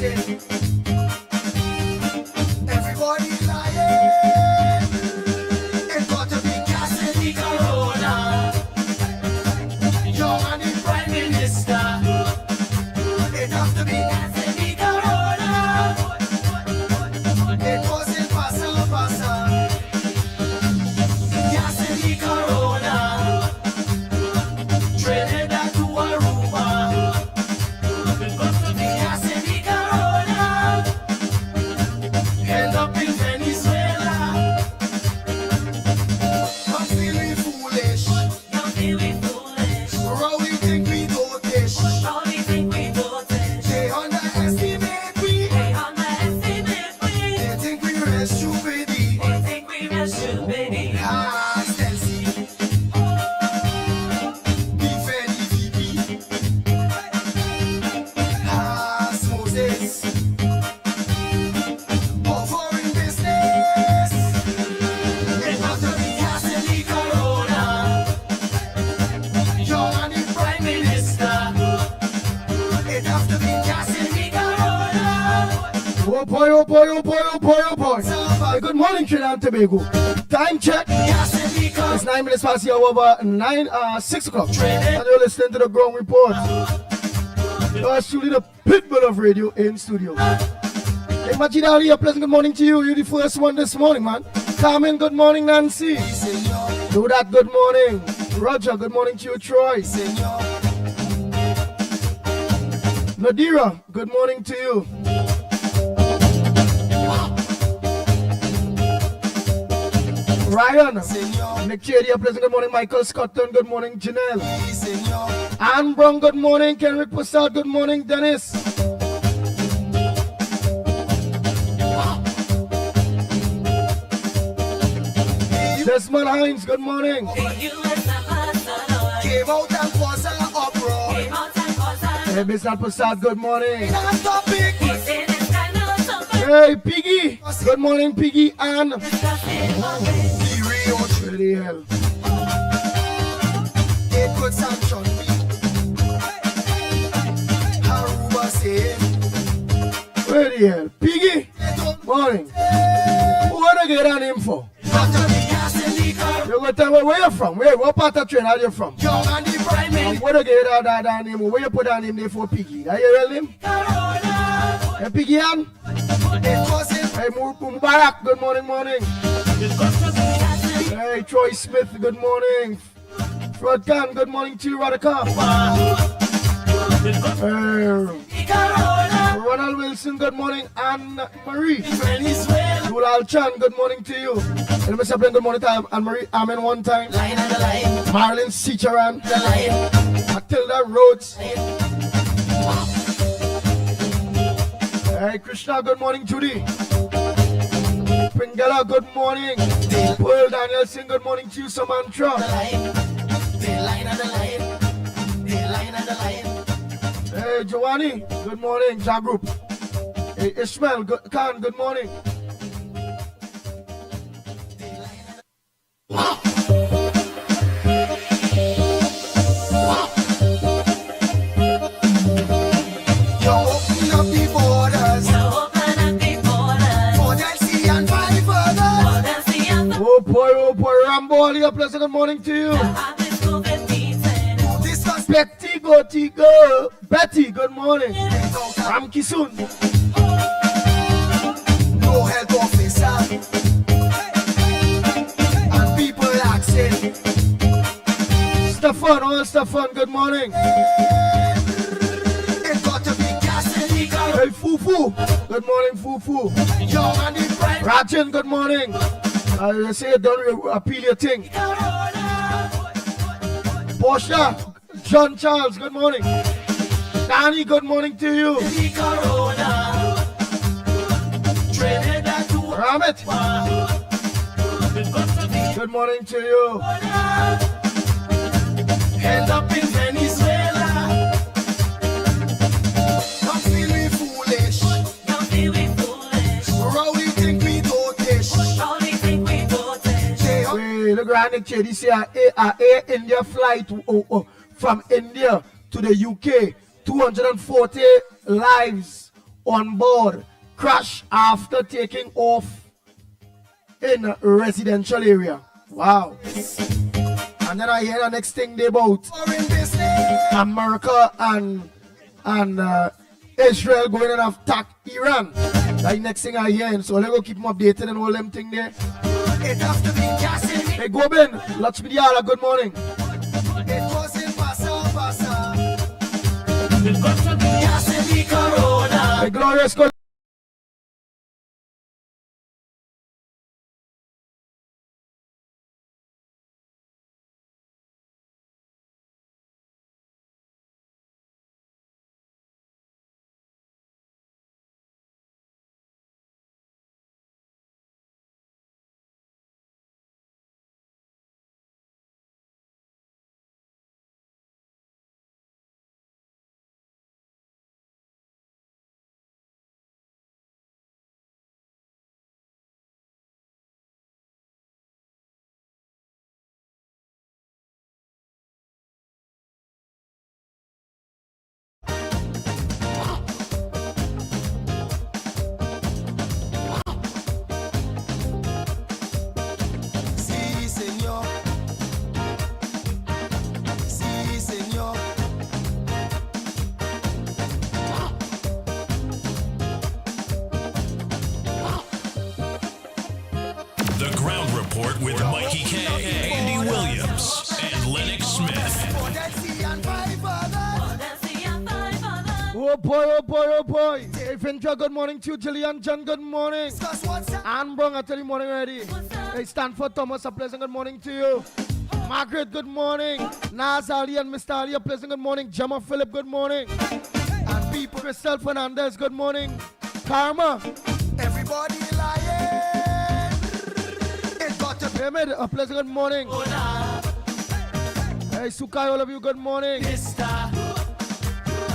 dancing. Everybody lying. It got to be gas in the Corona. Young and the Prime Minister. It have to be gas in the Corona. It wasn't passa. Gas in the Corona. Trinidad to Aruba. It got to be gas in the Corona. End up in Venezuela. I'm feeling foolish. You're feeling foolish. How we think we do this? How do you think we do this? They underestimate me. They underestimate me. They think we are stupid. They think we are stupid. Ah, Stelzy. Defendi VP. Ah, Moses. For foreign business. It must be gas in the Corona. Young and the Prime Minister. It have to be gas in the Corona. Oh boy, oh boy, oh boy, oh boy, oh boy. Hey, good morning, Trinidad and Tobago. Time check. Gas in the Corona. It's 9 minutes past the hour over 6 o'clock. And you're listening to the Ground Report. Yours truly, the pitbull of radio in studio. Hey, Mickie, a pleasant good morning to you. You're the first one this morning, man. Carmen, good morning, Nancy. Do that, good morning. Roger, good morning to you, Troy. Nadira, good morning to you. Ryan, Nick Chady, a pleasant good morning. Michael Scotton, good morning. Janelle. Anne Brown, good morning. Kenrick Passad, good morning. Dennis. Desmond Hines, good morning. The U.S. ambassador Came out and was an uproar. came out and was a Hey, Mr. Passad, good morning. That topic. He's in his kind of something. Hey, Piggy, good morning, Piggy. Anne. Disgusting of it. The real Where the hell? they could sanction me. Aruba say Where the hell? Piggy, they don't morning. Who wanna get on him for? have to be gas in the Corona. You go tell me where you from? What part of Trinidad you from? Young and the Prime And Minister. where you get that name? Where you put that name there for Piggy? Are you real name? Hey, Piggy Ann? It wasn't Hey, Mubarak, good morning. Hey, Troy Smith, good morning. Fred Khan, good morning to you, Radhika. Ronald Wilson, good morning. Anne Marie. Venezuela. Dulal Chan, good morning to you. And Mr. Blaine, good morning to Anne Marie Amen one time. Line on the line. Marilyn Sicharan. The line. Matilda Rhodes. Hey, Krishna, good morning, Judy. Pringala, good morning. Pearl Danielson, good morning to you, Samantha. The line on the line. The line on the line. Hey, Giovanni, good morning, Jagroup. Hey, Ishmael Khan, good morning. You open up the borders. So open up the borders. For them see and find further. For them see and Oh boy, Rambo, Ali, a pleasant good morning to you. have this COVID beaten. Discuss Betty, go. Betty, good morning. Ram Kisun. no health officer. And people asking. Stefan, good morning. It got to be gas in the Corona. Hey, Fufu, good morning, Fufu. Young and the Prime Rajan, good morning. I say don't appeal your thing. Portia, John Charles, good morning. Danny, good morning to you. the Corona. Trinidad to Ramit, good morning to you. end up in Venezuela. I'm feeling foolish. You're feeling foolish. How do you think we do this? How do you think we do this? They Hey, look at Nick Chady, say a Air India flight from India to the UK. 240 lives on board crash after taking off in a residential area. Wow. And then I hear the next thing they about Foreign business. America and Israel going and attack Iran. That's the next thing I hear. So let's go keep them updated and all them thing there. It have to be gas in Hey, go Ben. Let's be the good morning. It wasn't pasa. We've got to be gas in the Corona. Hey, glorious call. Sí, señor. Sí, señor. The Ground Report with Mikey K, Andy Williams, and Lennox Smith. For that sea and five others. Let's see and five others. Oh boy. Hey, Finja, good morning to you. Jillian John, good morning. Discuss what's up. Anne Brown, I tell you morning already. Hey, Stanford Thomas, a pleasant good morning to you. Margaret, good morning. Naz Ali and Mr. Ali, a pleasant good morning. Gemma Phillip, good morning. And people, Crystal Fernandez, good morning. Karma, Everybody lying. It got to be David, a pleasant good morning. Hey, Sukai, all of you, good morning. Mister.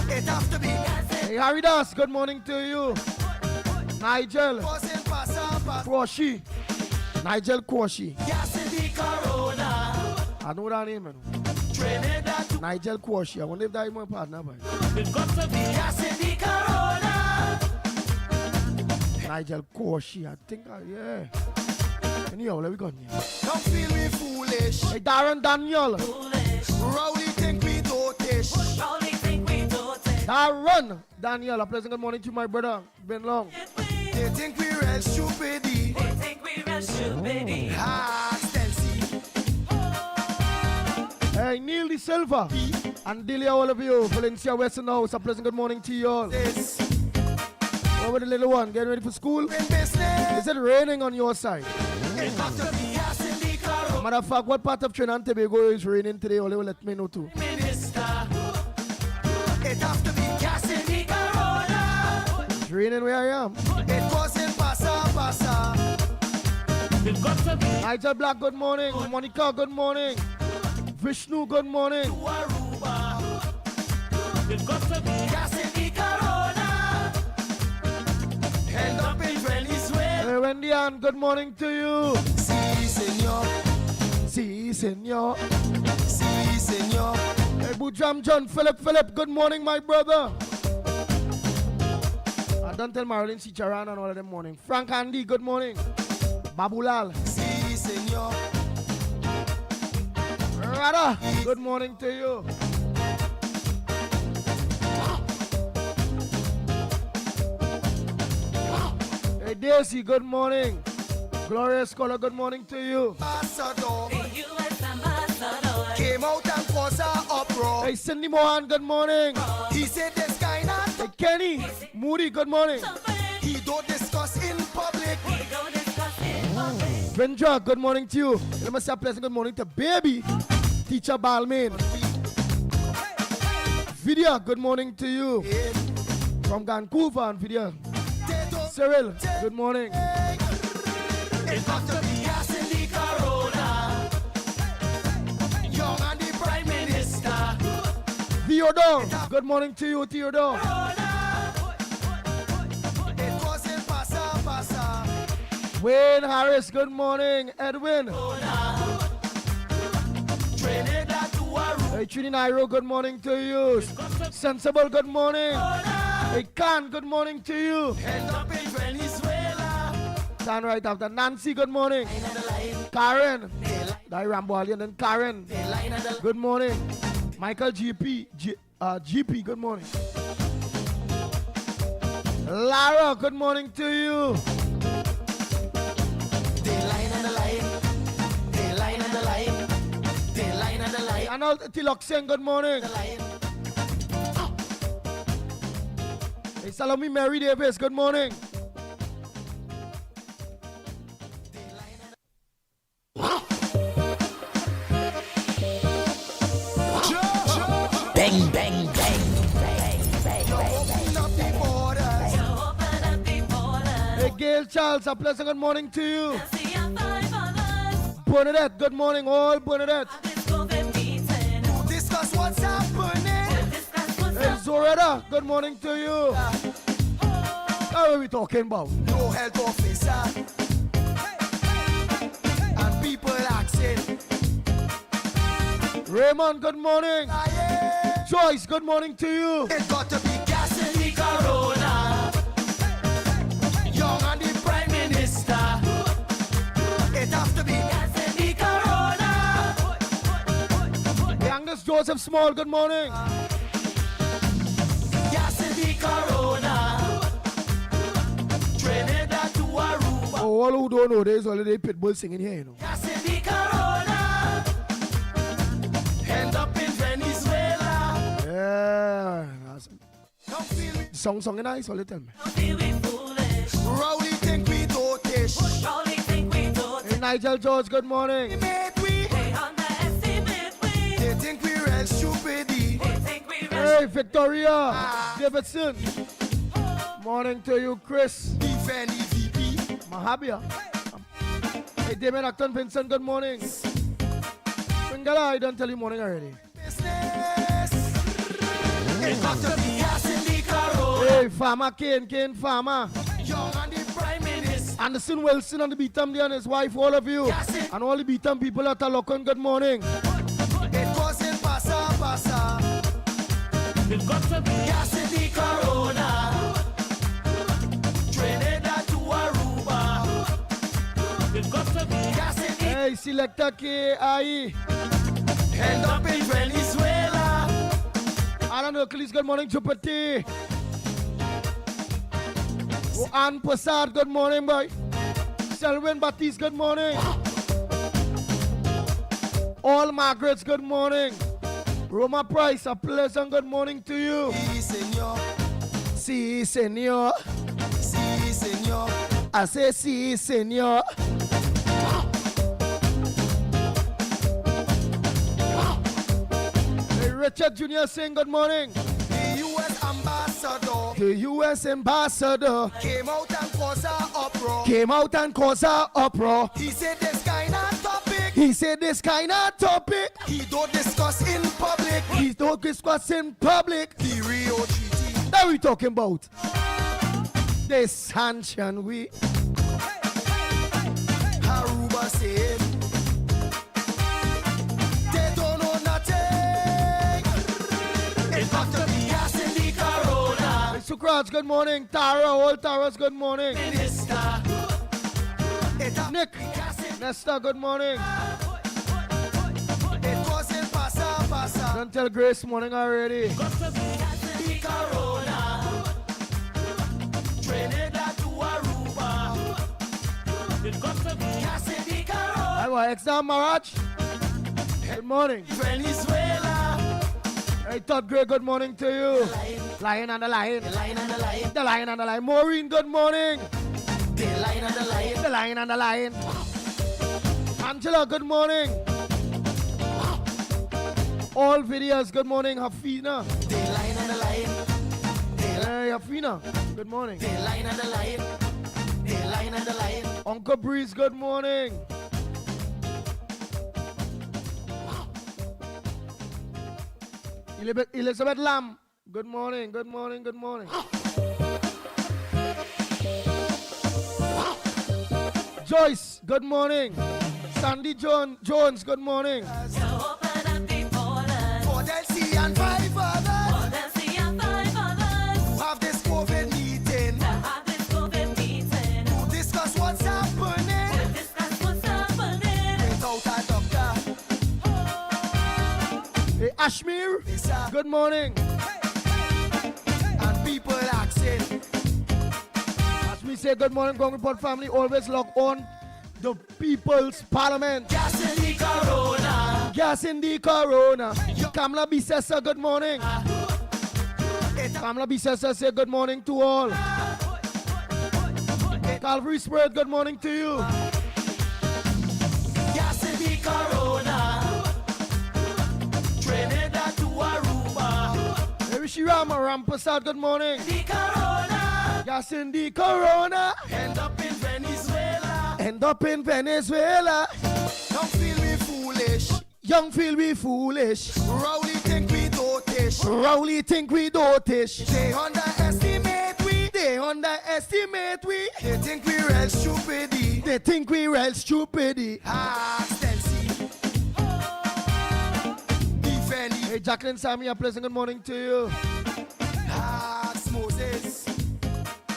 It have to be Hey, Haridas, good morning to you. Nigel wasn't pasa. Kwashi. Nigel Kwashi. Gas in the Corona. I know that name, man. Trinidad. Nigel Kwashi. I wonder if that is my partner, boy. We've got to be Gas in the Corona. Nigel Kwashi, I think, yeah. Anyhow, let me go here. Don't feel me foolish. Hey, Darren Daniel. foolish. Rowdy think we dotish. Probably think we don't take Darren Daniel, a pleasant good morning to my brother. Been long. it. They think we real stupid. They think we rush you, baby. Ah, Stancy. Hey, Neil De Silva. And Delia, all of you. Valencia Western House, a pleasant good morning to you all. This Over the little one, getting ready for school. in business. Is it raining on your side? It got to be gas in the Corona. Matter of fact, what part of Trinidad and Tobago is raining today? Only will let me know too. Minister. It have to be gas in the Corona. It's raining where I am. It wasn't pasa. We've got to be Nigel Black, good morning. Monica, good morning. Vishnu, good morning. Aruba. we've got to be Gas in the Corona. End up in Venezuela. Hey, Wendy Ann, good morning to you. Si, senor. Si, senor. Si, senor. Hey, Bujam John, Philip, good morning, my brother. I don't tell Marilyn Sicharan and all of them morning. Frank Andy, good morning. Babulal. Si, senor. Rada, good morning to you. Hey, Daisy, good morning. Glorious Scholar, good morning to you. Ambassador. the U.S. ambassador. Came out and caused a uproar. Hey, Cindy Mohan, good morning. He said this guy not. Hey, Kenny Moody, good morning. He don't discuss in public. We don't discuss it public. Benja, good morning to you. Let me say a pleasant good morning to baby teacher Balmain. Vidya, good morning to you. From Vancouver and Vidya. Cyril, good morning. It got to be gas in the Corona. Young and the Prime Minister. Theodore, good morning to you, Theodore. It wasn't pasa. Wayne Harris, good morning. Edwin. Trinidad to Aruba. Hey, Trini Nairo, good morning to you. Sensible, good morning. Hey, Khan, good morning to you. End up in Venezuela. Stand right after. Nancy, good morning. Karen. Die Rambolian and Karen. Good morning. Michael GP, good morning. Lara, good morning to you. They line and the line. They line and the line. They line and the line. Arnold Tiloxen, good morning. The line. Hey, Salome Mary Davis, good morning. Bang, bang, bang. Open up the borders. Hey, Gail Charles, a pleasant good morning to you. Bernadette, good morning, all Bernadette. Discuss what's happening. Hey, Zoretta, good morning to you. What are we talking about? No health officer. And people asking. Raymond, good morning. Joyce, good morning to you. It got to be gas in the Corona. Young and the Prime Minister. It has to be gas in the Corona. Youngest Joseph Small, good morning. Gas in the Corona. Trinidad to Aruba. Oh, all who don't know, there's already Pitbull singing here, you know. Gas in the Corona. End up in Venezuela. Yeah. Don't feel me. Song nice, all you tell me. Rowdy think we dotish. Hey, Nigel George, good morning. Mate, we. They think we real stupid. Hey, Victoria Davidson. Morning to you, Chris. Defend the VP. Mahabia. Hey, Damien Acton Vincent, good morning. Pingala, I don't tell you morning already. Business. It got to be gas in the Corona. Hey, Farmer Kane Farmer. Young and the Prime Minister. Anderson Wilson and the Beatam there and his wife, all of you. And all the Beatam people at Talokan, good morning. It wasn't pasa. It got to be Gas in the Corona. Trinidad to Aruba. it got to be Gas in the. Hey, Selector KIE. End up in Venezuela. Alan Hercules, good morning, Chupati. Oh, Ann Passard, good morning, boy. Selwyn Batiste, good morning. All Margarets, good morning. Roma Price, a pleasant good morning to you. Si, senor. Si, senor. Si, senor. I say si, senor. Hey, Richard Jr. saying good morning. The U.S. ambassador The U.S. ambassador came out and caused a uproar. came out and caused a uproar. He said this kind of topic He said this kind of topic he don't discuss in public. he don't discuss in public. The Rio Treaty. That we talking about? They sanction we. Aruba said they don't know nothing. It got to be gas in the Corona. Hey, Sukraj, good morning. Tara, all Tara's good morning. Minister. It have Nick, to be gas in. Nesta, good morning. It wasn't pasa. Don't tell Grace morning already. got to be Gas in the Corona. Trinidad to Aruba. it got to be Gas in the Corona. Hi, what, Exam Marach? Good morning. Venezuela. Hey, Todd Gray, good morning to you. Lion on the line. Line and the line. The lion on the line. Maureen, good morning. The line and the line. The lion on the line. Angela, good morning. All videos, good morning. Hafina. The line and the line. Hey, Hafina, good morning. The line and the line. The line and the line. Uncle Breeze, good morning. Elizabeth Lamb, good morning, good morning, good morning. Joyce, good morning. Sandy Jones, good morning. For Delcy and 5 others who have this Ashmir, good morning. And people asking, Ashmir say good morning, Ground Report family. Always log on the People's Parliament. gas in the Corona. Gas in the Corona. Kamla Bisesa, good morning. Kamla Bisesa say good morning to all. Calvary Spirit, good morning to you. Gas in the Corona. Trinidad to Aruba. Shirama Rampasad, good morning. The Corona. Gas in the Corona. End up in Venezuela. End up in Venezuela. Don't feel me foolish. Young feel we foolish. Rowley think we dotish. Rowley think we dotish. They underestimate we. They underestimate we. They think we real stupid. They think we real stupid. Ah, Stancy. Defendi. Hey, Jacqueline Sammy, a pleasant good morning to you. Ah, Moses.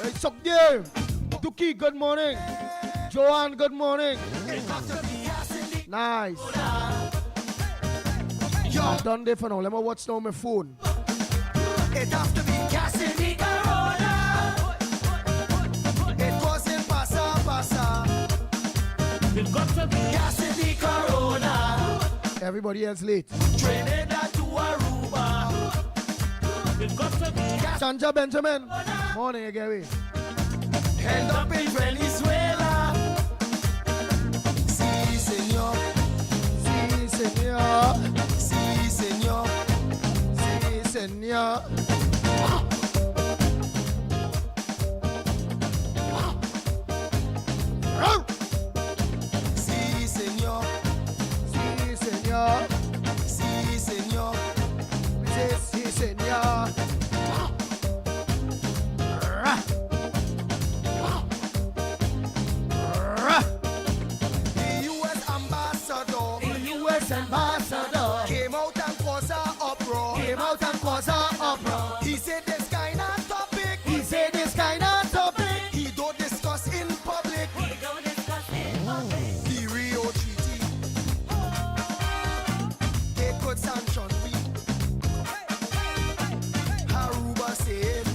Hey, Sok there. Duki, good morning. Joanne, good morning. Nice. I'm done there for now. Let me watch now on my phone. It have to be gas in the Corona. It wasn't pasa. It got to be Gas in the Corona. Everybody else late. Trinidad to Aruba. It got to be Sanja Benjamin. Morning again. End up in Venezuela. Si, senor. Si, senor. Si, senor. Si, senor. Si, senor. Si, senor. Si, senor. Si, senor. The U.S. ambassador. The U.S. ambassador Came out and caused a uproar. came out and caused an uproar. He said this kind of topic. He said this kind of topic. He don't discuss in public. The Rio Treaty. They could sanction we. Aruba said.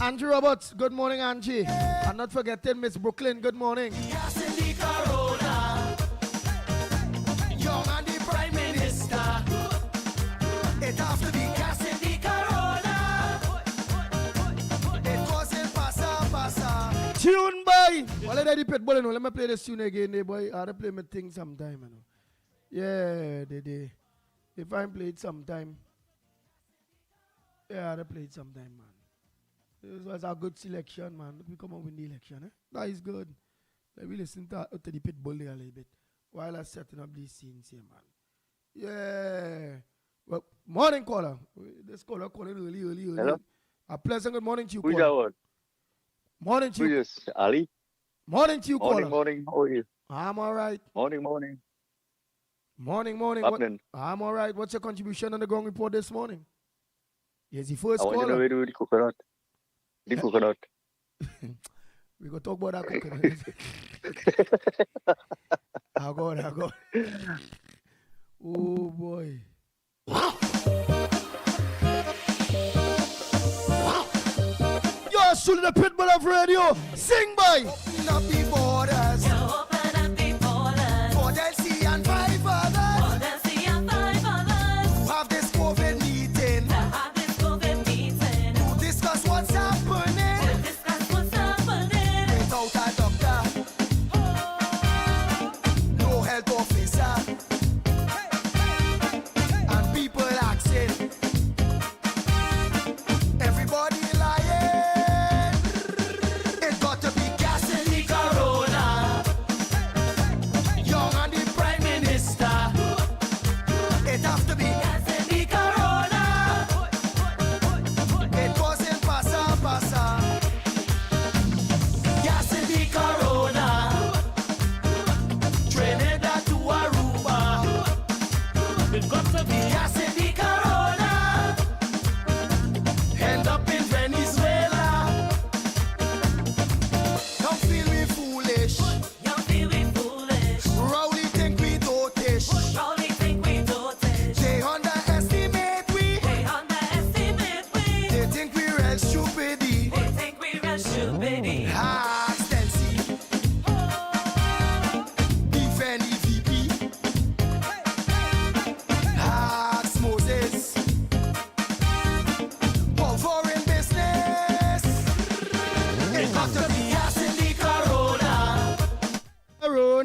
Angie Roberts, good morning, Angie. And not forgetting Miss Brooklyn, good morning. Gas in the Corona. Young and the Prime Minister. It have to be gas in the Corona. It wasn't pasa. Tune boy. Well, let the pit boy, let me play this tune again, there, boy. I have to play my thing sometime, you know. Yeah, they. If I play it sometime. Yeah, I have to play it sometime, man. This was a good selection, man. We come and win the election, eh? That is good. Let me listen to the pit bull there a little bit while I'm setting up these scenes here, man. Yeah. Well, morning, caller. This caller calling early. Hello? A pleasant good morning to you, Who's caller. that one? Morning to Who's you. this? Ali? Morning to you, caller. Morning. How are you? I'm all right. Morning. Morning. Happening? I'm all right. What's your contribution on the Ground Report this morning? Yes, the first I want to know caller. where do the coconut? The coconut. We go talk about that coconut. I go. Oh boy. You're still the pitbull of radio. Sing by. Open up the borders. Open up the borders. For Delcy and 5 others. For Delcy and 5 others. Who have this COVID meeting. Have this COVID meeting. To discuss what's happening. Discuss what's happening. Without a doctor. No health officer. And people asking. Everybody lying. It got to be gas in the Corona.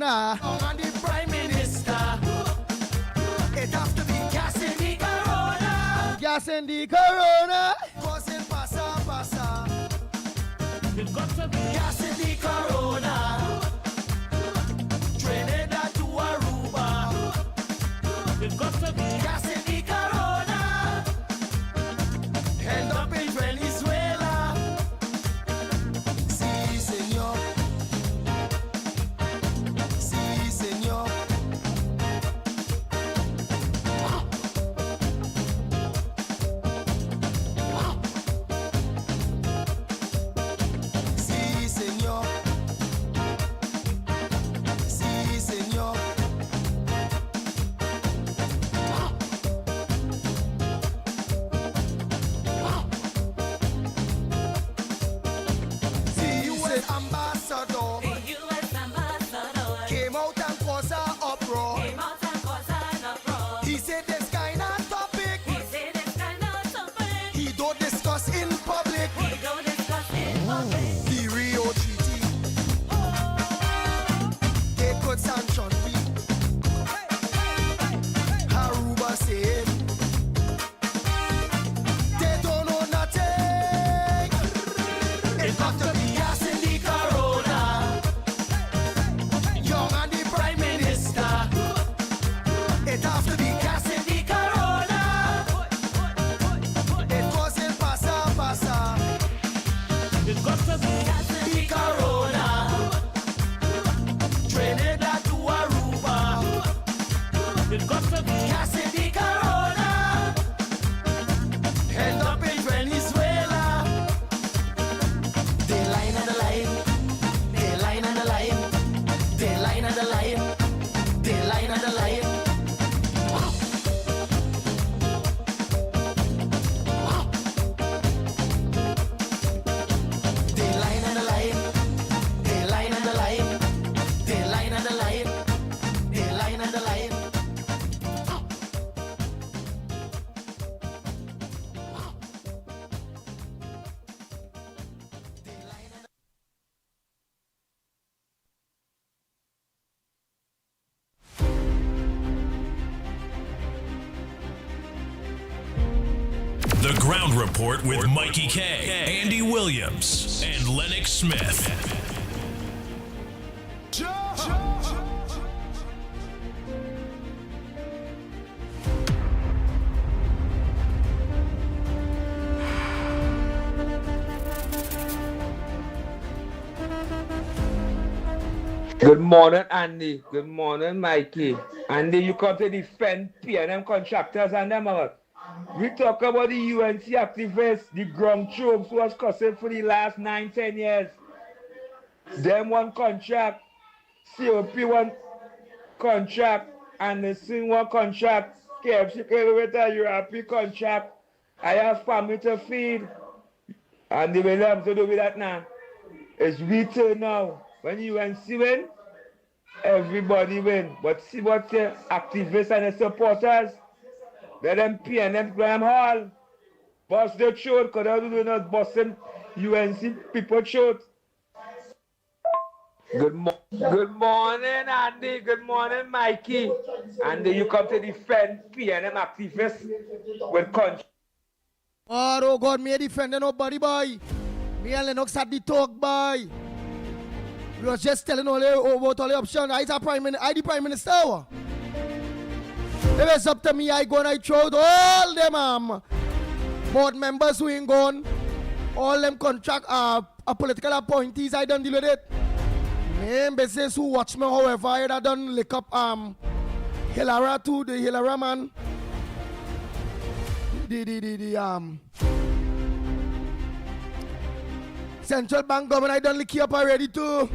Corona. Young and the Prime Minister. It have to be gas in the Corona. Gas in the Corona. Causing pasa. It got to be Gas in the Corona. Trinidad to Aruba. it got to be Gas in the Corona. End up in Venezuela. Sí, señor. Sí, señor. Sí, señor. Sí, señor. The US ambassador The U.S. ambassador came out and caused an uproar. came out and caused an uproar. He said this kind of topic He said it's kind of something he don't discuss in public. we don't discuss in public. The Rio Treaty, they could sanction we. Aruba said they don't know nothing. It got to be gas in the Corona. Young and the Prime Minister. It have to be gas in the Corona. It causing pasa. it got to be The Corona. Trinidad to Aruba. it got to be Gas in the Corona. End up in Venezuela. They line on the line. They line on the line. They line on the line. They line on the line. They line on the line. They line on the line. They line on the line. They line on the line. The Ground Report with Mikey K, Andy Williams, and Lennox Smith. Good morning, Andy. Good morning, Mikey. Andy, you come to defend P&M contractors and them out. We talk about the UNC activists, the ground troops who was cussing for the last 9-10 years. Them one contract, COP one contract, and the SIN one contract, KFC with a European contract. I have family to feed. And they will have to do with that now. It's we turn now. When UNC win, everybody win. But see what the activists and the supporters, let them P&M Graham Hall, bust the throat, because they're not busting UNC people throat. Good morning, Andy. Good morning, Mikey. Andy, you come to defend P&M activists with conscience. Oh God, me defending nobody, boy. Me and Lennox had the talk, boy. We was just telling all about all the options. I the Prime Minister. If it's up to me, I go and I throw out all them board members who ain't gone. All them contract political appointees, I done deal with it. Me business who watch me, however, I done lick up Hilara too, the Hilara man. The Central Bank government, I done lick you up already too.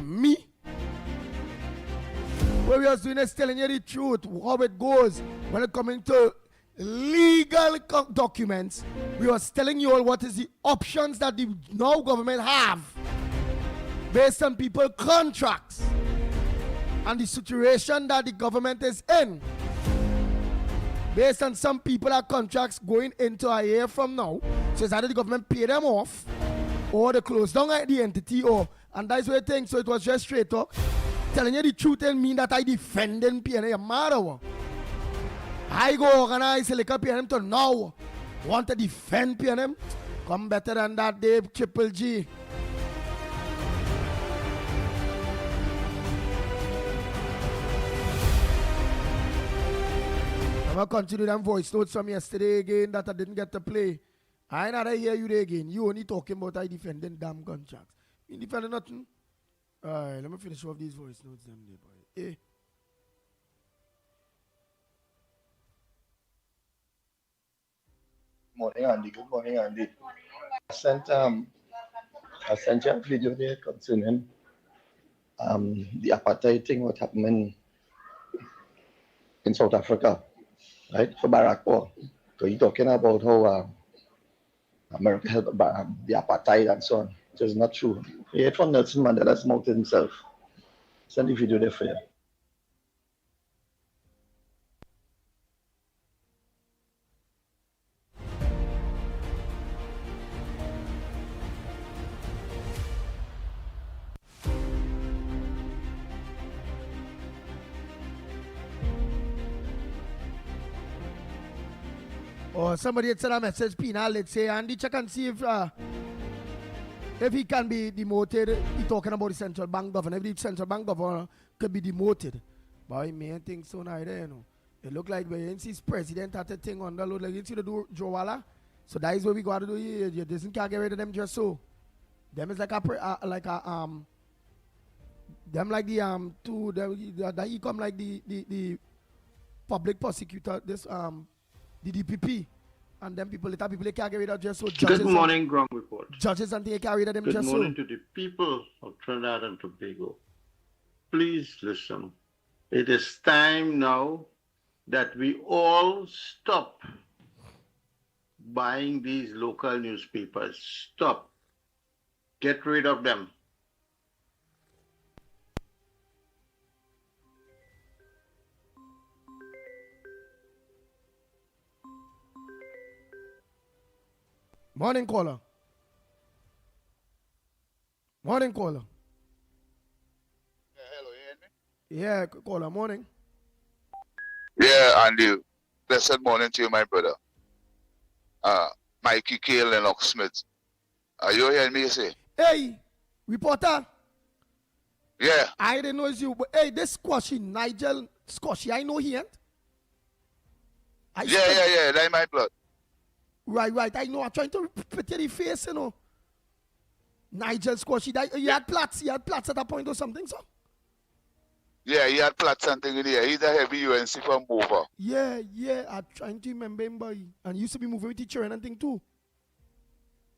Me. What we are doing is telling you the truth, how it goes when it comes to legal documents. We are telling you all what is the options that the now government have based on people contracts and the situation that the government is in. Based on some people are contracts going into a year from now. So it's either the government pay them off or they close down the entity, and that's what I think. So it was just straight up telling you the truth and mean that I defending PNM. You mad or what? I go organize a little PNM to now. Want to defend PNM? Come better than that, Dave Triple G. I'm going to continue them voice notes from yesterday again that I didn't get to play. I ain't hear you there again. You only talking about I defending damn contracts. You defending nothing? Alright, let me finish off these voice notes them there, boy. Eh. Morning, Andy. Good morning, Andy. I sent you a video there concerning the apartheid thing, what happened in South Africa, right? For Barack Obama. So you're talking about how America helped the apartheid and so on. It is not true. He heard from Nelson Mandela's mouth himself. Send the video there for you. Or somebody had sent a message, Pina, let's say, Andy, check and see if he can be demoted. He talking about the central bank governor. If the central bank governor could be demoted. But I may think so neither, you know. It look like the NC's president had a thing on the load, like you see the Joe Walla. So that is what we got to do here. You just can't get rid of them just so. Them is like them like the two that he come like the public prosecutor, this the DPP, and then later people they can't get rid of just so. Good morning, Ground Report. Judges and they can't get rid of them Good just so. morning to the people of Trinidad and Tobago. Please listen. It is time now that we all stop buying these local newspapers. Stop. Get rid of them. Morning caller. Morning caller. Yeah, hello, you hear me? Yeah, caller, morning. Yeah, Andy. Blessed morning to you, my brother. Mickie K. Lennox Smith. Are you hearing me say? Hey, reporter. Yeah. I didn't know it's you, but hey, this squashy, Nigel Squashy, I know he ain't. Yeah, that's my blood. Right. I know. I'm trying to put the face, you know. Nigel Squashy, he had plats at that point or something, so. Yeah, he had plats and thing in here. He's a heavy UNC from over. Yeah. I'm trying to remember him, boy. And he used to be moving with teacher and thing too.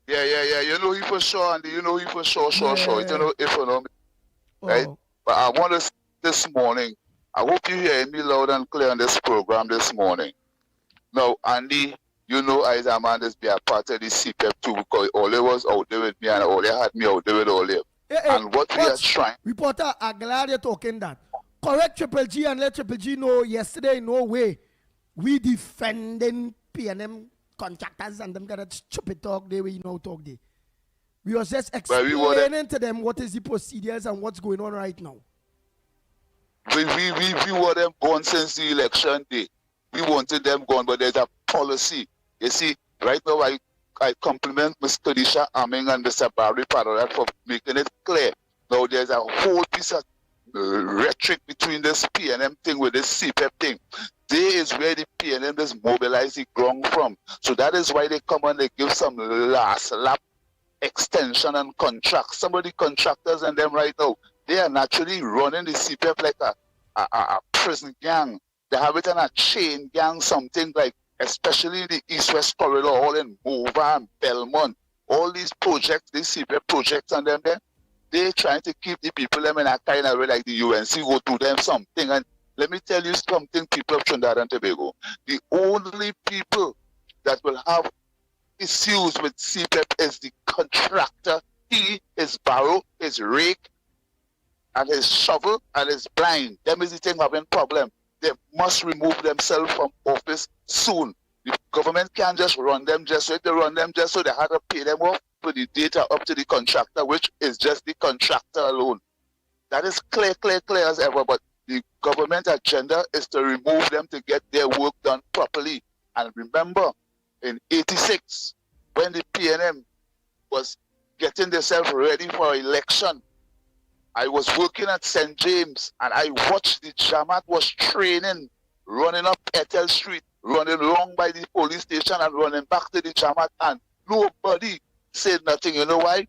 Yeah. You know he for sure, Andy. You know he for sure. You know if you know me. Right? But I want to say this morning, I hope you hear me loud and clear on this program this morning. Now, Andy, you know I am man that's be a part of the CPEP too because all they was out there with me and all they had me out there with all them. And what we are trying. Reporter, I'm glad you're talking that. Correct Triple G and let Triple G know yesterday, no way. We defending PNM contractors and them got a stupid talk there we know talk there. We was just explaining to them what is the procedures and what's going on right now. We want them gone since the election day. We wanted them gone, but there's a policy. You see, right now I compliment Mr. Disha Aming and Mr. Barry Padorat for making it clear. Now there's a whole piece of rhetoric between this PNM thing with this CPEP thing. There is where the PNM is mobilized the ground from. So that is why they come and they give some last lap extension and contract. Some of the contractors and them right now, they are naturally running the CPEP like a prison gang. They have it in a chain gang, something like, especially the East-West corridor, all in Mova and Belmont. All these projects, these CPEP projects and them there, they're trying to keep the people them in a kind of way like the UNC go to them something. And let me tell you something, people of Trinidad and Tobago. The only people that will have issues with CPEP is the contractor. He, his barrow, his rake, and his shovel, and his blind. Them is the thing having problem. They must remove themselves from office soon. The government can't just run them just so they run them just so they have to pay them off for the data up to the contractor, which is just the contractor alone. That is clear as ever. But the government agenda is to remove them to get their work done properly. And remember, in '86, when the PNM was getting themselves ready for election, I was working at St. James and I watched the Jamaat was training, running up Ethel Street, running along by the police station and running back to the Jamaat, and nobody said nothing. You know why?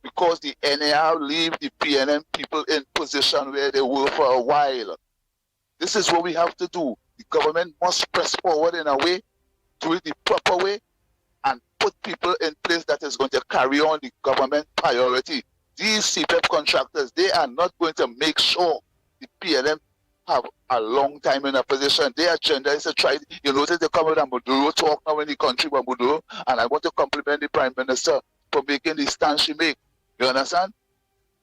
Because the NAR leave the PNM people in position where they were for a while. This is what we have to do. The government must press forward in a way, do it the proper way, and put people in place that is going to carry on the government priority. These CPEP contractors, they are not going to make sure the PNM have a long time in a position. Their agenda is to try, you notice they come with a Maduro talk now in the country about Maduro, and I want to compliment the Prime Minister for making the stand she make. You understand?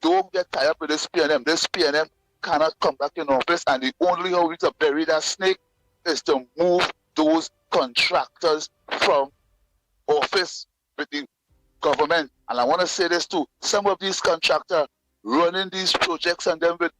Don't get tied up with this PNM. This PNM cannot come back in office, and the only way to bury that snake is to move those contractors from office with the government. And I want to say this too, some of these contractors running these projects and them with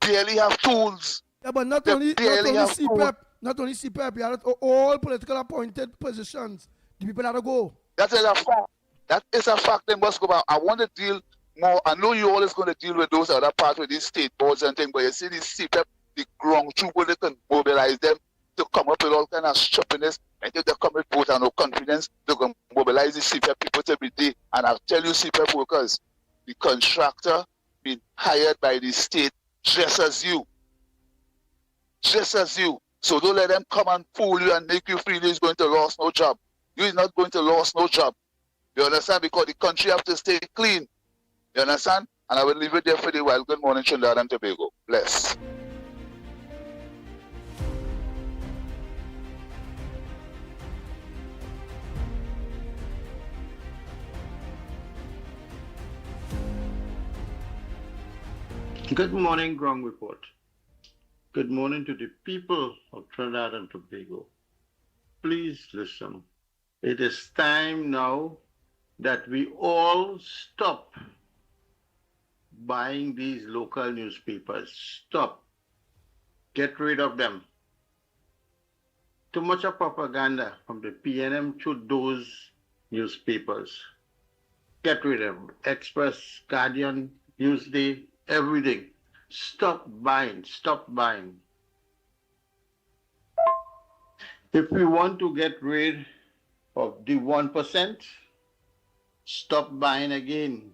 barely have tools. Yeah, but not only CPEP, you have all political appointed positions. The people that go. That is a fact. That is a fact they must go back. I want to deal more. I know you always going to deal with those other parts with these state boards and things, but you see these CPEP, the ground troop, they can mobilize them to come up with all kind of stupidness. And if they come with vote and no confidence, they can mobilize the CPEP people every day. And I'll tell you, CPEP workers, the contractor been hired by the state just as you. Just as you. So don't let them come and fool you and make you feel he's going to lose no job. You're not going to lose no job. You understand? Because the country have to stay clean. You understand? And I will leave it there for the while. Good morning, Trinidad and Tobago. Bless. Good morning, Ground Report. Good morning to the people of Trinidad and Tobago. Please listen. It is time now that we all stop buying these local newspapers. Stop. Get rid of them. Too much of propaganda from the PNM to those newspapers. Get rid of them. Express, Guardian, Newsday, everything. Stop buying. Stop buying. If we want to get rid of the 1%, stop buying again.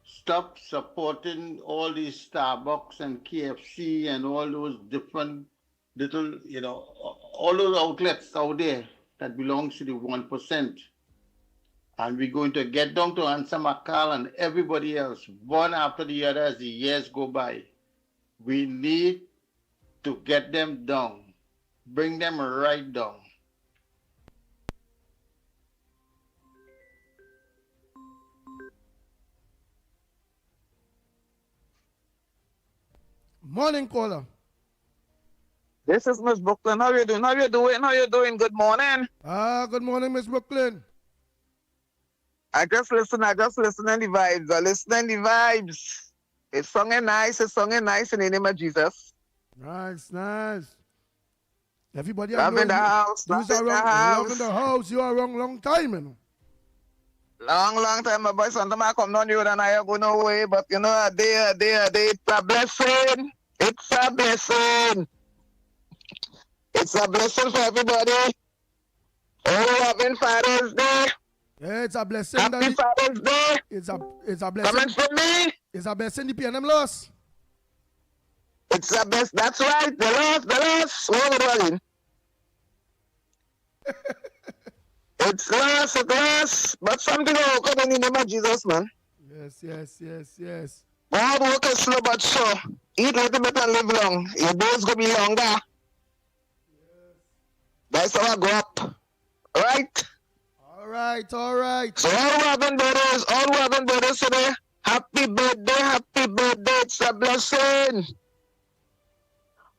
Stop supporting all these Starbucks and KFC and all those different little, all those outlets out there that belongs to the 1%. And we're going to get down to Ansa Makal and everybody else, one after the other as the years go by. We need to get them down, bring them right down. Morning, caller. This is Miss Brooklyn. How you doing? How you doing? Good morning. Good morning, Miss Brooklyn. I just listening the vibes. I listening the vibes. It's songing nice in the name of Jesus. Nice. Everybody love in the house. Love in the house. You are wrong long time, you know. Long time, my boy. Sometimes I come down here and I go no way. But a day. It's a blessing. It's a blessing. It's a blessing for everybody. Oh, having Father's Day. Yeah, it's a blessing. Happy Father's Day. It's a blessing. Coming from me. It's a blessing the PNM loss. It's a best. That's right. The loss. It's loss. But something will come in the name of Jesus, man. Yes. God work is slow but sure. Eat little bit and live long. Your days gonna be longer. Yes. That's how I go up. Right? All right. So all who haven't brothers today, happy birthday. It's a blessing.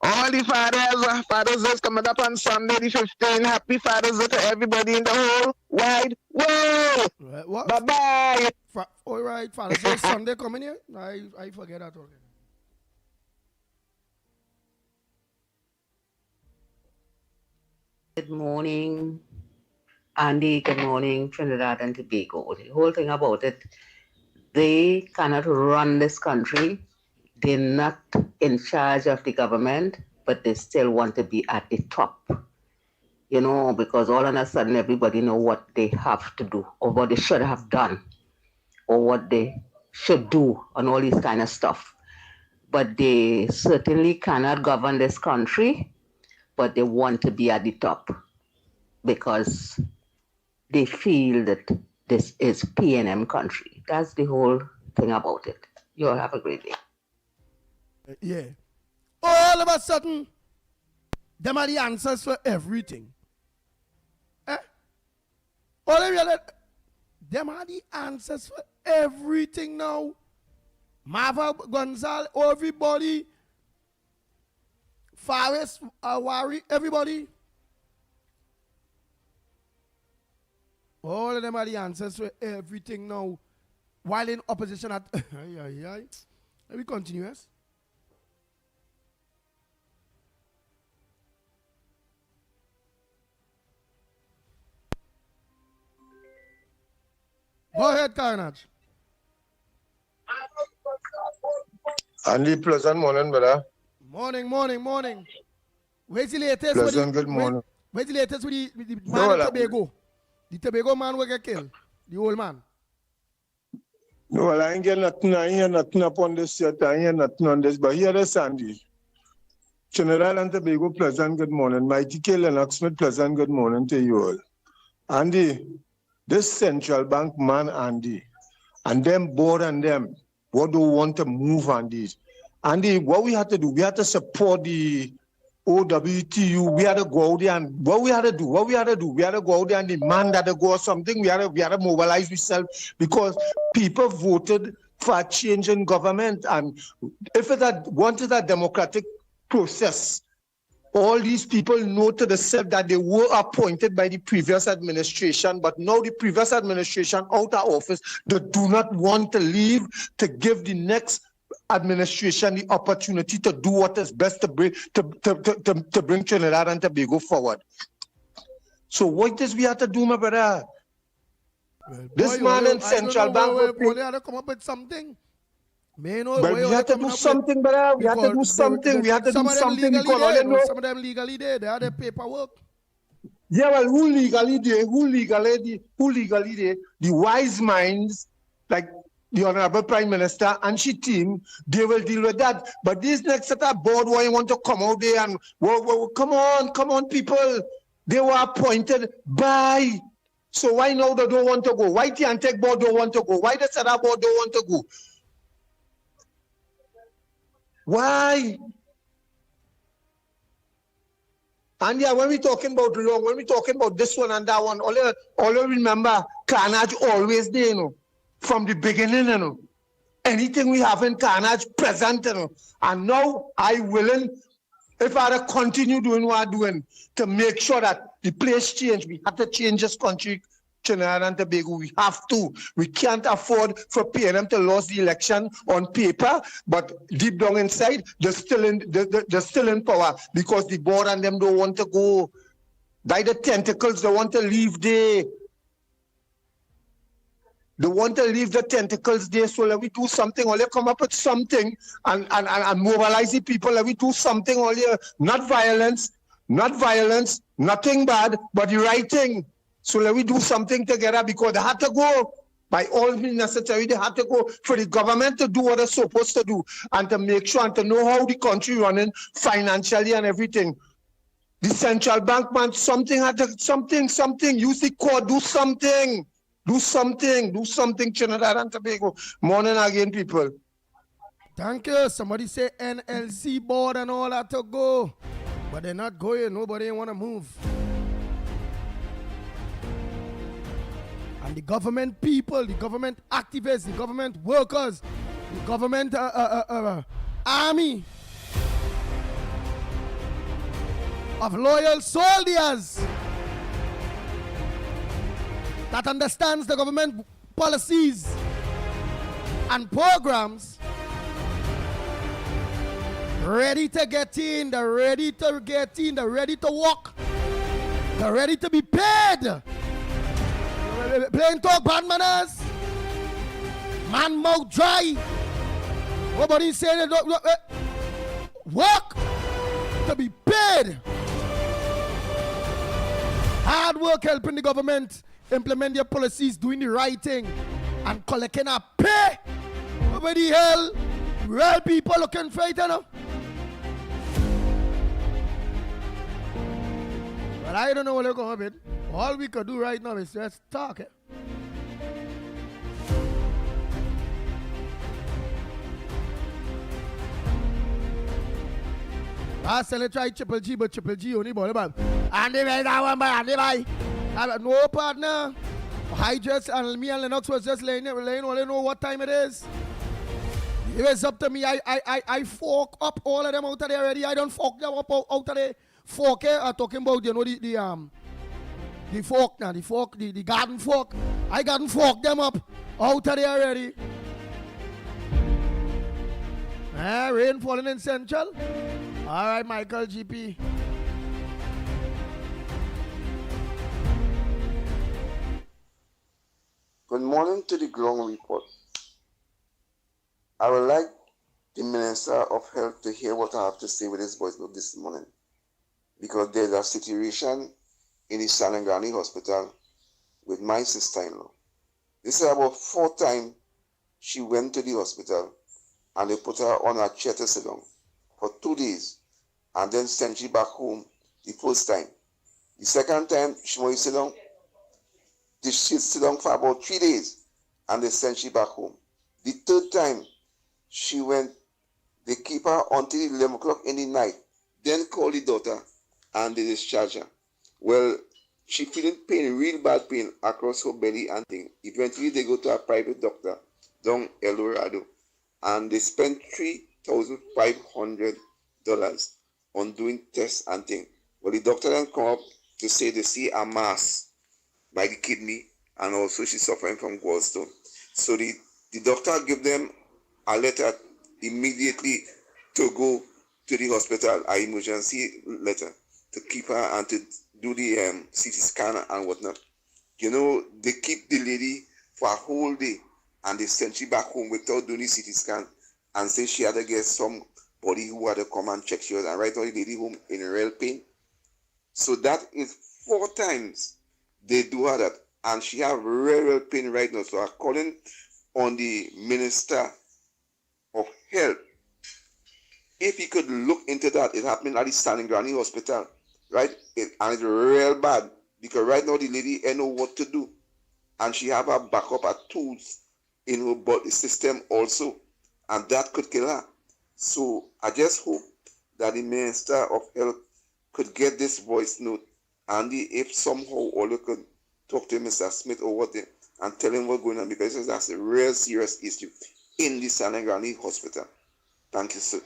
All the Father's Day is coming up on Sunday the 15th. Happy Father's Day to everybody in the whole wide world. What? Bye-bye. All right. right, Father. So Sunday coming here? I forget that already. Good morning, Andy. Good morning, Trinidad and Tobago. The whole thing about it, they cannot run this country. They're not in charge of the government, but they still want to be at the top. You know, because all of a sudden everybody know what they have to do or what they should have done or what they should do and all these kind of stuff. But they certainly cannot govern this country, but they want to be at the top because they feel that this is P&M country. That's the whole thing about it. You all have a great day. Yeah. All of a sudden, them are the answers for everything. All of you, them are the answers for everything now. Marva Gonzalez, everybody. Faris, Awari, everybody. All of them are the answers for everything now. While in opposition at... Let me continue, yes? Go ahead, Carnage. Andy, pleasant morning, brother. Morning. Where's the latest? Pleasant good morning. Where's the latest with the man in Tobago? The Tobago man will get killed. The old man. No, well, I ain't get nothing upon this yet. I ain't get nothing on this. But here is Andy. General and Tobago, pleasant good morning. Mickie K. Lennox Smith, pleasant good morning to you all. Andy, this central bank man, Andy, and them board and them, what do want to move on these? Andy, what we had to do, we had to support the OWTU. We had to go out there and we had to go out there and demand that they go or something. We had to mobilize ourselves because people voted for a change in government. And if it had wanted a democratic process, all these people know to themselves that they were appointed by the previous administration, but now the previous administration out of office, they do not want to leave to give the next administration the opportunity to do what is best to bring Trinidad and Tobago forward. So what is we have to do, my brother? Well, this man in Central Bank they had to come up with something. But we have to do something, brother. We have to do something. We have to do something because some of them legally there. They had their paperwork. Yeah, well, who legally there? The wise minds, like the Honorable Prime Minister and she team, they will deal with that. But this next set of board, why you want to come out there and come on, people. They were appointed by. So why now they don't want to go? Why the Antec board don't want to go? Why the Sada board don't want to go? Why? And yeah, when we talking about long, when we talking about this one and that one, all you remember, carnage always there, you know, from the beginning, you know. Anything we have in carnage present, you know. And now I willing, if I continue doing what I'm doing, to make sure that the place change. We have to change this country, Trinidad and Tobago. We have to. We can't afford for P&M to lose the election on paper, but deep down inside, they're still in power because the board and them don't want to go. By the tentacles, they want to leave there. They want to leave the tentacles there, so let me do something, or let come up with something and mobilize the people. Let me do something, or not violence, nothing bad, but the right thing. So let me do something together because they had to go. By all means necessary, they had to go for the government to do what they're supposed to do and to make sure and to know how the country running financially and everything. The central bank man, something, use the court, do something, Trinidad and Tobago. Morning again, people. Thank you. Somebody say NLC board and all that to go, but they're not going. Nobody want to move. And the government people, the government activists, the government workers, the government army of loyal soldiers that understands the government policies and programs ready to get in, they're ready to get in, they're ready to walk, they're ready to be paid. Playing talk bad manners, man mouth dry. Nobody saying it. Work to be paid. Hard work helping the government implement their policies, doing the right thing, and collecting a pay. Nobody hell, real people looking for it, you know. But I don't know what they're going to do. All we could do right now is just talk. I said let's try Triple G, but Triple G only bought about. And they made that one by Andy by. No partner. I just and me and Lennox was just laying only know what time it is. It was up to me. I fork up all of them out of there already. I don't fork them up out of there. Fork here. I'm talking about the fork now, the garden fork. I garden fork them up out of there already. Rain falling in Central. All right, Michael GP. Good morning to the ground report. I would like the Minister of Health to hear what I have to say with his voice note this morning, because there's a situation in the Salangani hospital with my sister-in-law. This is about 4th time she went to the hospital and they put her on a chair to sit down for 2 days and then sent she back home the first time. The second time she went to sit down, she sit down for about 3 days and they sent she back home. The third time she went, they keep her until 11 o'clock in the night, then call the daughter and they discharge her. Well, she feeling pain, real bad pain across her belly and thing. Eventually they go to a private doctor down El Dorado and they spend $3,500 on doing tests and thing. Well, the doctor then come up to say they see a mass by the kidney and also she's suffering from gallstone. So the doctor give them a letter immediately to go to the hospital, an emergency letter to keep her and to do the CT scan and whatnot. You know, they keep the lady for a whole day and they sent she back home without doing the CT scan and say she had to get somebody who had to come and check she was, and right now the lady home in real pain. So that is 4 times they do her that, and she have real pain right now. So I'm calling on the Minister of Health, if he could look into that. It happened at the Salangani hospital, right? And it's real bad because right now the lady ain't know what to do, and she have a backup of tools in her body system also, and that could kill her. So I just hope that the Minister of Health could get this voice note, and if somehow all you could talk to Mr. Smith or what and tell him what's going on, because that's a real serious issue in the Salangani hospital. Thank you, sir.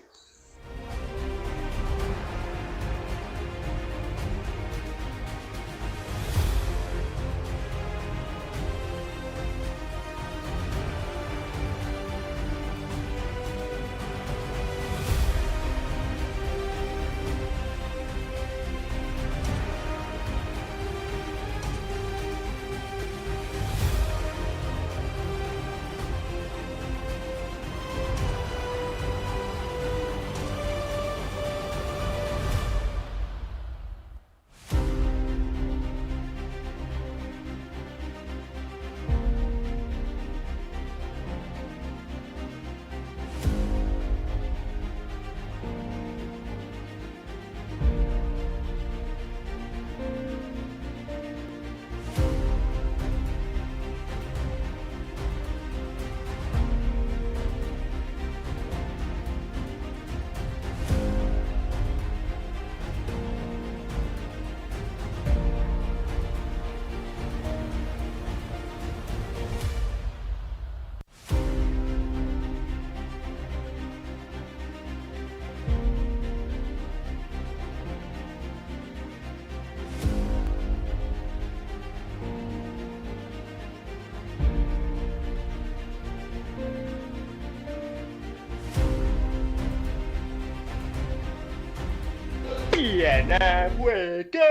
And I'm waiting.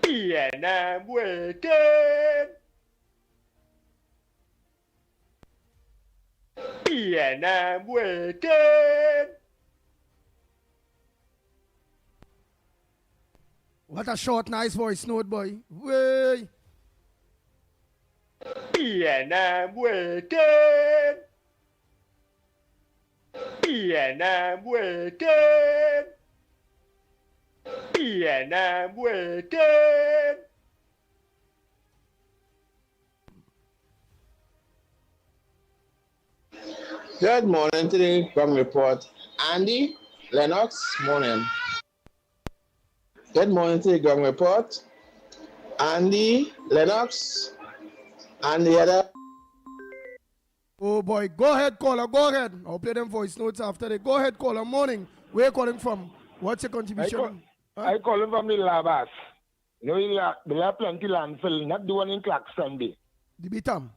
And I'm waiting. And I'm waiting. What a short, nice voice, Note Boy. Way. And I'm waiting. And I'm waiting. And I'm waiting. Good morning to the Ground Report. Andy, Lennox, morning. Good morning to the Ground Report. Andy, Lennox, and the other. Oh boy, go ahead, caller, go ahead. I'll play them voice notes after they. Go ahead, caller. Morning. Where you calling from? What's your contribution? I calling from the Labas. You know, there are plenty landfill, not the one in Claxton Bay. The Bitam.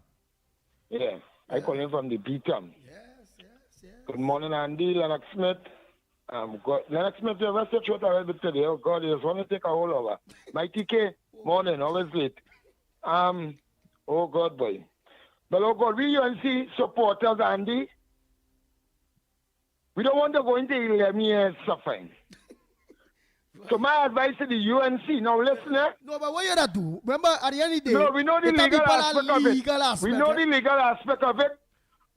Yeah, I calling from the Bitam. Yes. Good morning, Andy, Lennox Smith. Lennox Smith, you ever stretch out a little bit today? Oh God, you just want to take a whole over. Mickie K, morning, always late. Oh God, boy. But oh God, we UNC supporters, Andy, we don't want to go into 11 years suffering. So my advice to the UNC, now listen, No, but what you that do? Remember, at the end of the day, no, we know the legal aspect of it. We know eh? the legal aspect of it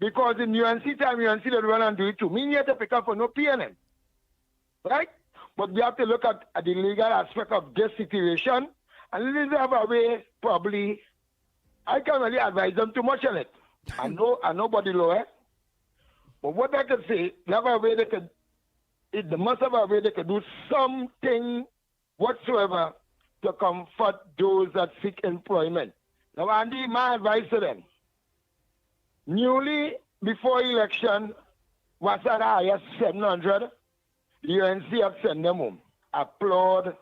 because in UNC time, UNC they run and do it too. Me need to pick up for no PNM, right? But we have to look at the legal aspect of this situation, and this have a way probably. I can't really advise them too much on it. I know body law, but what I can say, they have a way they could. They must have a way they could do something whatsoever to comfort those that seek employment. Now, Andy, my advice to them, newly before election was at the highest 700, the UNC have sent them home. Applaud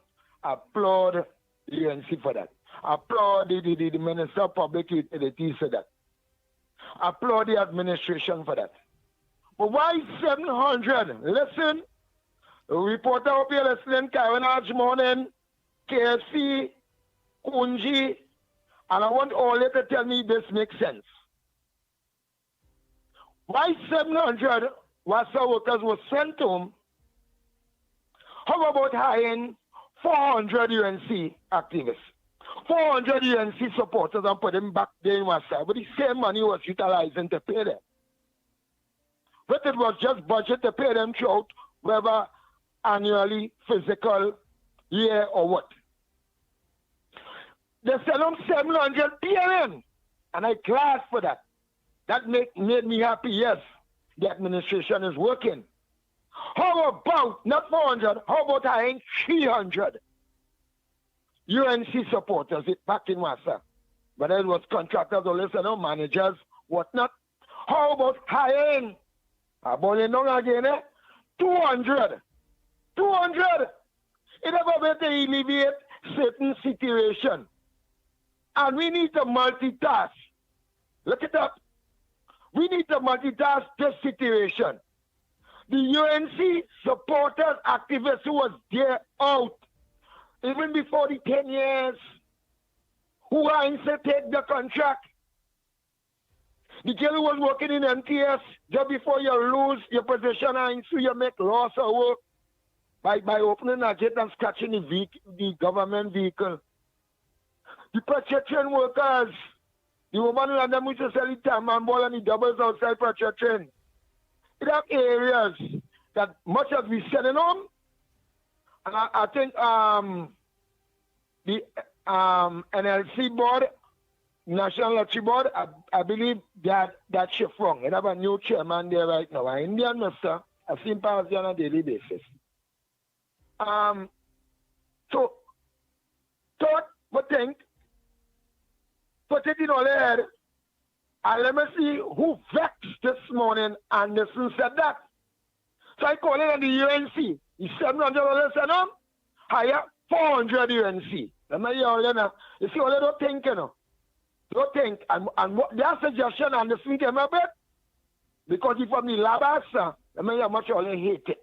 the UNC for that. Applaud the Minister of Public Utilities for that. Applaud the administration for that. But why 700? Listen, a reporter up here listening, Karen Arch morning, KFC, Kunji, and I want all you to tell me this makes sense. Why 700 Wassa workers were sent home? How about hiring 400 UNC activists, 400 UNC supporters and put them back there in Wassa? But the same money was utilizing to pay them. But it was just budget to pay them throughout, whether annually, physical, year, or what. They sent them 700 PLN, and I class for that. That made me happy, yes. The administration is working. How about, not 400, how about hiring 300 UNC supporters back in Wassa? Whether it was contractors or listeners, managers, whatnot. How about hiring, again, 200. 200! It never way to alleviate certain situation. And we need to multitask. Look it up. We need to multitask this situation. The UNC supporters, activists who was there out, even before the 10 years, who are in take the contract. The girl who was working in MTS, just before you lose your position and so you make loss of work by opening a gate and scratching the government vehicle. The protection workers, the woman and them used to sell the time and ball and the doubles outside protection. It have areas that much as we sending them, and I think the NLC board, National Lottery Board, I believe that shift wrong. It have a new chairman there right now, an Indian mister. I've seen policy on a daily basis. So, thought, but think, put it in all head, and let me see who vexed this morning. Anderson said that. So I call it on the UNC. He's $700 sent him, higher 400 UNC. Let me hear all you know. You see, all you don't think, you know. Don't think. And what their suggestion, Anderson came up with, Because if I'm in Labasa, I mean, how much only hate it.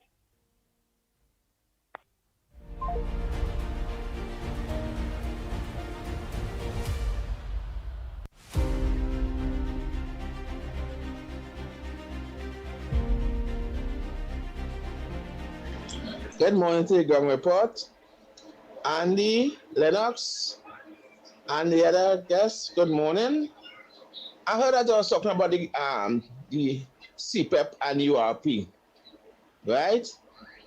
Good morning to the Ground Report. Andy, Lennox, and the other guests, good morning. I heard that I was talking about the CPEP and URP, right?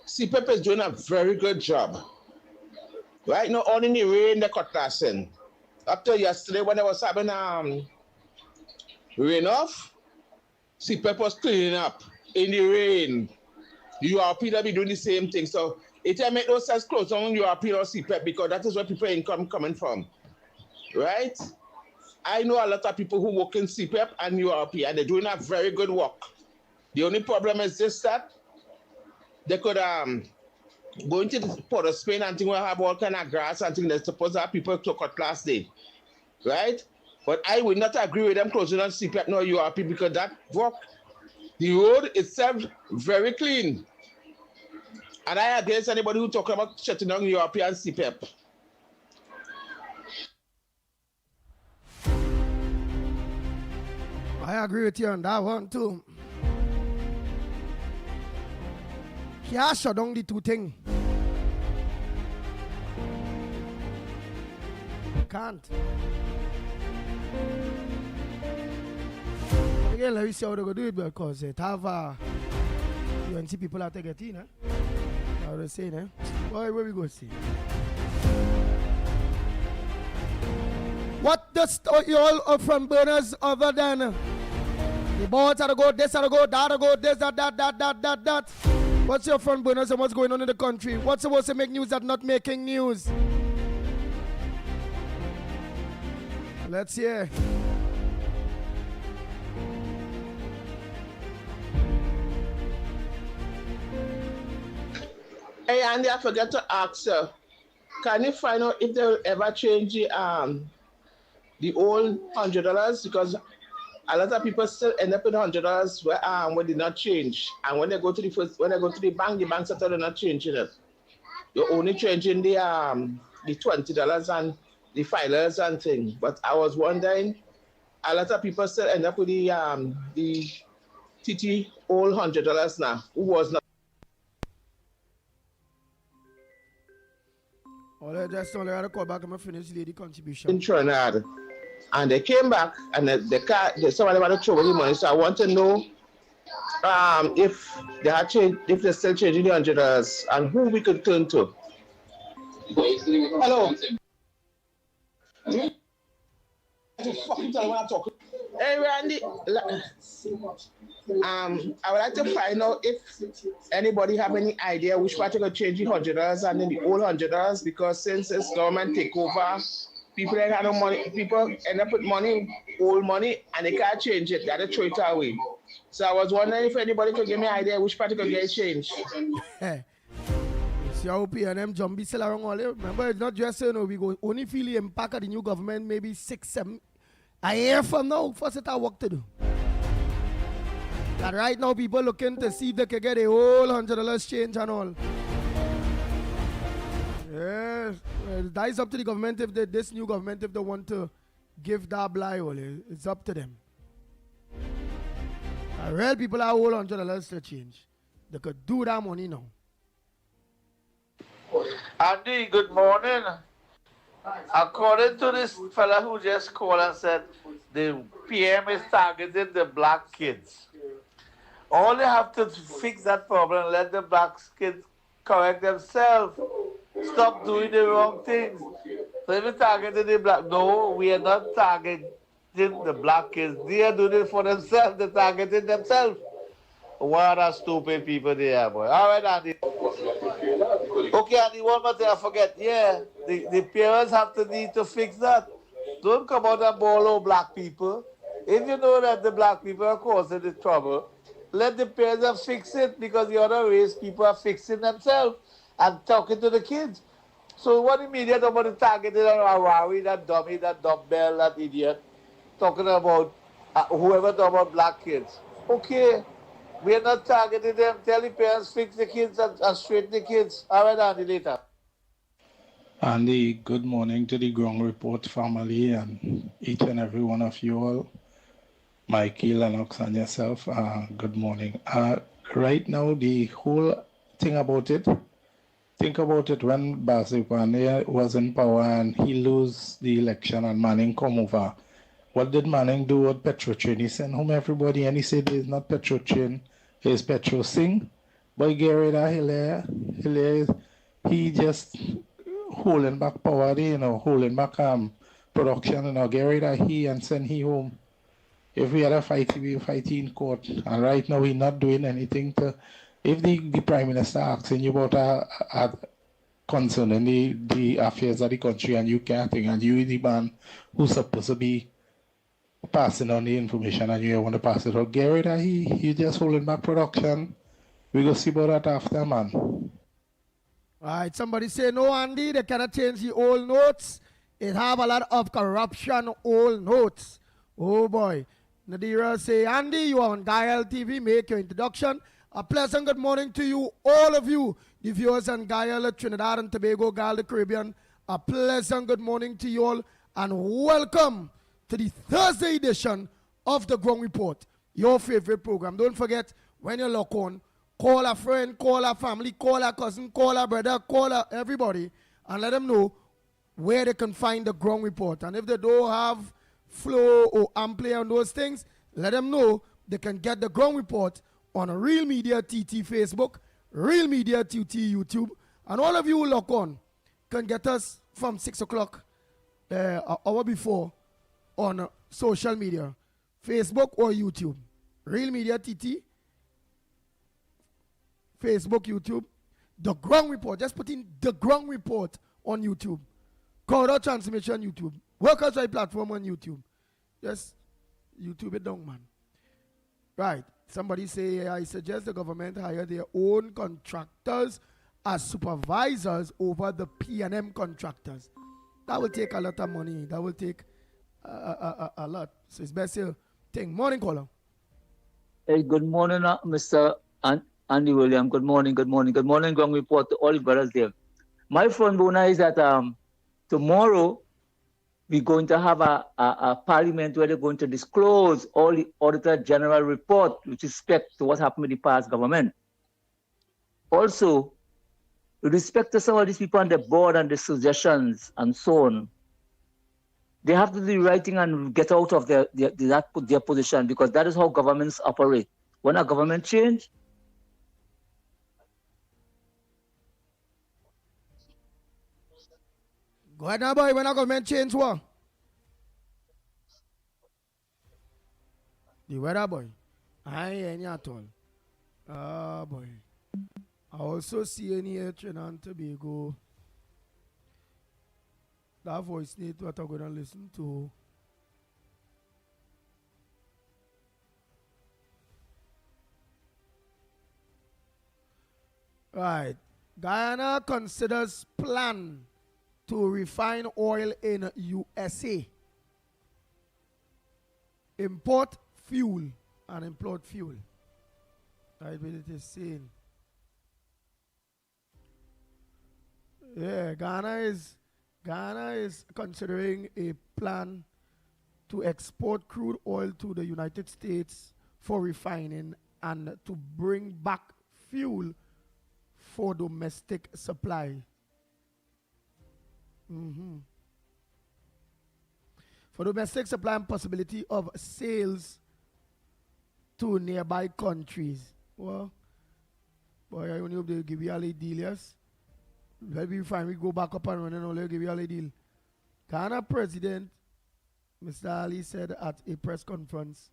CPEP is doing a very good job. Right now, only in the rain they cut us in. Up to yesterday when I was having rain off, CPEP was cleaning up in the rain. URP will be doing the same thing. So it make no sense close on URP or CPEP because that is where people income coming from. Right? I know a lot of people who work in CPEP and URP and they're doing a very good work. The only problem is just that they could go into the Port of Spain and think we'll have all kind of grass and things. They're supposed to have people to cut last day. Right? But I would not agree with them closing on CPEP nor URP because that work, the road itself very clean. And I against anybody who talk about shutting down URP and CPEP. I agree with you on that one too. Can't shut down the two things. Can't. Again, let me see how they're going to do it because it have UNC people have to get in. How they say, Boy, where we go see? What does you all from burners other than the boards are to go, this are to go, that to go, this, that. What's your front burners and what's going on in the country? What's supposed to make news that not making news? Let's hear. Hey Andy, I forgot to ask you. Can you find out if they will ever change the old $100 because a lot of people still end up with $100 when they not change, and when they go to the bank said they're not changing it. You're only changing the $20 and the filers and things. But I was wondering, a lot of people still end up with the TT old $100 now. Who was not? I just only had to call back and finish the contribution. In Trinidad. And they came back and somebody wanted to throw away the money. So I want to know if they had changed, if they're still changing the $100 and who we could turn to. Hello. Hey Randy, I would like to find out if anybody have any idea which part to change the $100 and then the old $100 because since this government take over, people ain't have no money. People end up with money, old money, and they can't change it. They have to throw it away. So I was wondering if anybody could give me an idea which part could get changed. See how PNM Jumbie still around all there. Remember, it's not just we go only feel the impact of the new government maybe 6-7 a year from now. First, it have work to do. And right now, people looking to see if they can get a whole $100 change and all. Yes, that is up to the government if this new government if they want to give that blight. It's up to them. And real people have whole $100 to change. They could do that money now. Andy, good morning. According to this fella who just called and said the PM is targeting the black kids. All they have to fix that problem, let the black kids correct themselves. Stop doing the wrong things. So if you're targeting the black, no, we are not targeting the black kids. They are doing it for themselves. They're targeting themselves. What a stupid people they are, boy. All right, Andy. Okay, Andy, one more thing I forget. Yeah, the parents need to fix that. Don't come out and borrow black people. If you know that the black people are causing the trouble, let the parents fix it because the other race people are fixing themselves and talking to the kids. So what the media talking about the targeted Arawi, that dummy, that dumbbell, that idiot, talking about whoever talking about black kids. Okay, we're not targeting them. Tell the parents, fix the kids and straighten the kids. All right, Andy, later. Andy, good morning to the Ground Report family and each and every one of you all. Mikey, Lennox, and yourself, good morning. Right now, the whole thing about it, think about it when Basipane was in power and he lose the election and Manning come over. What did Manning do with Petrotrain? He sent home everybody and he said it's not Petrotrain, it's Petro Singh. But get rid of Hilaire, he just holding back power, holding back production, get rid of he and send he home. If we had a fight, we would fight in court. And right now, we're not doing anything to. If the Prime Minister asking you about a concerning the affairs of the country and you can't think, and you the man who's supposed to be passing on the information and you want to pass it on, get rid of he. You just holding back production. We go see about that after, man. All right, somebody say no, Andy. They cannot change the old notes. It have a lot of corruption old notes. Oh boy. Nadira say, Andy, you are on Gael TV. Make your introduction. A pleasant good morning to you, all of you, the viewers on Gael, Trinidad and Tobago, Gael, the Caribbean. A pleasant good morning to you all, and welcome to the Thursday edition of the Ground Report, your favorite program. Don't forget, when you log on, call a friend, call a family, call a cousin, call a brother, call everybody, and let them know where they can find the Ground Report. And if they don't have Flow or Amplay and those things, let them know they can get the Ground Report on Real Media TT Facebook, Real Media TT YouTube, and all of you who log on can get us from 6 o'clock an hour before on social media, Facebook or YouTube. Real Media TT, Facebook, YouTube, the Ground Report. Just put in the Ground Report on YouTube. Crowd Transmission YouTube. Workers' Right Platform on YouTube. Just YouTube it down, man. Right. Somebody say, I suggest the government hire their own contractors as supervisors over the P&M contractors. That will take a lot of money. That will take a lot. So it's best to think. Morning, caller. Hey, good morning, Mr. Andy William. Good morning, good morning. Good morning, Ground Report to all the brothers there. My friend Bona is that tomorrow we're going to have a parliament where they're going to disclose all the Auditor General report with respect to what happened with the past government. Also, with respect to some of these people on the board and the suggestions and so on, they have to do the right thing and get out of their position, because that is how governments operate. When a government change, go ahead now, boy. When a government change what? The weather, boy. I ain't any at all. Ah, boy. I also see any here Trinidad and Tobago. That voice need what I'm going to listen to. Right. Guyana considers plan to refine oil in USA. Import fuel and import fuel. Right, what it is saying. Yeah, Ghana is considering a plan to export crude oil to the United States for refining and to bring back fuel for domestic supply. For domestic supply and possibility of sales to nearby countries. Well, boy, I only hope they'll give you a deal, yes? Let me find we go back up and run and they'll give you a deal. Ghana President Mr. Ali said at a press conference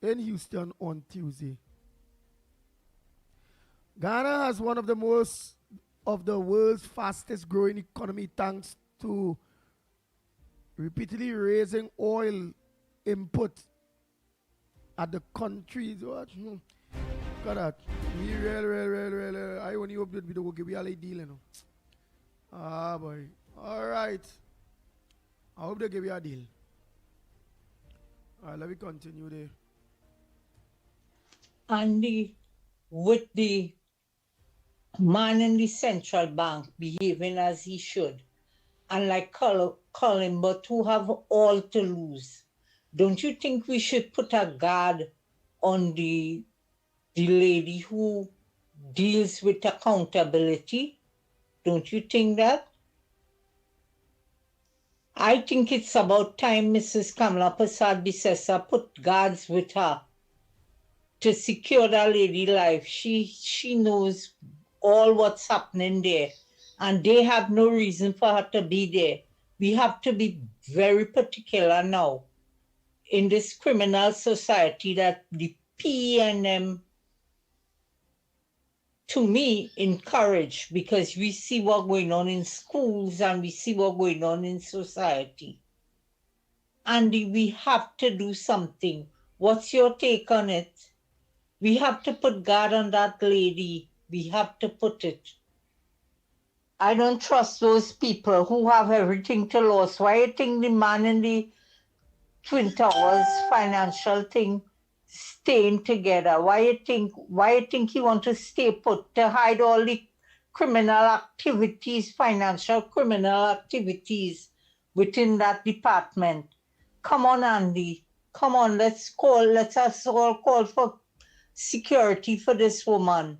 in Houston on Tuesday. Ghana has one of the most of the world's fastest growing economy thanks to repeatedly raising oil input at the country's what? Got that. We real. I only hope that we don't give you a deal, you know. Ah boy. Alright. I hope they give you a deal. Alright, let me continue there. Andy, with the man in the central bank behaving as he should, and like Colin, but who have all to lose, don't you think we should put a guard on the lady who deals with accountability? Don't you think that? I think it's about time Mrs. Kamala Prasad Bisesa put guards with her to secure that lady life. She knows all what's happening there, and they have no reason for her to be there. We have to be very particular now in this criminal society that the PNM, to me, encourage, because we see what's going on in schools and we see what's going on in society. Andy, we have to do something. What's your take on it? We have to put guard on that lady. We have to put it. I don't trust those people who have everything to lose. Why you think the man in the Twin Towers financial thing staying together? Why you think he want to stay put to hide all the criminal activities, financial criminal activities within that department? Come on, Andy. Come on, let us all call for security for this woman.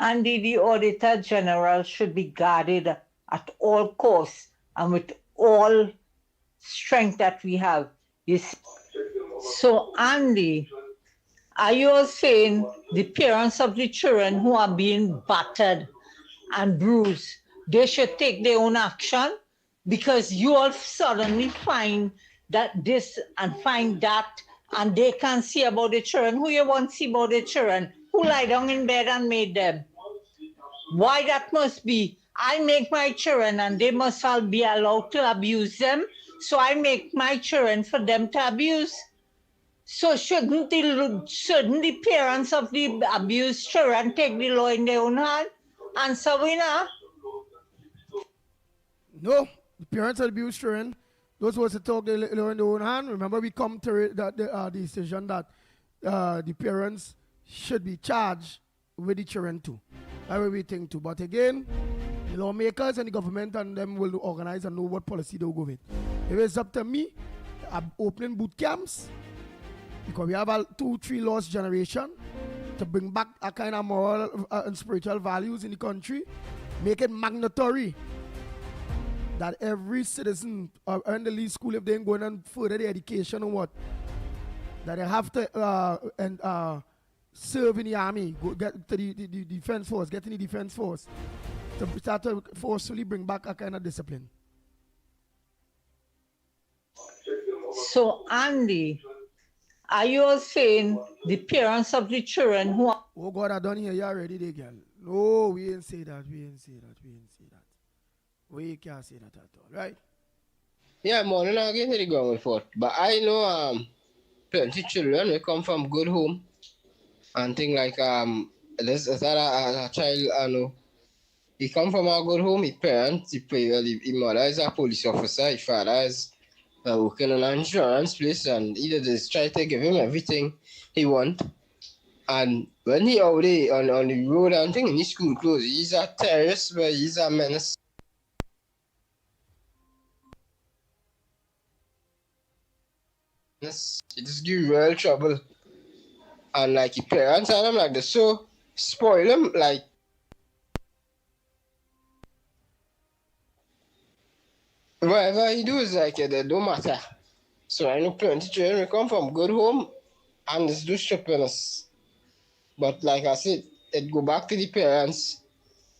Andy, the Auditor General should be guarded at all costs and with all strength that we have. Yes. So, Andy, are you all saying the parents of the children who are being battered and bruised, they should take their own action? Because you all suddenly find that this and find that, and they can't see about the children. Who you want to see about the children? Who lie down in bed and made them? Why that must be? I make my children and they must all be allowed to abuse them. So I make my children for them to abuse. So shouldn't the parents of the abused children take the law in their own hand? Answer, winner. No, the parents of the abused children, those who to talk the law in their own hand. Remember, we come to the decision that the parents should be charged with the children too. That's what we think too. But again, the lawmakers and the government and them will organize and know what policy they'll go with. If it's up to me, I'm opening boot camps because we have a 2-3 lost generation to bring back a kind of moral and spiritual values in the country. Make it mandatory that every citizen in the least school, if they're going on further their education or what, that they have to serve in the army, go get to the defense force, get in the defense force, to start to forcefully bring back a kind of discipline. So, Andy, are you all saying the parents of the children who are... Oh God, I don't hear you already, they girl. No, we ain't say that, we ain't say that, we ain't say that. We can't say that at all, right? Yeah, morning again to the ground report. But I know plenty children will come from good home and things like this is a child I know. He come from a good home, his parents, his mother is a police officer, his father is working in an insurance place, and either just try to give him everything he want. And when he out there on the road and thing in his school clothes, he's a terrorist, but he's a menace. It just give you real trouble. And like his parents and them like they so spoil him like whatever he do is like it don't matter. So I know plenty children come from good home and just do stupidness. But like I said, it go back to the parents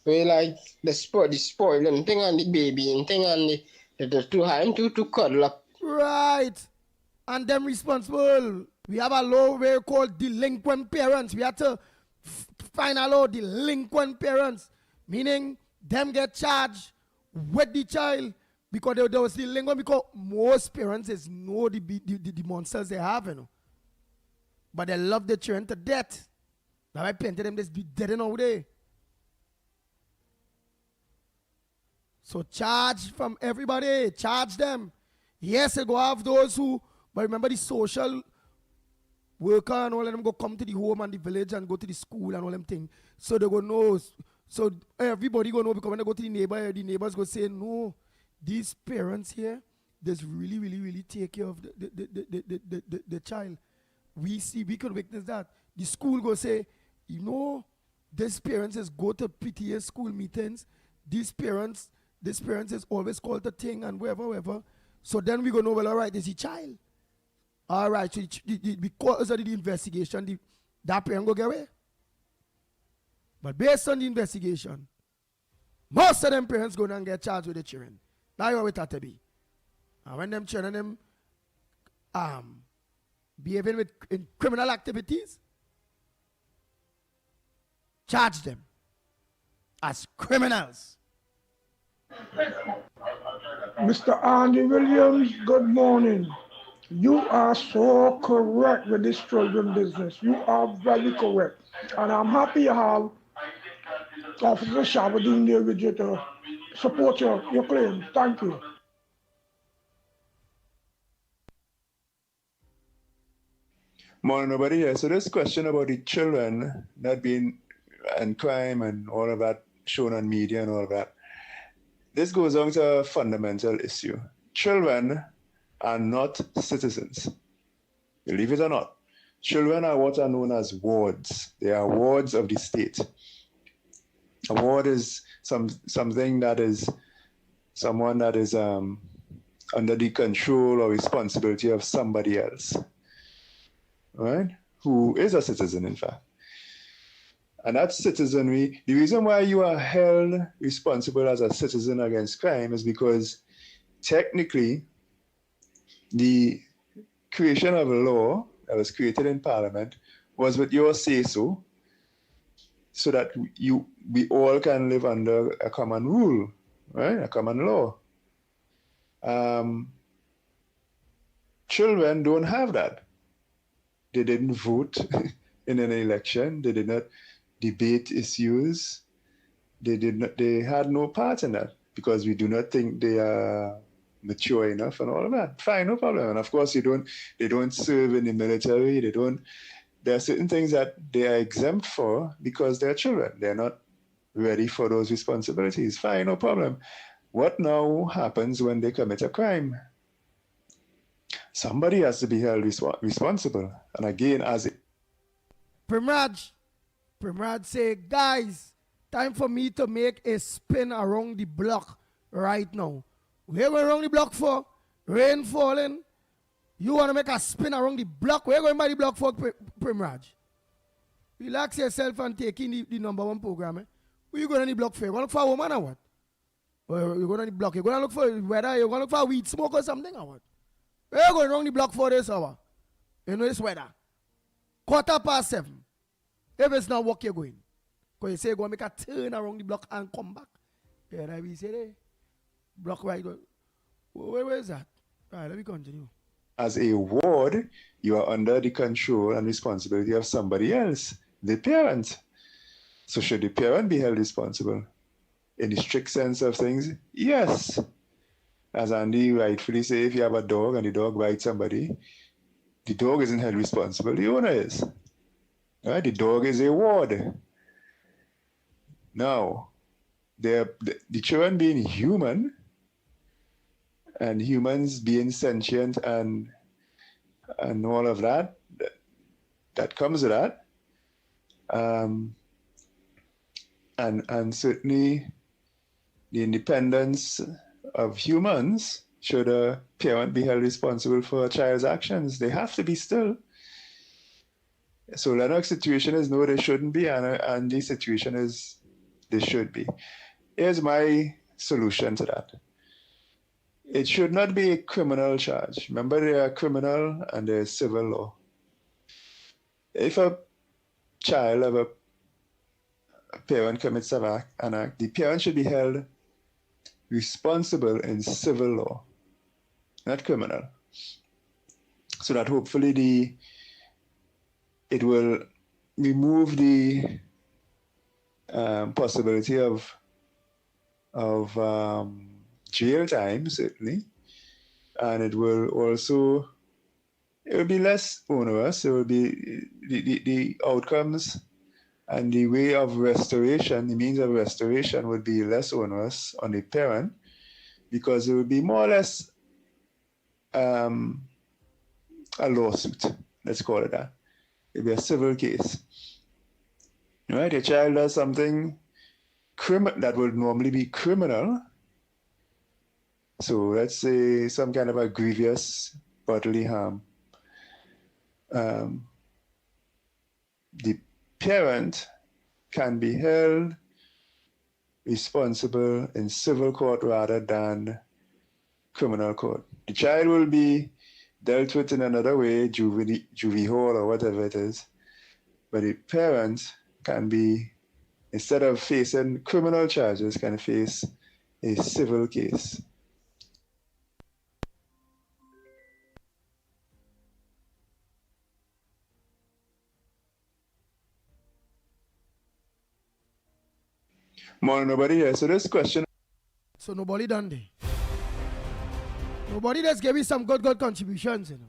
where like the spoiling thing on the baby and thing on the too high and to cuddle up. Right. And them responsible. We have a law where called delinquent parents. We have to find a law delinquent parents, meaning them get charged with the child because they was delinquent, because most parents is know the monsters they have, you know. But they love the children to death. Now I plenty them just be dead in all day. So charge from everybody, charge them. Yes, they go have those who, but remember the social worker and all of them go come to the home and the village and go to the school and all them things. So they go know. So everybody go know because when they go to the neighbors go say, no, these parents here, just really, really, really take care of the child. We could witness that. The school go say, you know, these parents is go to PTA school meetings. These parents is always called the thing and wherever. So then we go know, well, all right, there's a child. All right, so because of the investigation, that parent go get away. But based on the investigation, most of them parents go and get charged with the children. That's how it had to be. And when them children behaving in criminal activities, charge them as criminals. Mr. Andy Williams, good morning. You are so correct with this children business. You are very correct. And I'm happy you have Officer Shabadin there with you to support your claim. Thank you. Morning, nobody here. So this question about the children not being and crime and all of that shown on media and all of that, this goes on to a fundamental issue. Children are not citizens. Believe it or not. Children are what are known as wards. They are wards of the state. A ward is something that is someone that is under the control or responsibility of somebody else, right? Who is a citizen, in fact. And that citizenry, the reason why you are held responsible as a citizen against crime is because technically the creation of a law that was created in Parliament was with your say-so, so that we all can live under a common rule, right? A common law. Children don't have that. They didn't vote in an election. They did not debate issues. They had no part in that because we do not think they are mature enough and all of that. Fine, no problem. And of course, they don't serve in the military. There are certain things that they are exempt for because they're children. They're not ready for those responsibilities. Fine, no problem. What now happens when they commit a crime? Somebody has to be held responsible. And again, as it... Primraj say, guys, time for me to make a spin around the block right now. Where we around the block for? Rain falling. You want to make a spin around the block? Where going by the block for, Primraj? Relax yourself and take in the number one program. Where you going on the block for? You going to look for a woman or what? Or you going on the block? You going to look for whether you going to look for a weed smoke or something or what? Where you going around the block for this hour? You know this weather. 7:15. If it's not work, you're going. Because you say you're going to make a turn around the block and come back. Yeah, that we say there. Block right. Where is that? All right, let me continue. As a ward, you are under the control and responsibility of somebody else, the parent. So should the parent be held responsible? In the strict sense of things, yes. As Andy rightfully said, if you have a dog and the dog bites somebody, the dog isn't held responsible, the owner is. Right? The dog is a ward. Now, the children being human, and humans being sentient and all of that comes with that. And certainly the independence of humans, should a parent be held responsible for a child's actions? They have to be still. So Lennox situation is no, they shouldn't be, and the situation is they should be. Here's my solution to that. It should not be a criminal charge. Remember, there are criminal and there is civil law. If a child of a parent commits an act, the parent should be held responsible in civil law, not criminal. So that hopefully it will remove the possibility of jail time, certainly, and it will also it will be less onerous. It will be the outcomes and the way of restoration, the means of restoration would be less onerous on the parent because it would be more or less a lawsuit. Let's call it that. It would be a civil case. Right? Your child does something that would normally be criminal. So let's say some kind of a grievous bodily harm. The parent can be held responsible in civil court rather than criminal court. The child will be dealt with in another way, juvie hall or whatever it is, but the parent can be, instead of facing criminal charges, can face a civil case. More nobody here. So this question. So nobody done there. Nobody just gave me some good contributions, you know.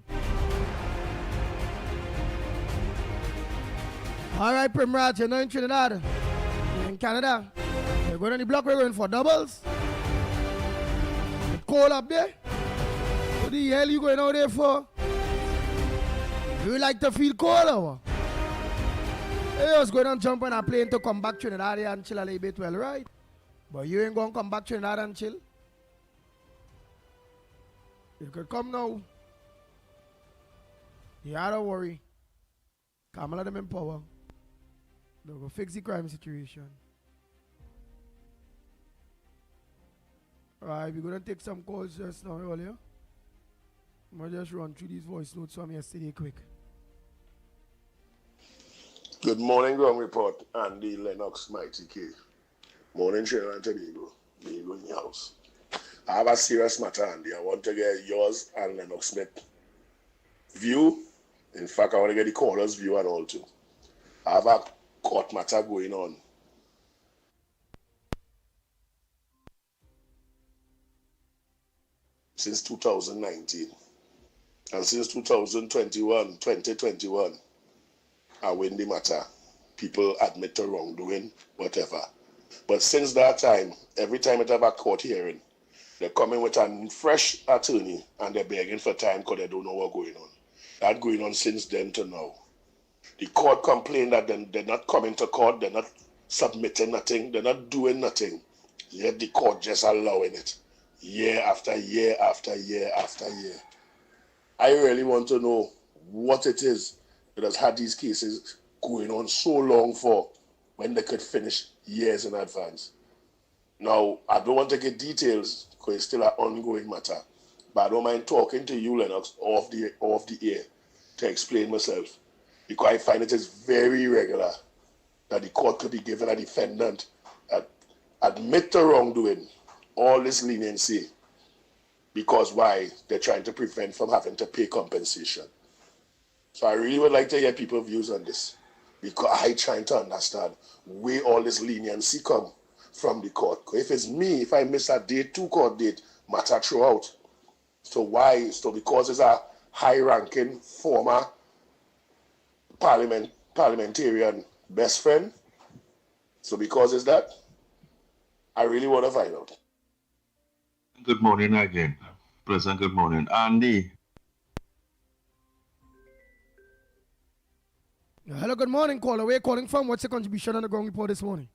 All right, Primrod, you're not in Trinidad. You're in Canada. You're going on the block, we're going for doubles. It's cold up there. What the hell you going out there for? You like to feel cold or what? You was going on jump on a plane to come back to Trinidad and chill a little bit, well, right? But you ain't going to come back to Trinidad and chill. You could come now. You don't worry. Kamala them in power. They'll go fix the crime situation. Alright, we're going to take some calls just now, earlier. I'm going to just run through these voice notes from yesterday quick. Good morning, Ground Report. Andy, Lennox, Mickie. Morning, Trinidad and Tobago. Tobago in the house. I have a serious matter, Andy. I want to get yours and Lennox Smith view. In fact, I want to get the caller's view and all too. I have a court matter going on. Since 2019. And since 2021, I win the matter. People admit to wrongdoing, whatever. But since that time, every time I have a court hearing, they're coming with a fresh attorney and they're begging for time because they don't know what's going on. That's going on since then to now. The court complained that they're not coming to court, they're not submitting nothing, they're not doing nothing. Yet the court just allowing it. Year after year after year after year. I really want to know what it is that has had these cases going on so long for when they could finish years in advance. Now, I don't want to get details because it's still an ongoing matter, but I don't mind talking to you, Lennox, off the air to explain myself because I find it is very irregular that the court could be given a defendant that admit to wrongdoing, all this leniency, because why? They're trying to prevent from having to pay compensation. So I really would like to hear people's views on this because I'm trying to understand where all this leniency come from the court. If it's me, if I miss a date, 2 court date, matter throughout. So why? So because it's a high-ranking former parliamentarian best friend. So because it's that, I really want to find out. Good morning again. Pleasant good morning. Andy. Hello, good morning, caller. Where are you calling from? What's your contribution on the Ground Report this morning?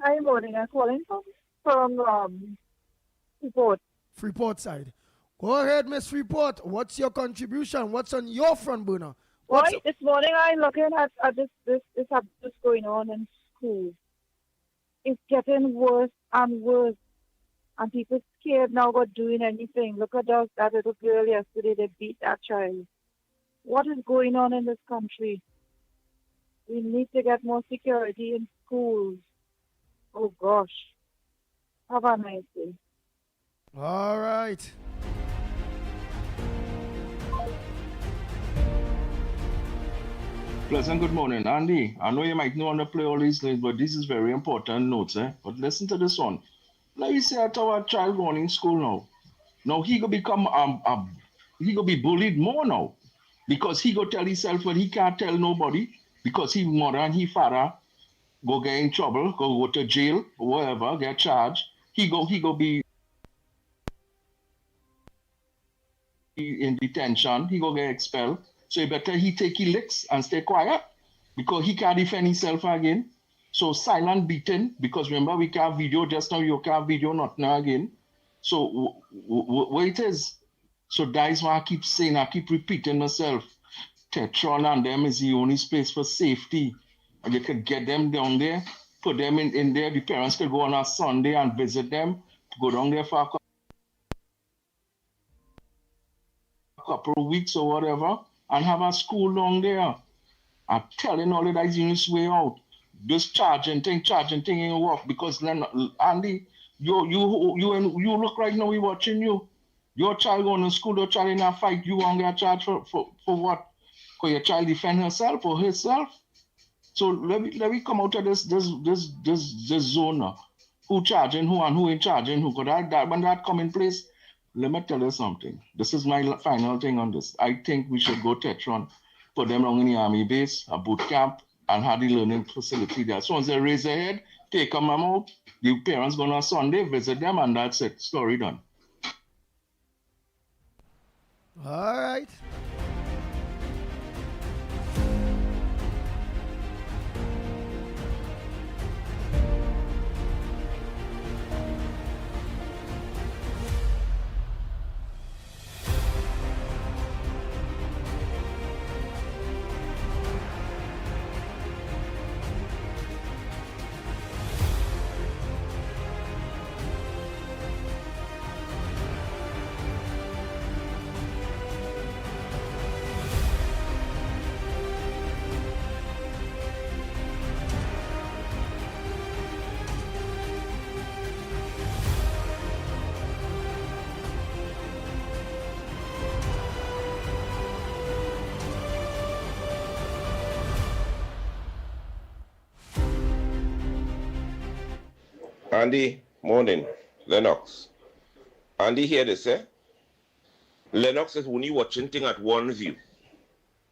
Hi, morning. I'm calling from Freeport. Freeport side. Go ahead, Miss Freeport. What's your contribution? What's on your front burner? Right, this morning I'm looking at this going on in schools. It's getting worse and worse. And people scared now about doing anything. Look at that little girl yesterday. They beat that child. What is going on in this country? We need to get more security in schools. Oh, gosh. Have a nice day. All right. Pleasant good morning. Andy, I know you might not want to play all these things, but this is very important notes, eh? But listen to this one. Like you say, at our child going in school now. Now he gonna become he gonna be bullied more now. Because he go tell himself what he can't tell nobody because he mother and he father go get in trouble, go to jail, or whatever, get charged. He go be in detention, he go get expelled. So it better he take his licks and stay quiet because he can't defend himself again. So silent beaten because remember we can't video just now, you can't video not now again. So what it is? So that is why I keep saying, I keep repeating myself. Tetron and them is the only space for safety. And you could get them down there, put them in there. The parents could go on a Sunday and visit them, go down there for a couple of weeks or whatever, and have a school down there. I'm telling all of that is the easiest way out. This charging thing ain't work because then Andy, you look right now, we watching you. Your child going to school, your child in a fight, you won't get charged for what? For your child defend herself or herself? So let me come out of this zone now. Who charging who and who ain't charging who? Because when that come in place, let me tell you something. This is my final thing on this. I think we should go Tetron, put them wrong in the army base, a boot camp, and have the learning facility there. So once they raise their head, take them out, the parents go on Sunday, visit them, and that's it. Story done. All right. Andy, morning. Lennox. Andy, hear this, eh? Lennox is only watching thing at one view.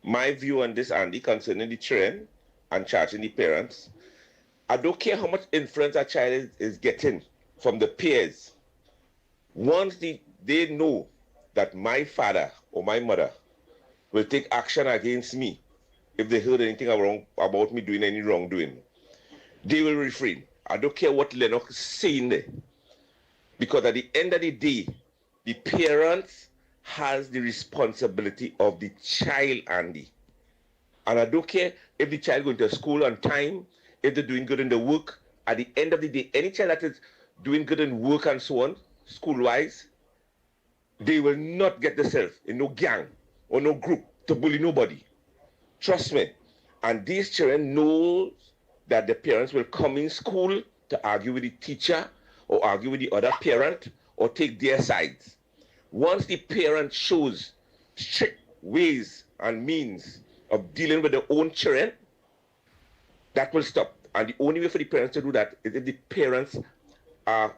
My view on this, Andy, concerning the children and charging the parents. I don't care how much influence a child is getting from the peers. Once they know that my father or my mother will take action against me if they heard anything wrong about me doing any wrongdoing, they will refrain. I don't care what Lennox is saying there. Because at the end of the day, the parents has the responsibility of the child, Andy. And I don't care if the child going to school on time, if they're doing good in the work. At the end of the day, any child that is doing good in work and so on, school-wise, they will not get themselves in no gang or no group to bully nobody. Trust me. And these children know that the parents will come in school to argue with the teacher or argue with the other parent or take their sides. Once the parent shows strict ways and means of dealing with their own children, that will stop. And the only way for the parents to do that is if the parents are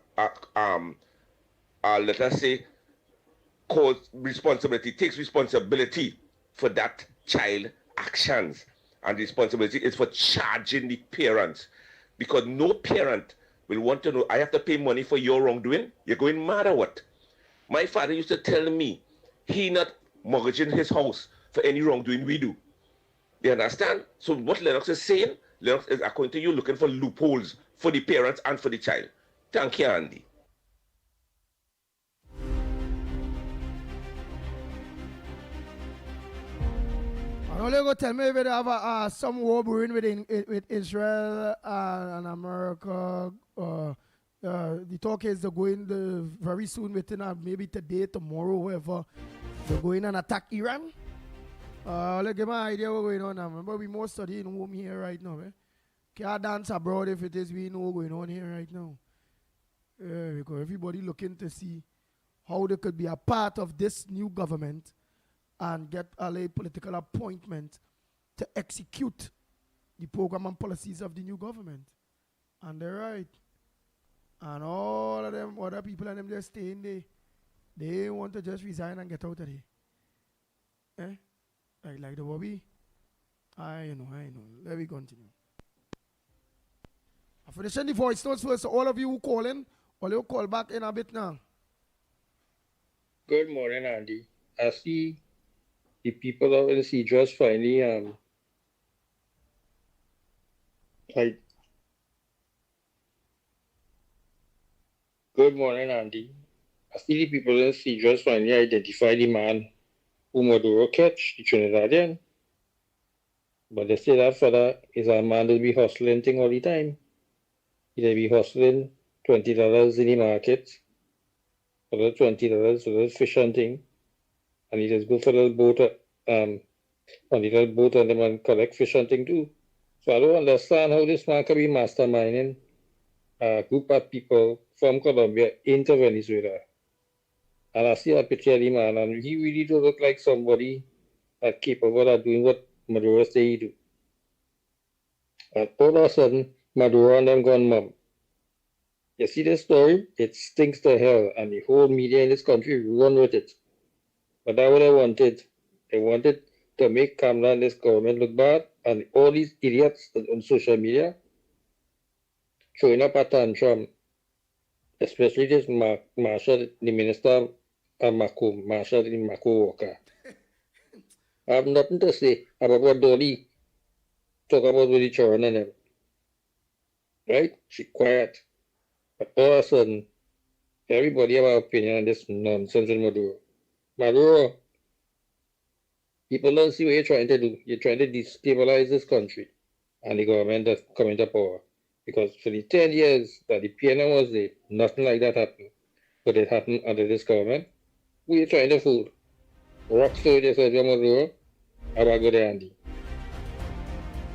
let us say, takes responsibility for that child actions. And the responsibility is for charging the parents. Because no parent will want to know, I have to pay money for your wrongdoing. You're going mad or what? My father used to tell me, he not mortgaging his house for any wrongdoing we do. You understand? So what Lennox is saying, Lennox is, according to you, looking for loopholes for the parents and for the child. Thank you, Andy. And only go tell me if they have some war brewing with Israel and America. The talk is they're going very soon, within maybe today, tomorrow, whatever. They're going and attack Iran. Let's give me an idea what's going on now. Remember, we more studying home here right now. Can't dance abroad if it is we know what's going on here right now. Because everybody looking to see how they could be a part of this new government and get a political appointment to execute the program and policies of the new government. And they're right. And all of them, other people and them just staying there. They want to just resign and get out of there. Like the Bobby. I know. Let me continue. I'm finishing the voice notes first. So all of you who call in, all you call back in a bit now. Good morning, Andy. I see the people of the sea just finally like good morning, Andy. I see the people in the sea just finally identify the man who Maduro catch, the Trinidadian. But they say that fella is a man that be hustling thing all the time. He'll be hustling $20 in the market for the $20 for the fish hunting. And he just go for the boat on the little boat and the man collect fish hunting too. So I don't understand how this man can be masterminding a group of people from Colombia into Venezuela. And I see a picture of the man, and he really does look like somebody that's capable of doing what Maduro say he do. And all of a sudden, Maduro and them gone mum. You see this story? It stinks to hell, and the whole media in this country run with it. But that's what they wanted. They wanted to make Kamala and this government look bad, and all these idiots on social media showing up at tantrum, especially this Marshall, the minister of Mako, Marshall in Mako Walker. I have nothing to say about what Dolly talk about with the children and them. Right? She quiet. But all of a sudden, everybody have an opinion on this nonsense in Maduro. Maduro, people don't see what you're trying to do. You're trying to destabilize this country and the government that's coming to power. Because for the 10 years that the PNM was there, nothing like that happened. But it happened under this government. Who are you trying to fool? Rock soldiers of Maduro. How about good, Andy?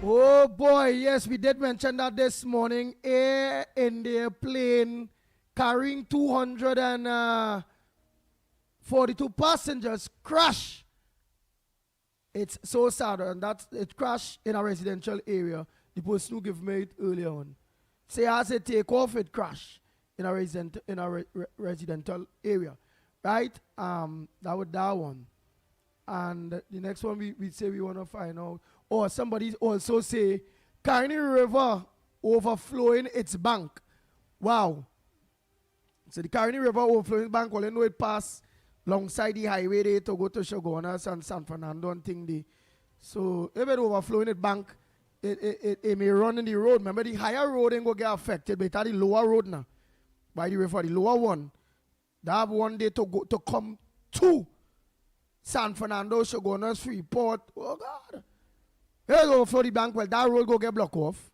Oh boy, yes, we did mention that this morning. Air India plane carrying 242 passengers crashed. It's so sad, and it crashed in a residential area. The person who gave me it earlier on. Say as a takeoff, it crashed in a residential area, right? That was that one. And the next one we say we want to find out. Or somebody also say, Carney River overflowing its bank. Wow. So the Carney River overflowing bank, all you know it pass alongside the highway there to go to Shogunas and San Fernando and thing there. So if it overflowing its bank, it may run in the road. Remember the higher road ain't going to get affected, but the lower road now. By the river, the lower one. They have one day to come to San Fernando, Shogunas, Freeport. Oh God. They go for the bank, well, that road go get blocked off.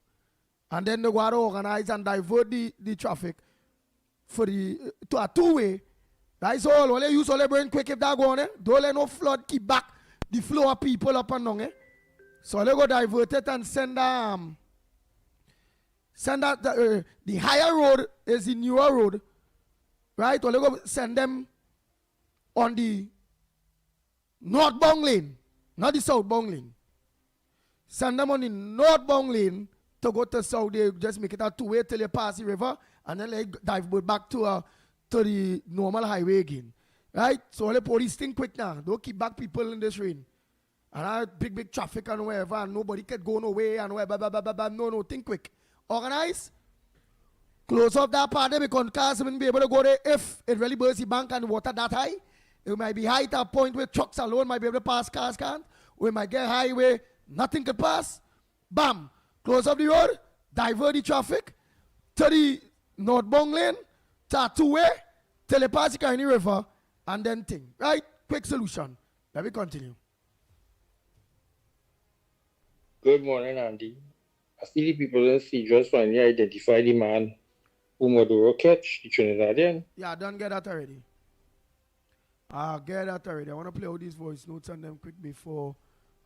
And then they go to organize and divert the traffic for to a two-way. That's all. All they use all their brain quick if that go on. Don't let no flood keep back the flow of people up and down. So they go divert it and send the higher road is the newer road. Right? Or they go send them on the northbound lane, not the southbound lane. Send them on the northbound lane to go to south. They just make it a two-way till you pass the river, and then they dive back to the normal highway again. Right? So all the police think quick now. Don't keep back people in this rain. And I big traffic and wherever, and nobody can go no way and where, no, think quick. Organize. Close off that part there because cars won't be able to go there if it really bursts the bank and the water that high. It might be high to a point where trucks alone might be able to pass, cars can't. We might get high where nothing could pass. Bam. Close up the road. Divert the traffic to the northbound lane, to a two-way, till they pass the Carney River, and then thing. Right? Quick solution. Let me continue. Good morning, Andy. I see the people in the sea just finally identify the man who Maduro catch, the Trinidadian. Yeah, don't get that already. Get that already. I want to play all these voice notes on them quick before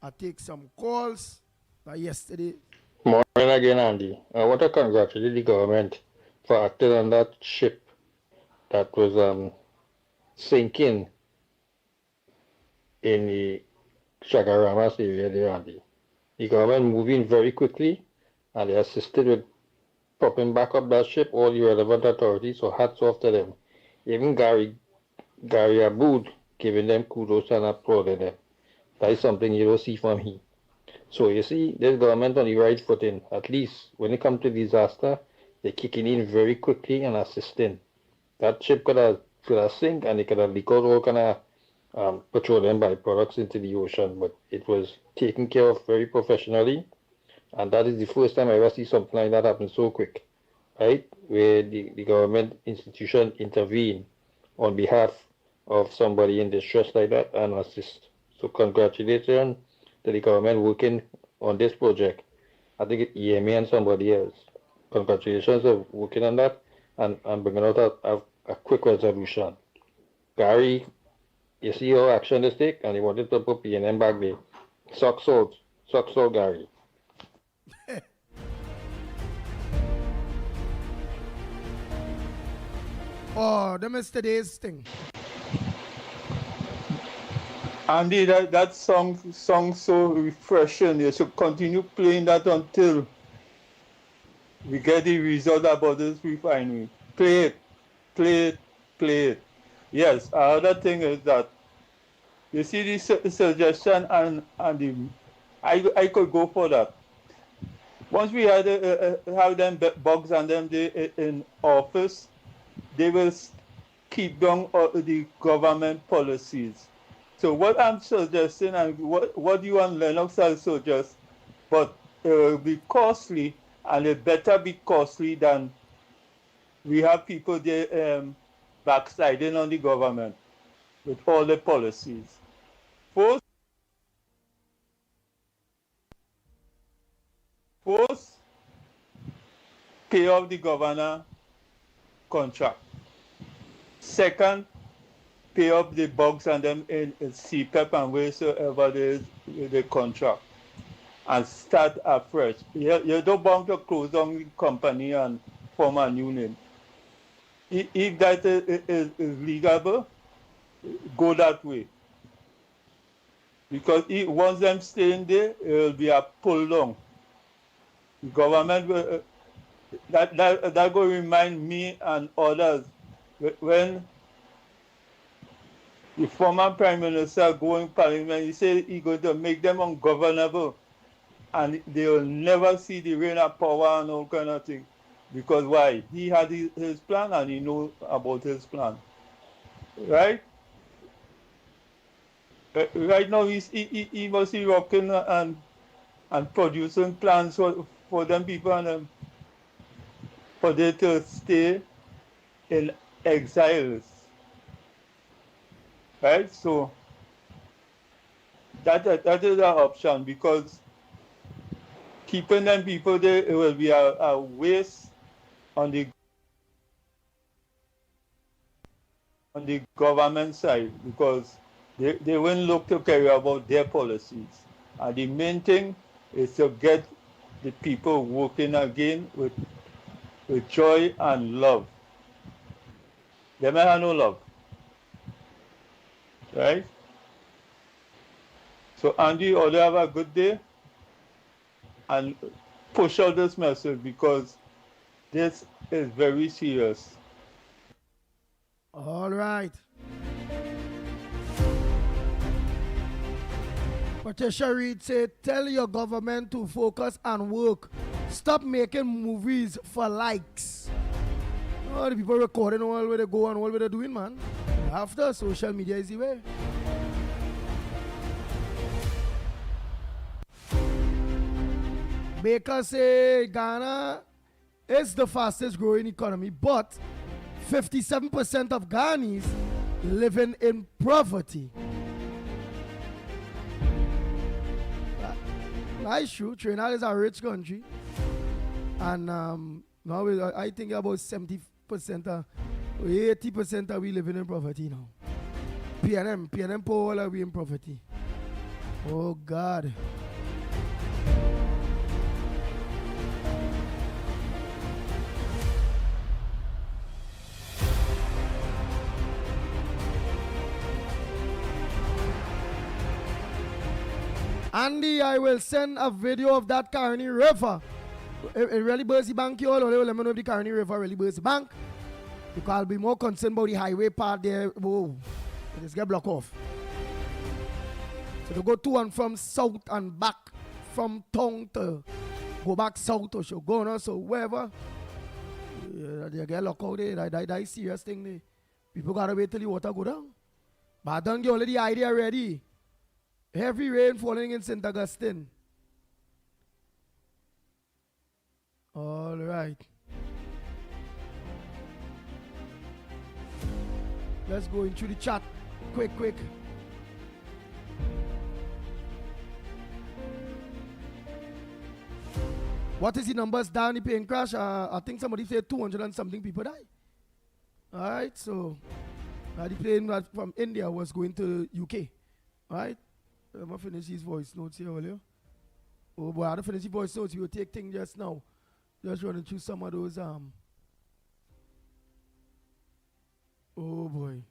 I take some calls. Like yesterday. Morning again, Andy. I want to congratulate the government for acting on that ship that was sinking in the Chagaramas area there, Andy. The government moving very quickly, and they assisted with propping back up that ship, all the relevant authorities, so hats off to them. Even Gary Aboud giving them kudos and applauding them That is something you don't see from here. So you see, this government on the right footing. At least when it comes to disaster, they're kicking in very quickly and assisting. That ship could have sink and it could have leaked out all kind of petroleum byproducts into the ocean, but it was taken care of very professionally. And that is the first time I ever see something like that happen so quick, right? Where the government institution intervene on behalf of somebody in distress like that and assist. So congratulations to the government working on this project. I think it's EMA and somebody else. Congratulations of working on that and bringing out a quick resolution. Gary, you see how action is taken and he wanted to put PNM back there. Socks out, Gary. Oh, them is today's thing. Andy, that song so refreshing. You should continue playing that until we get the result about this refinery. Play it. Yes, another thing is that you see this suggestion and I could go for that. Once we had have them bugs and them in office, they will keep down the government policies. So what I'm suggesting and what you and Lennox are suggest, but it will be costly and it better be costly than we have people there backsliding on the government with all the policies. First, pay off the governor contract. Second, pay up the bugs and them in CPEP and wheresoever there is the contract and start afresh. You don't want to close down the company and form a new name. If that is legal, go that way. Because once them staying there, it will be a pull down. The government will, that will remind me and others when the former Prime Minister go in Parliament, he said he's going to make them ungovernable and they will never see the reign of power and all kind of thing. Because why? He had his plan and he knows about his plan. Right? Right now he must be working and producing plans for them people and for them to stay in exiles. Right? So that is an option because keeping them people there, it will be a waste on the government side because they won't look to care about their policies. And the main thing is to get the people working again with joy and love. They may have no love. Right? So Andy, you have a good day and push out this message because this is very serious. All right. Patricia Reed said, tell your government to focus and work. Stop making movies for likes. Oh, the people recording all where they go and all where they're doing, man. After social media is the way. Baker say Ghana is the fastest growing economy, but 57% of Ghanaians living in poverty. That's true. Trinidad is a rich country. And now I think about 70% 80% are we living in poverty now. PNM poor are we in poverty. Oh God. Andy, I will send a video of that Carney River. It really burst the bank, you all. Let me know if the Carney River really burst the bank. Because I'll be more concerned about the highway part there. Whoa. It just get blocked off. So they go to and from south and back from town to go back south to Shogona, so wherever. They get locked out there. That serious thing there. People gotta wait till the water go down. But I don't get already the idea ready. Heavy rain falling in St. Augustine. All right. Let's go into the chat. Quick. What is the numbers down the plane crash? I think somebody said 200 and something people died. All right, so the plane from India was going to UK. All right, I'm going to finish his voice notes here earlier. Oh boy, I don't finish the voice notes. We will take things just now. Just running through some of those. Oh boy.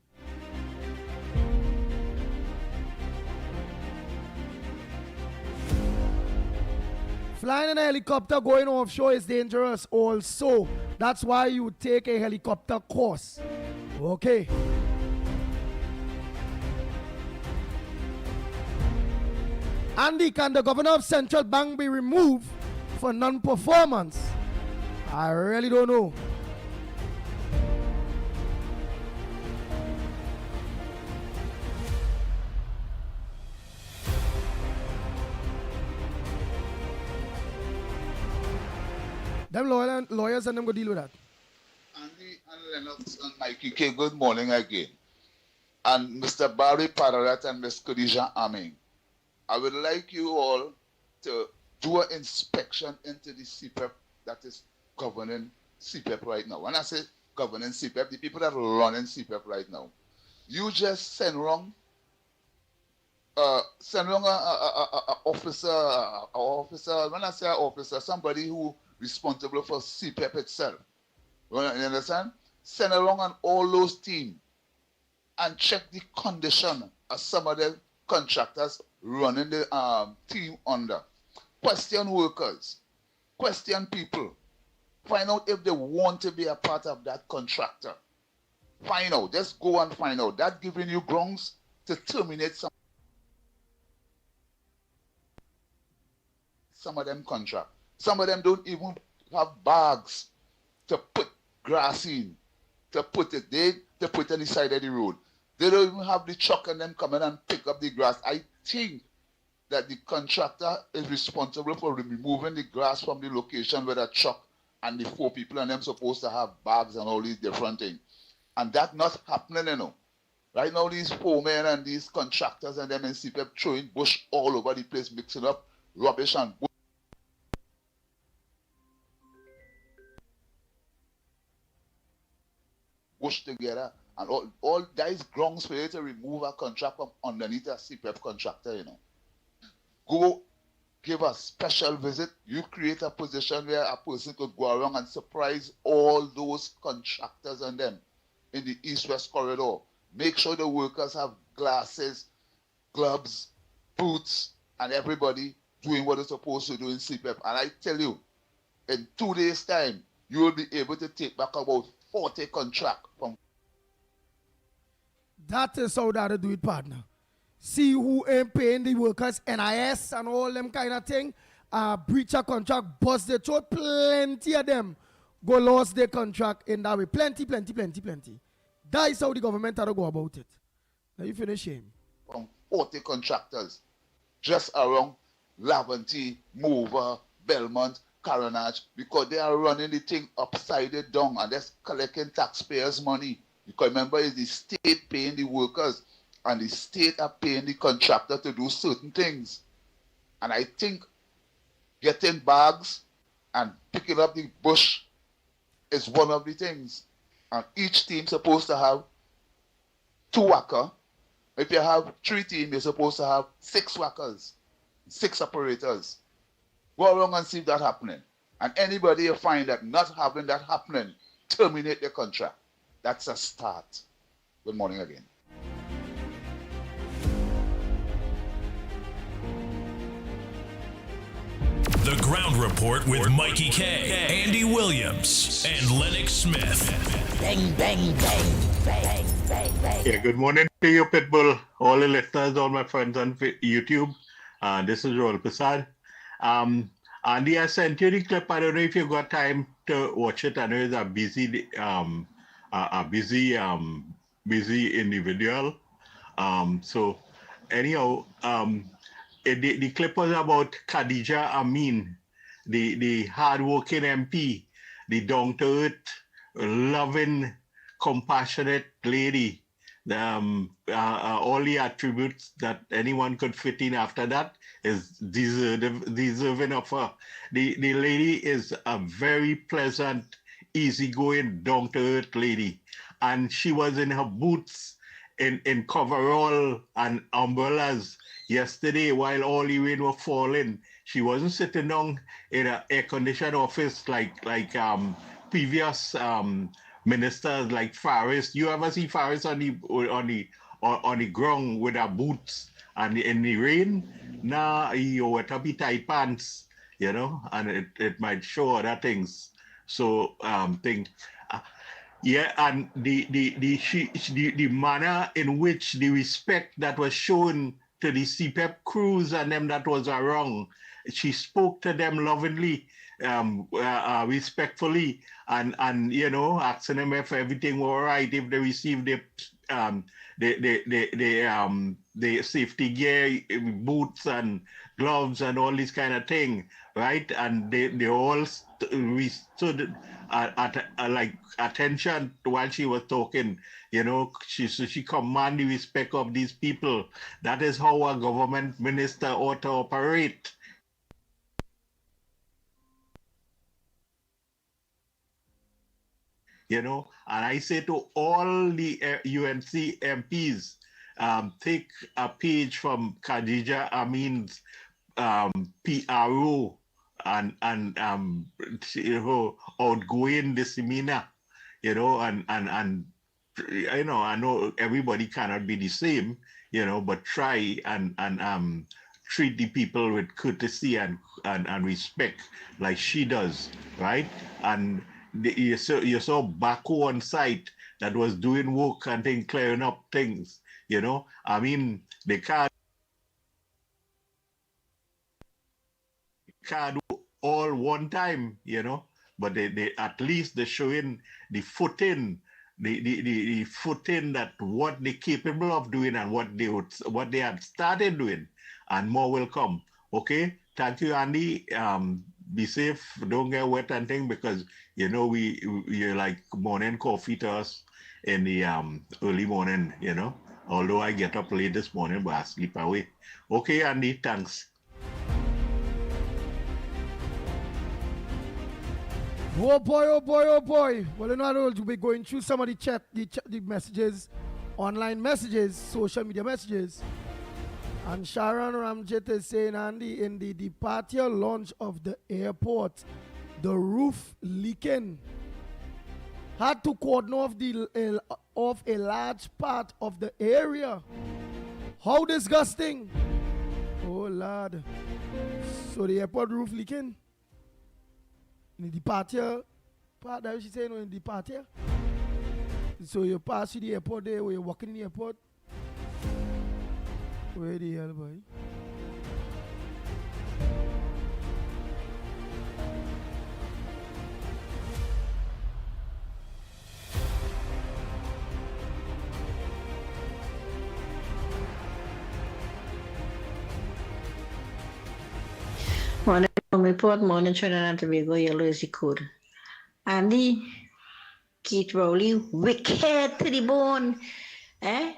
Flying in a helicopter going offshore is dangerous also. That's why you take a helicopter course. Okay. Andy, can the governor of Central Bank be removed for non-performance? I really don't know. Them lawyers and them go deal with that. Andy and Lennox and Mickie K, good morning again. And Mr. Barry Pararat and Ms. Khadija Aming, I would like you all to do an inspection into the CPEP that is governing CPEP right now. When I say governing CPEP, the people that are running CPEP right now, you just send wrong a officer, when I say officer, somebody who responsible for CPEP itself. You understand? Send along on all those teams and check the condition of some of the contractors running the team under. Question workers, question people, find out if they want to be a part of that contractor. Find out, just go and find out. That's giving you grounds to terminate some of them contracts. Some of them don't even have bags to put grass in, to put it on the side of the road. They don't even have the truck and them coming and pick up the grass. I think that the contractor is responsible for removing the grass from the location with a truck and the 4 people and them supposed to have bags and all these different things. And that's not happening, you know. Right now, these foremen and these contractors and them in CPEP throwing bush all over the place, mixing up rubbish and bush together, and all that is grounds for you to remove a contract from underneath a CPEP contractor, you know. Go give a special visit. You create a position where a person could go around and surprise all those contractors and them in the east-west corridor. Make sure the workers have glasses, gloves, boots, and everybody doing what they're supposed to do in CPEP. And I tell you, in 2 days' time, you will be able to take back about 40 contracts from. That is how that do it, partner. See who ain't paying the workers NIS and all them kind of thing. Breach a contract, bust the throat. Plenty of them go lost their contract in that way. Plenty. That is how the government had to go about it. Now you finish him. From 40 contractors just around Laventy, Mover, Belmont, Coronage, because they are running the thing upside down and that's collecting taxpayers' money. Because remember, it's the state paying the workers and the state are paying the contractor to do certain things. And I think getting bags and picking up the bush is one of the things. And each team supposed to have 2 workers. If you have 3 teams, you're supposed to have 6 workers, 6 operators. Go around and see if that's happening. And anybody you find that not having that happening, terminate the contract. That's a start. Good morning again. The Ground Report with Mikey K, Andy Williams, and Lennox Smith. Bang, bang, bang, bang, bang, bang. Yeah, good morning to you, Pitbull, all the listeners, all my friends on YouTube. This is Roel Prasad. Andy, I sent you the clip. I don't know if you got time to watch it. I know it's a busy individual. So anyhow, the clip was about Khadija Amin, the hardworking MP, the down-to-earth, loving, compassionate lady. All the attributes that anyone could fit in after that is deserving of her. The lady is a very pleasant, easygoing, down-to-earth lady. And she was in her boots, in coverall and umbrellas yesterday while all the rain was falling. She wasn't sitting down in an air-conditioned office like previous ministers like Faris. You ever see Faris on the ground with her boots and in the rain? Nah, he wet up his tight pants, you know, and it might show other things. So yeah, and the manner in which the respect that was shown to the CPEP crews and them that was wrong, she spoke to them lovingly, respectfully, and you know, asking them if everything was all right, if they received the safety gear, boots and gloves and all this kind of thing, right? And they all stood at like attention while she was talking. You know, she command the respect of these people. That is how a government minister ought to operate. You know, and I say to all the UNC MPs, take a page from Khadija Amin's PRO and you know, outgoing demeanor, you know, and you know, I know everybody cannot be the same, you know, but try and treat the people with courtesy and respect like she does, right? And you saw Baku on site that was doing work and things, clearing up things, you know. I mean, they can't do all one time, you know, but they at least they're showing the footing, the footing that what they're capable of doing and what they had started doing, and more will come. Okay, thank you, Andy. Be safe, don't get wet and thing, because you know you're like morning coffee to us in the early morning, you know. Although I get up late this morning, but I sleep away. Okay, Andy, thanks. Oh boy, oh boy, oh boy. Well, you know, we'll be going through some of the messages, online messages, social media messages. And Sharon Ramjet is saying, Andy, in the departure launch of the airport, the roof leaking. Had to cordon off a large part of the area. How disgusting. Oh, Lord. So the airport roof leaking? In the departure part, that she's saying, in the departure? So you pass through the airport there, where you're walking in the airport? Where the hell, boy? Morning, report, morning, Trinidad and Tobago, yellow is the code. Andy, Keith Rowley, wicked to the bone.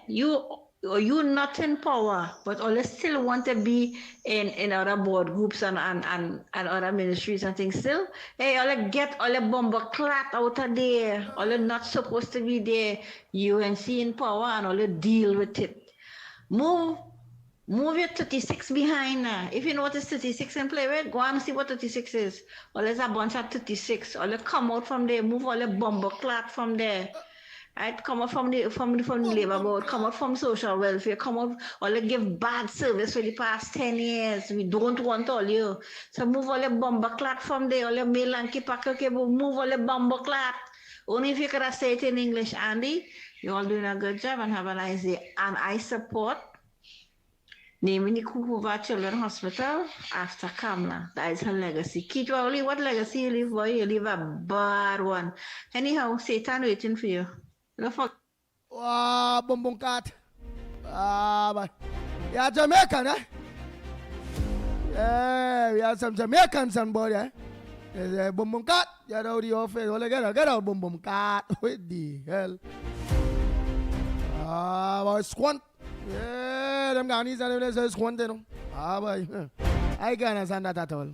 You not in power, but all still want to be in other board groups and other ministries and things still. Hey, all get all the bomber clat out of there. All not supposed to be there. UNC in power and all deal with it. Move your 36 behind now. If you know what is 36 and play with, go and see what 36 is. All is a bunch of 36. All come out from there, move all the bomber clat from there. right? Come out from the labor board, come out from social welfare, come out, all you give bad service for the past 10 years. We don't want all you. So move all the bomber clat from there, all your mail and keep move all the bomber clat. Only if you could have said it in English, Andy. You're all doing a good job and have a nice day. And I support naming the Kukuva Children's Hospital after Kamla. That is her legacy. Keith Rowley, what legacy you leave, boy? You leave a bad one. Anyhow, Satan waiting for you. Look for. Wow, boom boom cat. But yeah, Jamaican, eh? Yeah, we have some Jamaicans on board, eh? There's a boom boom cat. Get out of the office. Well, get out, boom boom cat. What the hell? Boy, squant. Yeah, them Ghanaians and them say squant, you know. Boy. I can't understand that at all.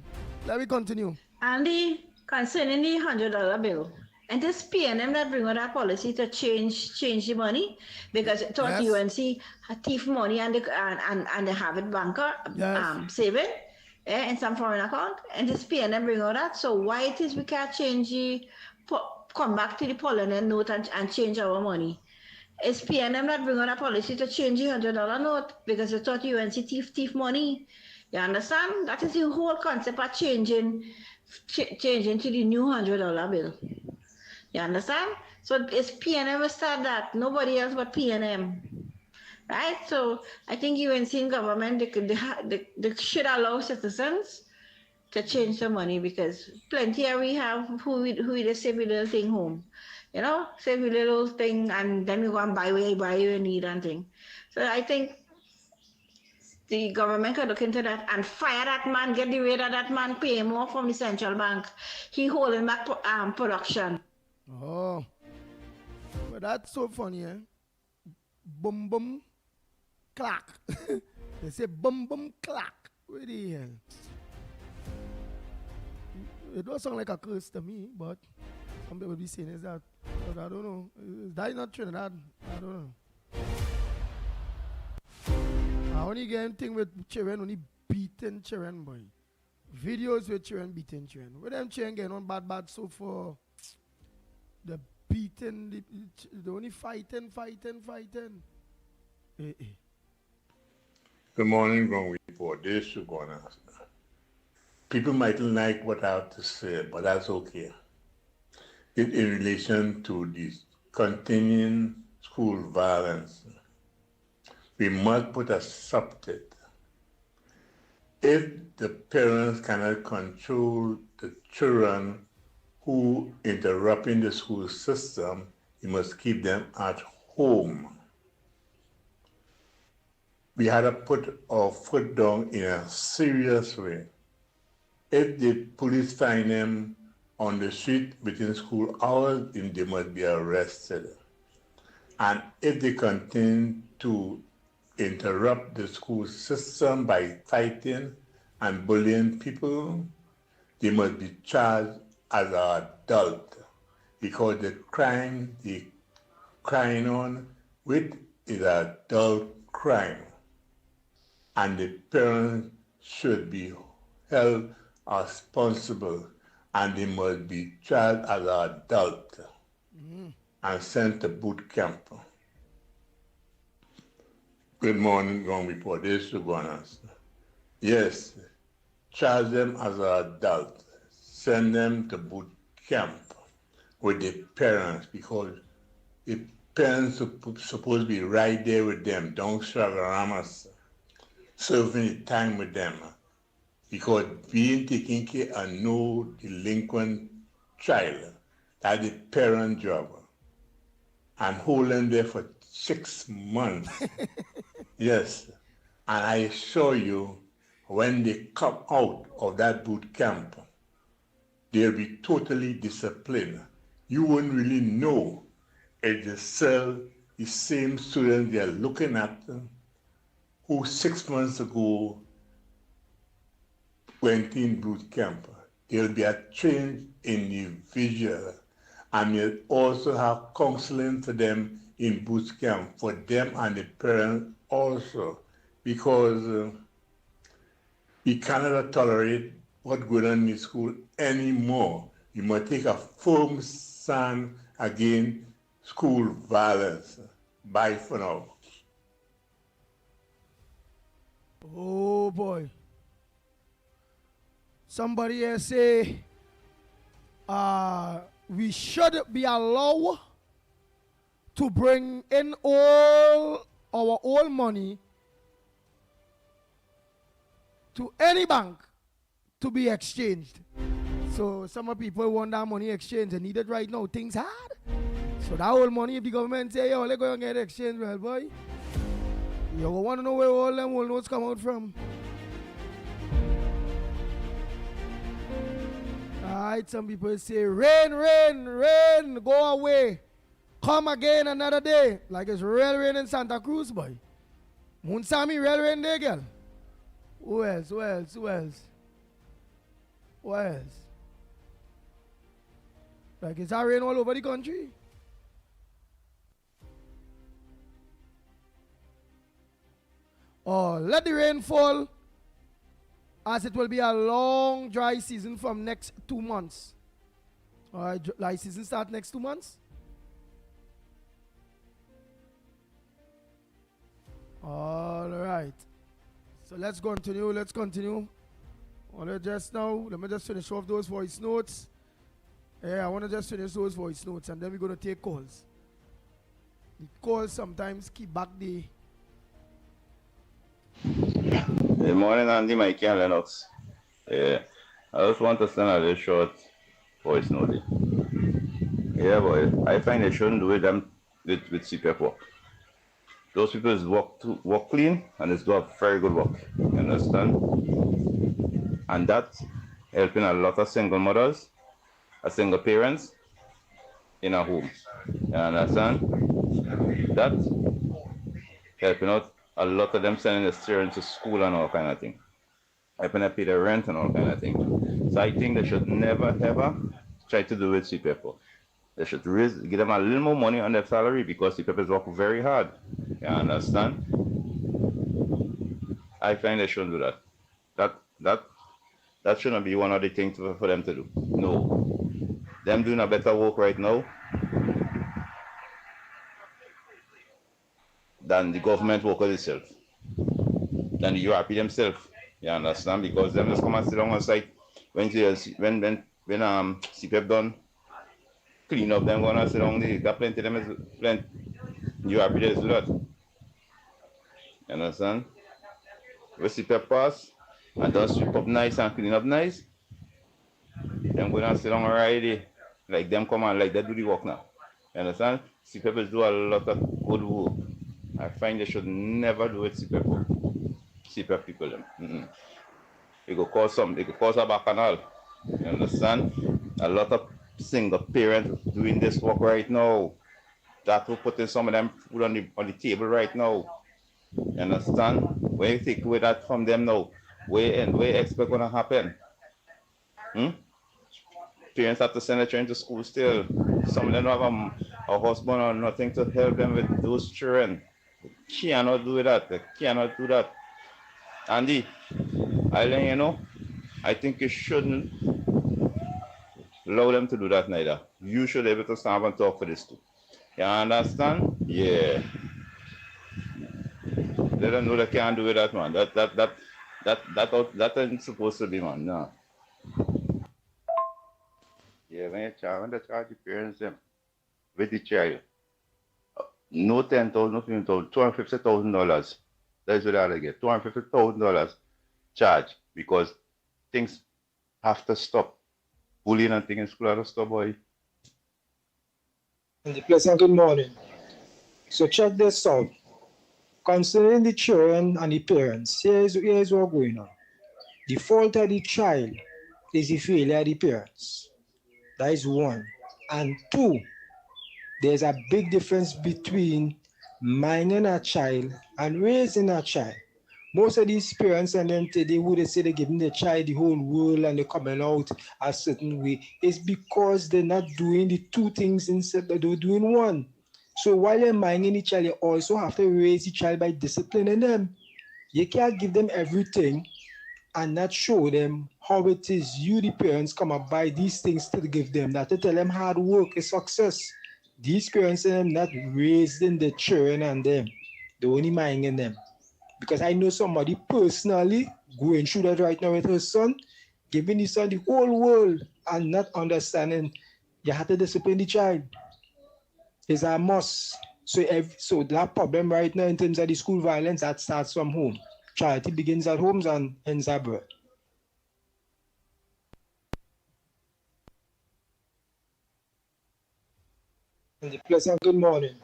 Let me continue. Andy, concerning the $100 bill, and this PNM that bring out that policy to change the money because it thought UNC thief money and they have it banker saving in some foreign account, and this PNM bring out that. So why it is we can't change come back to the Poland note and change our money? It's PNM that bring out a policy to change the $100 note because they thought UNC thief money. You understand? That is the whole concept of changing to the new $100 bill. You understand? So it's PNM who start that. Nobody else but PNM. Right? So I think UNC and government, they should allow citizens to change the money because plenty here we have who they save a little thing home. You know, save a little thing and then we go and buy you need and thing. So I think the government could look into that and fire that man, get the rate of that man, pay more from the central bank. He holding back production. Oh, but that's so funny, eh? Boom, boom, clack. They say boom, boom, clack. What the hell? It does sound like a curse to me, but some people be saying is that. But I don't know. Is that not Trinidad? I don't know. I only get anything with children, only beating children, boy. Videos with children beating children. With them children getting on bad so far. The beating, the only fighting. Good morning, Grown Report. This is going on. People mightn't like what I have to say, but that's okay. In relation to this continuing school violence, we must put a stop to it. If the parents cannot control the children who interrupting the school system, you must keep them at home. We had to put our foot down in a serious way. If the police find them on the street within school hours, they must be arrested. And if they continue to interrupt the school system by fighting and bullying people, they must be charged as an adult because the crime they're crying on with is an adult crime. And the parents should be held responsible and they must be charged as an adult and sent to boot camp. Good morning, Ground Report. This is Guanas. Yes, charge them as an adult. Send them to boot camp with the parents because the parents are supposed to be right there with them. Don't struggle around serving the time with them. Because being taking care of no delinquent child, that's the parent job. And hold them there for 6 months. Yes. And I assure you, when they come out of that boot camp, they'll be totally disciplined. You won't really know if they sell the same students they're looking at who 6 months ago went in boot camp. There'll be a trained individual, and you'll also have counseling for them in boot camp for them and the parents also, because we cannot tolerate what's going on in school anymore. You must take a firm stand against school violence. Bye for now. Oh boy. Somebody here say we should be allowed to bring in all our old money to any bank to be exchanged. So some people want that money exchanged and need it right now. Things hard. So that old money, if the government say, yo, let's go and get exchange, well, boy, you want to know where all them old notes come out from. Alright, some people say, rain, rain, rain, go away. Come again another day. Like it's real rain in Santa Cruz, boy. Munsami, real rain there, girl. Who else? Who else? Who else? What else? Like it's rain all over the country. Oh, let the rain fall, as it will be a long dry season from next 2 months. All right, dry season start next 2 months. All right. So let's continue. Let's continue. Let me just finish off those voice notes. Yeah, I want to just finish those voice notes and then we're going to take calls. The calls sometimes keep back the... Good morning, Andy, Mickie, and Lennox. Yeah, I just want to send a little short voice note. Yeah, boy, I find they shouldn't do it with CPF work. Those people work clean and they do a very good work. You understand? And that's helping a lot of single mothers, single parents in a home. You understand? That's helping out a lot of them sending their children to school and all kind of thing. Helping them pay their rent and all kind of thing. So I think they should never ever try to do with CPF. They should give them a little more money on their salary because CPF work very hard. You understand? I find they shouldn't do that. That shouldn't be one of the things for them to do. No. Them doing a better work right now than the government workers itself, than the URP themselves. You understand? Because them just come and sit down on site when CPF done clean up, them gonna sit down. They got plenty of them, plenty. URP just do that. You understand? When CPF pass and don't sweep up nice and clean up nice, them gonna sit down already. Like them come on, like they do the work now. You understand? CPF do a lot of good work. I find they should never do it CPF people them. It could cause a bacchanal. You understand? A lot of single parents doing this work right now. That will put in some of them food on the table right now. You understand? When you take away that from them now, where expect gonna happen? Parents have to send their children to school still. Some of them don't have a husband or nothing to help them with those children. They cannot do that. They cannot do that. Andy, I think you shouldn't allow them to do that neither. You should be able to stand up and talk for this too. You understand? Yeah. Let them know they can't do that, man. That ain't supposed to be, man. No. Yeah, when they charge the parents them with the child, no $10,000, no $15,000, $250,000. That's what I get. $250,000 charge because things have to stop. Bullying and things in school have to stop, boy. And the pleasant good morning. So check this out. Concerning the children and the parents, here's what's going on. The fault of the child is the failure of the parents. That is one. And two, there's a big difference between minding a child and raising a child. Most of these parents, and then they would say they're giving the child the whole world and they're coming out a certain way. It's because they're not doing the two things instead, they're doing one. So while you're minding the child, you also have to raise the child by disciplining them. You can't give them everything and not show them how it is you, the parents, come up by these things to give them, that to tell them hard work is success. these parents are not raising the children and them. They're only minding them. Because I know somebody personally going through that right now with her son, giving his son the whole world and not understanding you have to discipline the child. It's a must. So that problem right now in terms of the school violence, that starts from home. Charity begins at homes and ends abroad. Pleasant good morning.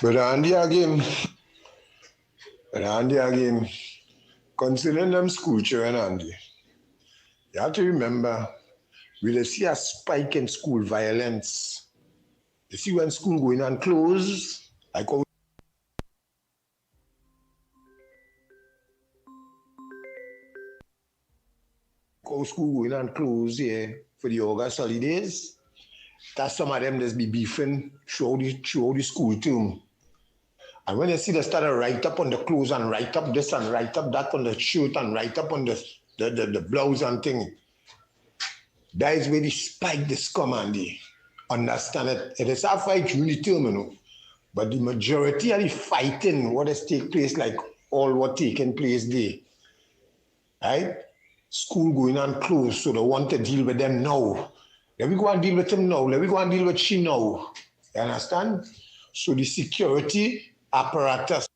But Andy again, considering them school children, Andy, you have to remember, we'll see a spike in school violence. You see when school going on close, like how school going on close here for the August holidays, that some of them just be beefing throughout the school term. And when you see they start to write up on the clothes and write up this and write up that on the shirt and write up on the blouse and thing, that is where the spike this come, Andy. Understand it? It is a fight during the term, you know. But the majority of the fighting, what has taken place, like all what taking place there, right? School going on close, so they want to deal with them now. Let me go and deal with them now. Let me go and deal with she now. You understand? So the security apparatus,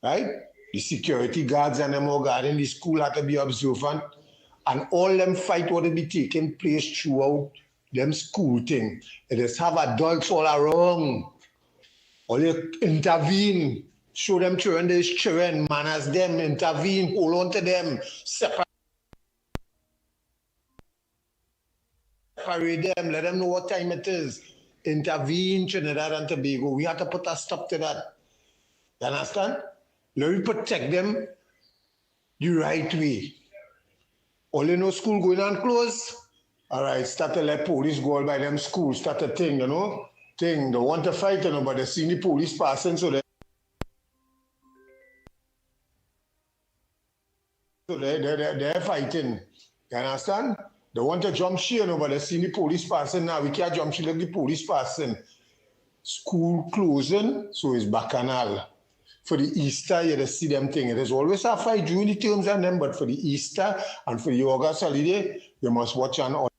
right? The security guards and them all guarding the school have to be observant. And all them fight what will be taking place throughout them school thing. It is have adults all around. All you intervene. Show them children there's children, manners them, intervene, hold on to them, separate them, let them know what time it is. Intervene, Trinidad and Tobago. We have to put a stop to that. You understand? Let me protect them the right way. All you know, school going on close. All right, start to let police go all by them schools, start a thing, you know? Thing, they want to fight, you know, but they see the police passing, so they're fighting. You understand? They want to jump share, you know, but they see the police passing now. We can't jump share like the police passing. School closing, so it's bacchanal. For the Easter, you see them thing. It is always a fight during the terms and them, but for the Easter and for the August holiday, you must watch on all.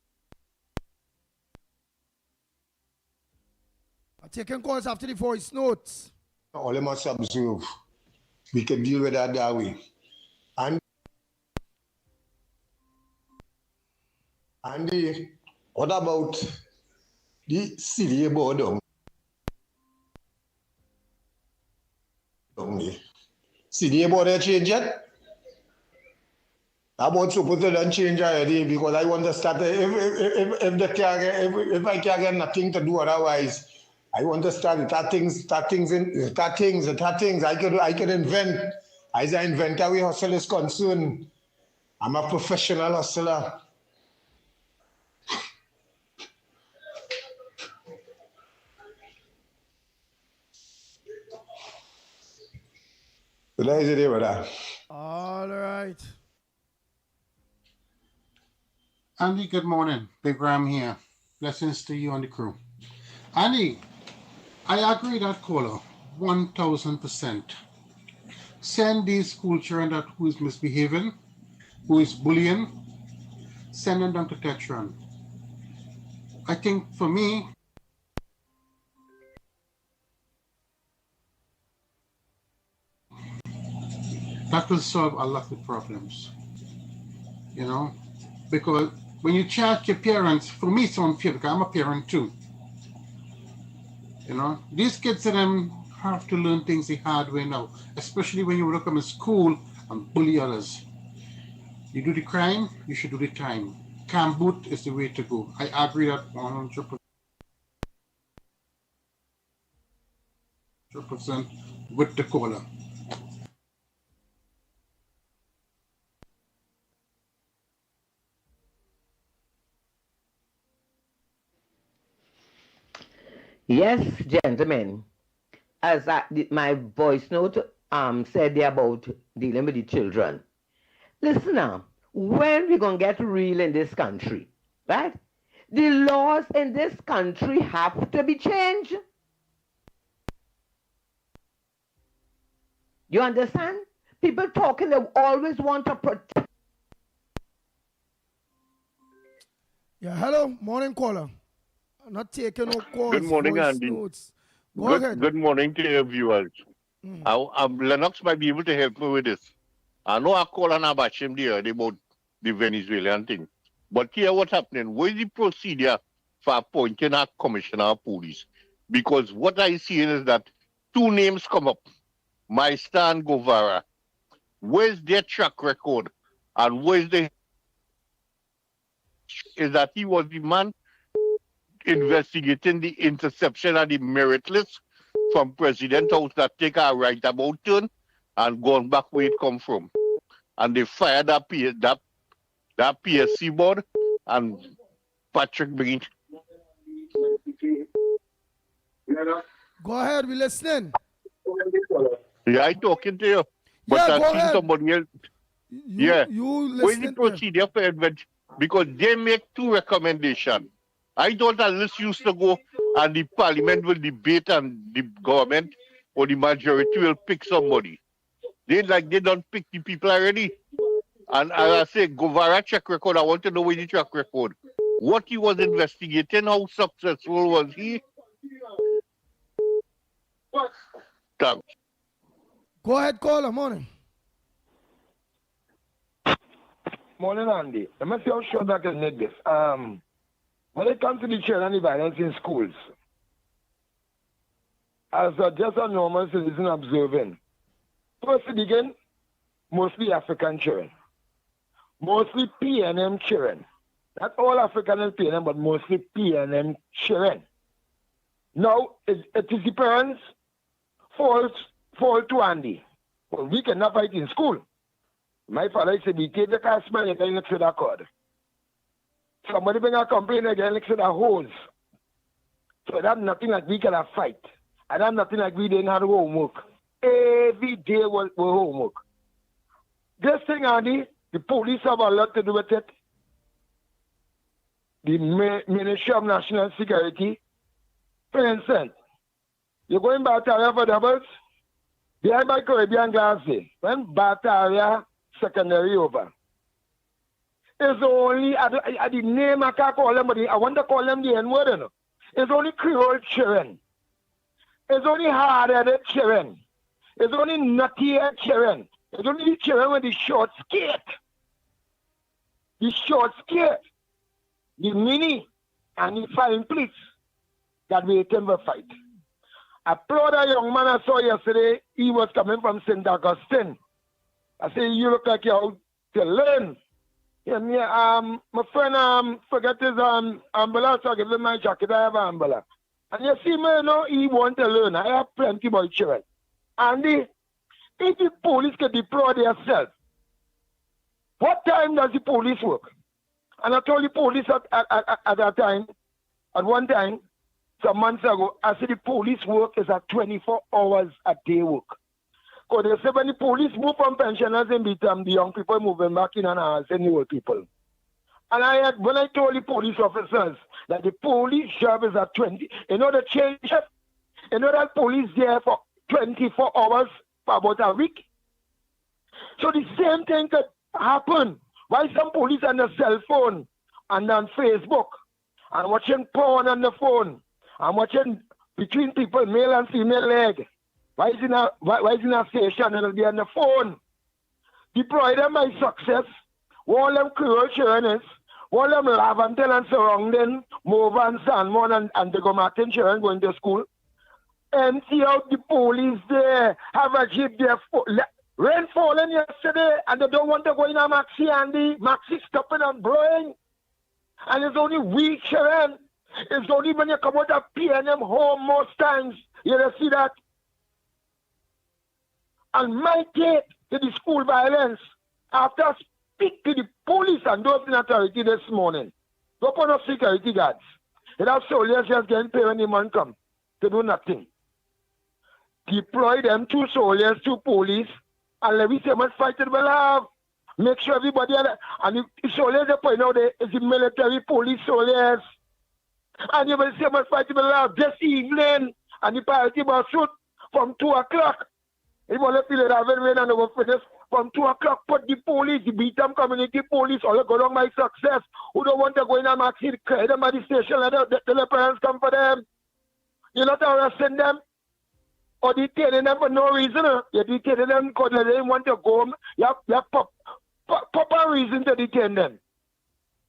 Taking calls after the voice notes. All you must observe. We can deal with that way. And what about the city board down there? City board they change yet? I'm not supposed to change already because I want to start. If I can't get nothing to do otherwise, I want to start things. I could invent. As an inventor, we hustle is concerned. I'm a professional hustler. So that is it, brother. All right. Andy, good morning. Big Ram here. Blessings to you and the crew. Andy, I agree that caller, 1000%. Send these school children that who is misbehaving, who is bullying, send them down to Tetron. I think for me, that will solve a lot of problems, you know, because when you charge your parents, for me it's unfair because I'm a parent too. You know, these kids and them have to learn things the hard way now, especially when you look at school and bully others. You do the crime, you should do the time. Camp boot is the way to go. I agree that 100% with the caller. Yes, gentlemen. as my voice note said there about dealing with the children. Listen now, when we gonna get real in this country, right? The laws in this country have to be changed. You understand? People talking, they always want to protect. Yeah, hello, morning caller. I'm not taking no calls. Good morning, voice Andy. notes. Go ahead. Good morning to your viewers. Lennox might be able to help me with this. I know I called on Abashim the other day about the Venezuelan thing. But here what's happening? What is the procedure for appointing a commissioner of police? Because what I see is that two names come up. Meister and Guevara. Where's their track record? And where's the... Is that he was the man investigating the interception of the merit list from President House that take a right about turn and gone back where it come from. And they fired that PSC board and Patrick Green. Go ahead, we listening. Yeah, I talking to you. But Yeah, go I seen ahead. somebody else. You Where's the listening? procedure for Edward? Because they make two recommendations. I thought that this used to go and the parliament will debate and the government or the majority will pick somebody. They don't pick the people already. And as I say, Guevara track record, I want to know where the track record. What he was investigating, how successful was he? Thanks. Go ahead, caller, morning. Morning, Andy. Let me see how short I can make this. When it comes to the children and the violence in schools, as just a normal citizen observing, first to begin, mostly African children, mostly PNM children. Not all African is PNM, but mostly PNM children. Now, it is the parents' fault to Andy. Well, we cannot fight in school. My father said, we take the cash money and then look for that card. Somebody bring a complaint again, look for that hose. So that's nothing like we cannot fight. And that's nothing like we didn't have homework. Every day was homework. This thing, Andy, the police have a lot to do with it. The Ministry of National Security. For instance, you're going back to area for doubles, behind by Caribbean Glasses, when Bataria secondary over. It's only, at the name I can't call them, but I want to call them the N-word, you know. It's only Creole children. It's only hard-headed children. It's only nutty-headed children. It's only the children with the short skirt. The short skirt. The mini and the fine pleats that we never fight. I applaud a young man I saw yesterday. He was coming from St. Augustine. I say, you look like you're out to learn. Yeah, my friend forget his umbrella, so I give him my jacket. I have an umbrella. And you see me, you know, he want to learn. I have plenty of children. And if the police can deploy themselves, what time does the police work? And I told the police at that time, at one time, some months ago, I said the police work is at 24 hours a day work. Because they say when the police move from pensioners and beat them, the young people moving back in and out and the old people. And when I told the police officers that the police job is at 20, you know the change, you know that police there for 24 hours for about a week. So the same thing could happen. Why some police on the cell phone and on Facebook and watching porn on the phone and watching between people, male and female leg. Why is in a station and it'll be on the phone? Deploy them by success. All them Creole children is, all them Lavantel and surrounding, Mova and Sanmon and Diego Martin children going to school. Empty out the police there, have a jeep there. Rain falling yesterday and they don't want to go in a Maxi, Andy. Maxi stopping and blowing. And it's only weak children. It's only when you come out of PNM home most times. You don't see that. And my take to the school violence, after I speak to the police and those in authority this morning, go put up security guards. It have soldiers just getting paid when the man come to do nothing. deploy them 2 soldiers, 2 police, and let me say much fight it will have. Make sure everybody, and the soldiers they point out there is the military police soldiers. And you will see much fight it will have this evening, and the party will shoot from 2 o'clock. If you want to feel it, have rain and over finish. From 2 o'clock, put the police, the Beatham community police, all go along my success. Who don't want to go in and actually credit them at the station, let the parents come for them. You're not arresting them or detaining them for no reason. You're detaining them because they didn't want to go home. You have proper reason to detain them.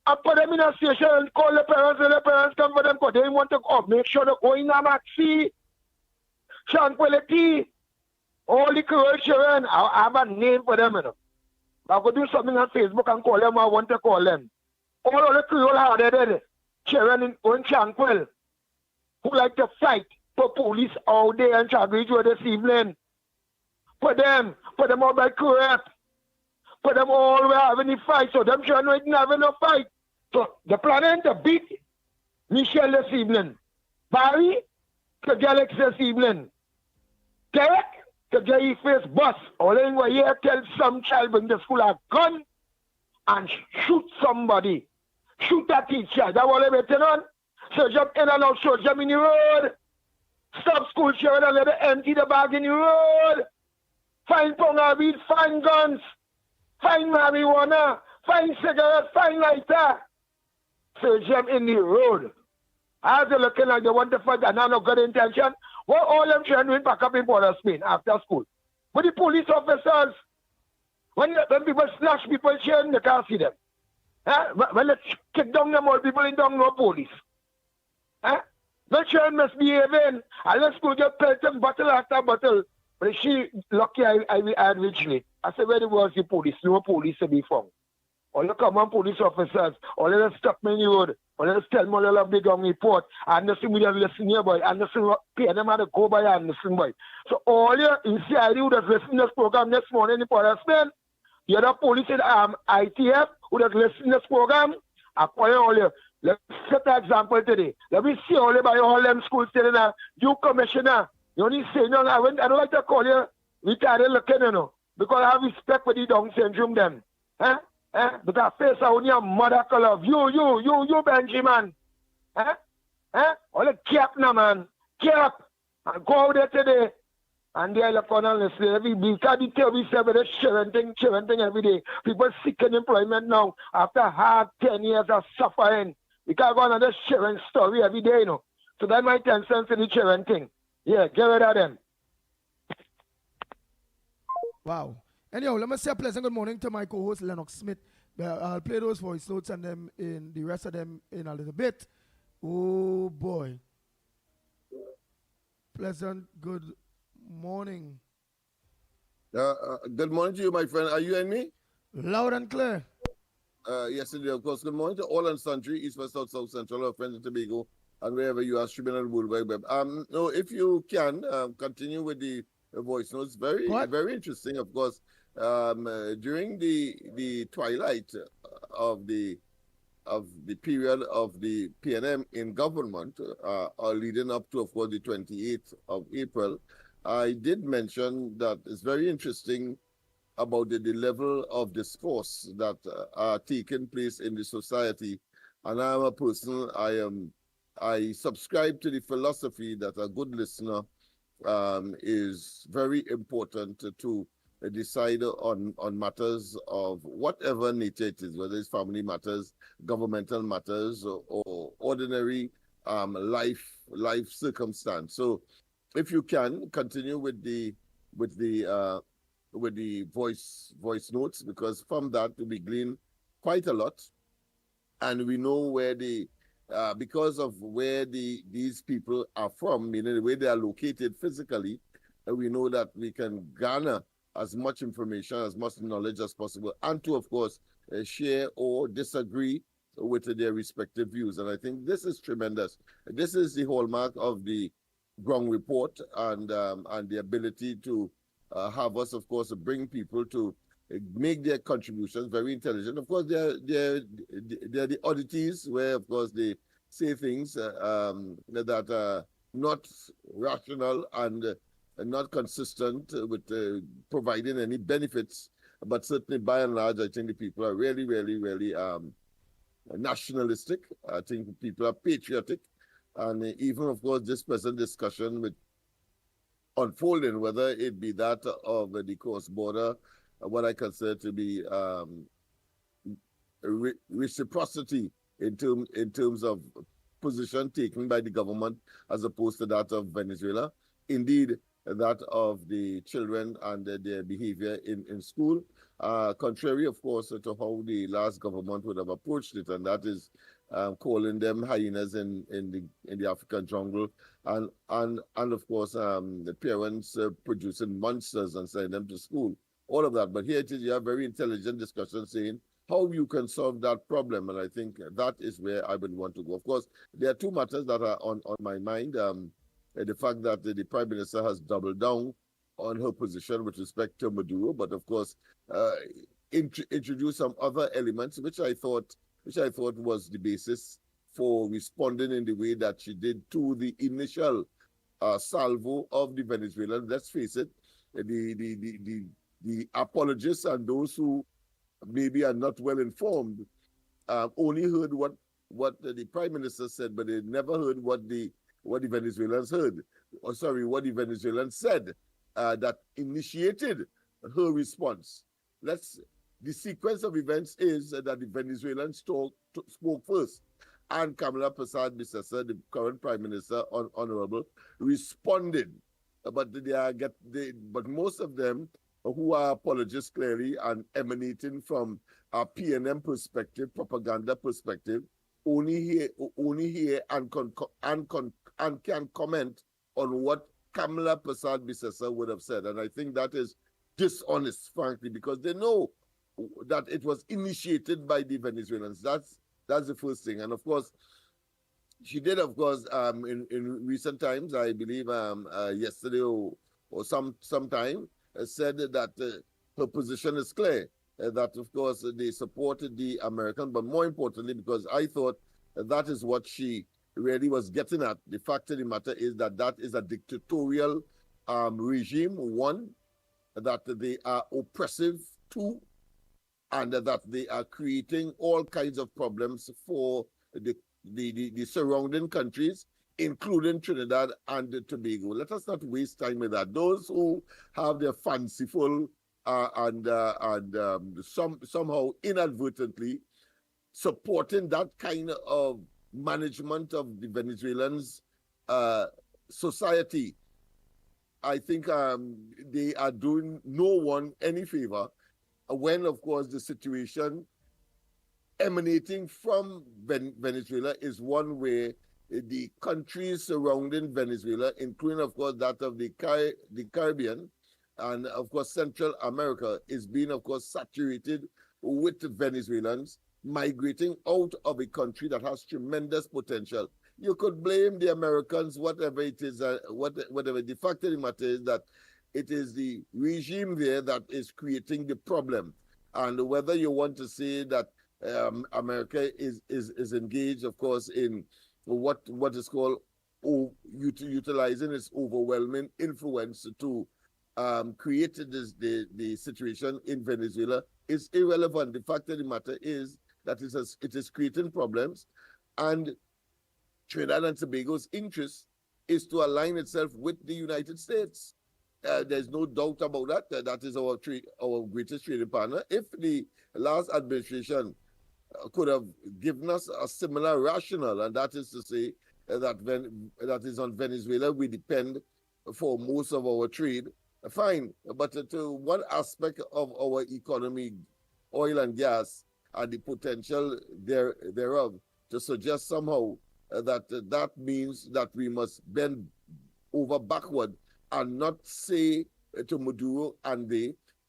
And put them in a station and call the parents and the parents come for them because they didn't want to go. Make sure they go in a maxi, tranquility. All the Creole children, I have a name for them. I could do something on Facebook and call them. I want to call them. All of the Creole are there. Children in tranquil who like to fight for police all day and Chagridge this evening. Put them all by correct. Put them all where having the fight. So them children didn't have no fight. So the plan is to beat Michelle this evening. Barry to Galaxy this evening. Derek to get his face bust. All in what you tell some child bring the school a gun and shoot somebody. Shoot a teacher. That's what they're waiting on. So jump in and out, so jump in the road. Stop school children and let them empty the bag in the road. Find pound weed, find guns, find marijuana, find cigarettes, find lighter. So jump in the road. As they're looking like they want to fight and have no good intention, what all them children doing back up in Border Spain after school? With the police officers, when people snatch people children, they can't see them. When they kick down them all people in down no police. The children misbehaving. And the school get pelted bottle after bottle. But she lucky I had richly. I said, where was the police? No police to be found. All the common police officers, all of them stuck me in the road, all of them tell me all of big on report, and the we just listen here, boy, and the pay them to go by and listen, boy. So all you in CID who just listen to this program this morning in Port of Spain, the other police in ITF who just listen to this program, I call you all you. Let's set an example today. Let me see all by all them schools saying, you commissioner, you only say, no, I don't like to call you retarded looking, you know, because I have respect for the Down syndrome them. Because face I only a mother color of you, Benjamin. All the cap now, man. Cap. And go out there today. And they look on and listen. Every week, I tell me, the sharing thing every day. People seeking employment now after hard 10 years of suffering. We can't go on this sharing story every day, you know. So that's my 10 cents in the sharing thing. Yeah, get rid of them. Wow. Anyhow, let me say a pleasant good morning to my co-host Lennox Smith. I'll play those voice notes and them in the rest of them in a little bit. Oh boy. Pleasant good morning. Good morning to you, my friend. Are you and me? Loud and clear. Yes, indeed, of course. Good morning to all and sundry, East, West, South, South, Central, or Friends of Tobago, and wherever you are streaming on the World Wide Web. No, if you can continue with the voice notes, very interesting, of course. During the twilight of the period of the PNM in government, leading up to, of course, the 28th of April, I did mention that it's very interesting about the level of discourse that are taking place in the society. And I'm a person, I subscribe to the philosophy that a good listener is very important to decide on matters of whatever nature it is, whether it's family matters, governmental matters, or ordinary life circumstance. So if you can continue with the voice notes, because from that we glean quite a lot, and we know where because of where these people are from, meaning the way they are located physically, we know that we can garner as much information, as much knowledge as possible, and to, of course, share or disagree with their respective views. And I think this is tremendous. This is the hallmark of the ground report, and the ability to have us, of course, bring people to make their contributions very intelligent. Of course, they're the oddities where, of course, they say things that are not rational and not consistent with providing any benefits. But certainly, by and large, I think the people are really, really, really nationalistic. I think people are patriotic. And even, of course, this present discussion with unfolding, whether it be that of the cross-border, what I consider to be reciprocity in terms of position taken by the government as opposed to that of Venezuela. Indeed, that of the children and their behavior in school, contrary, of course, to how the last government would have approached it, and that is calling them hyenas in the African jungle, and of course the parents producing monsters and sending them to school, all of that. But here it is, you have very intelligent discussion saying how you can solve that problem, and I think that is where I would want to go. Of course, there are two matters that are on my mind. The fact that the Prime Minister has doubled down on her position with respect to Maduro, but of course introduced some other elements which I thought was the basis for responding in the way that she did to the initial salvo of the Venezuelans. Let's face it, the apologists and those who maybe are not well informed only heard what the Prime Minister said, but they never heard what the Venezuelans heard. Or sorry, what the Venezuelans said that initiated her response. The sequence of events is that the Venezuelans spoke first, and Kamala Persad-Bissessar, the current Prime Minister, Honorable, responded. But most of them, who are apologists clearly and emanating from a PNM perspective, propaganda perspective, only hear and can comment on what Kamala Persad-Bissessar would have said. And I think that is dishonest, frankly, because they know that it was initiated by the Venezuelans. That's the first thing. And of course, she did, of course, in recent times, I believe yesterday or sometime, said that her position is clear, that of course they supported the American, but more importantly, because I thought that is what she really was getting at. The fact of the matter is that is a dictatorial regime, one, that they are oppressive, two, and that they are creating all kinds of problems for the surrounding countries, including Trinidad and Tobago. Let us not waste time with that. Those who have their fanciful somehow inadvertently supporting that kind of management of the Venezuelans' society, I think they are doing no one any favor when, of course, the situation emanating from Venezuela is one where the countries surrounding Venezuela, including, of course, that of the Caribbean and, of course, Central America, is being, of course, saturated with Venezuelans migrating out of a country that has tremendous potential. You could blame the Americans, whatever it is, whatever. The fact of the matter is that it is the regime there that is creating the problem. And whether you want to say that America is engaged, of course, in what is called utilizing its overwhelming influence to create the situation in Venezuela is irrelevant. The fact of the matter is that it is creating problems, and Trinidad and Tobago's interest is to align itself with the United States. There's no doubt about that. That is our greatest trading partner. If the last administration could have given us a similar rationale, and that is to say that is on Venezuela, we depend for most of our trade, fine. But to one aspect of our economy, oil and gas, and the potential thereof, to suggest somehow that means that we must bend over backward and not say to Maduro and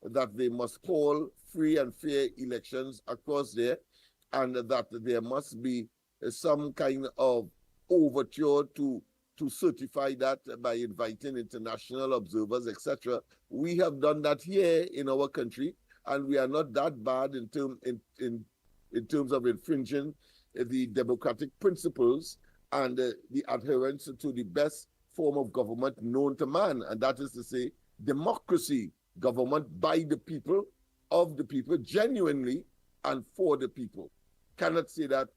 that they must call free and fair elections across there, and that there must be some kind of overture to certify that by inviting international observers, etc. We have done that here in our country, and we are not that bad in terms of infringing the democratic principles and the adherence to the best form of government known to man, and that is to say, democracy, government by the people, of the people, genuinely and for the people. Cannot say that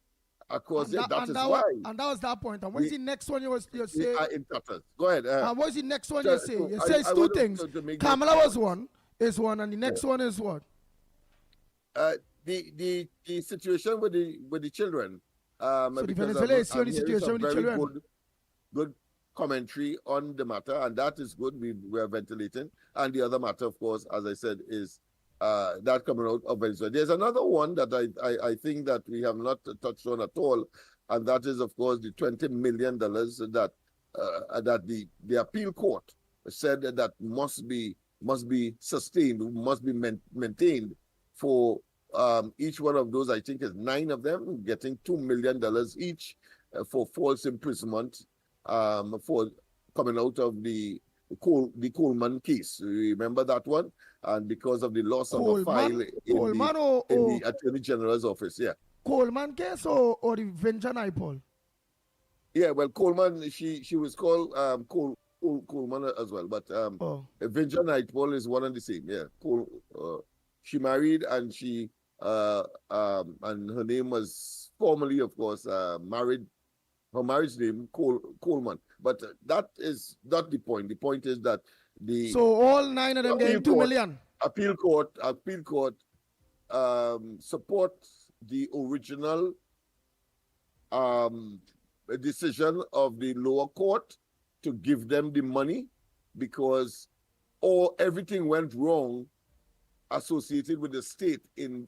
across it. That is why. And that was that point. And what is the next one you say? Are in tatters. Go ahead. And what is the next one you say? So You say it's two things. Kamala was one, and the next one is what? The situation with the children. So the Venezuela is the situation with the children. Good commentary on the matter, and that is good. We are ventilating. And the other matter, of course, as I said, is that coming out of Venezuela. There's another one that I think that we have not touched on at all, and that is, of course, the $20 million that the appeal court said that must be sustained, must be maintained for each one of those. I think is 9 of them getting $2 million each for false imprisonment for coming out of the Coleman case. You remember that one? And because of the loss of a file in the Attorney General's office. Yeah. Coleman case or the Venture Naipaul? Yeah, well, Coleman, she was called Coleman as well, but Venture Naipaul is one and the same. Yeah. She married and she and her name was formerly, of course, married. Her marriage name Coleman, but that is not the point. The point is that so all 9 of them getting $2 million. Appeal court supports the original decision of the lower court to give them the money because everything went wrong associated with the state in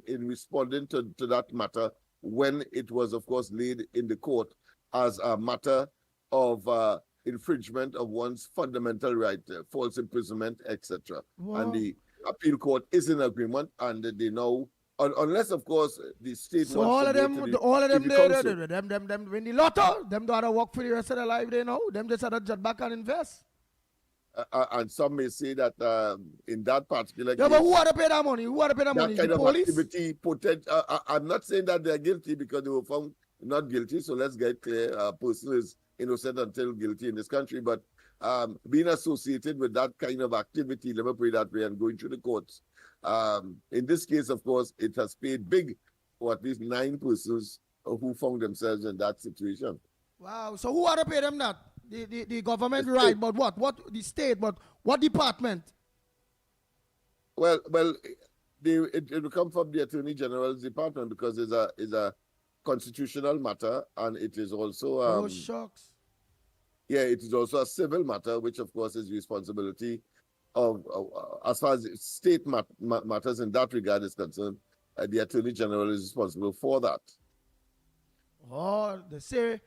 responding to that matter when it was, of course, laid in the court as a matter of infringement of one's fundamental right, false imprisonment, etc. And the appeal court is in agreement, and they know, unless, of course, the state so wants all to of them, them win the lotto, them don't have to work for the rest of their life, they know. Them just have to jet back and invest. And some may say that in that particular case, but who had to pay that money? Who had to pay that money? Kind the of police? Activity I'm not saying that they're guilty because they were found not guilty. So let's get clear. A person is innocent until guilty in this country. But being associated with that kind of activity, let me put it that way, and going through the courts. In this case, of course, it has paid big for at least 9 persons who found themselves in that situation. Wow. So who had to pay them that? The government, right? But what the state? But what department? Well, it will come from the Attorney General's department because it's a constitutional matter, and it is also shucks. Yeah, it is also a civil matter, which of course is responsibility of as far as state matters in that regard is concerned. The Attorney General is responsible for that. Oh, they say.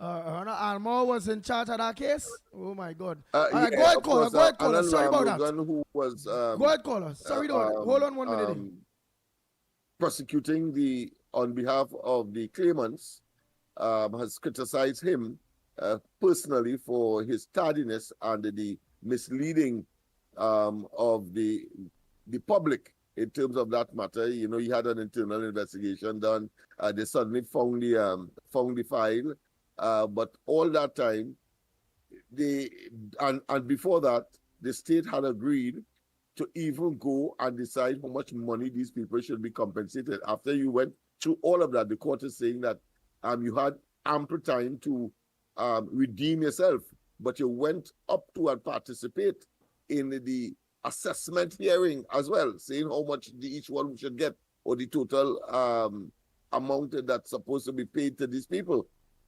Almore was in charge of that case? Oh my God. All right, yeah, go ahead, caller. Sorry about that. Who was, go ahead, caller. Sorry about it. Hold on 1 minute. Prosecuting on behalf of the claimants has criticized him personally for his tardiness and the misleading of the public in terms of that matter. You know, he had an internal investigation done. They suddenly found the file. But all that time, and before that, the state had agreed to even go and decide how much money these people should be compensated. After you went through all of that, the court is saying that you had ample time to redeem yourself, but you went up to and participate in the assessment hearing as well, saying how much each one should get or the total amount that's supposed to be paid to these people.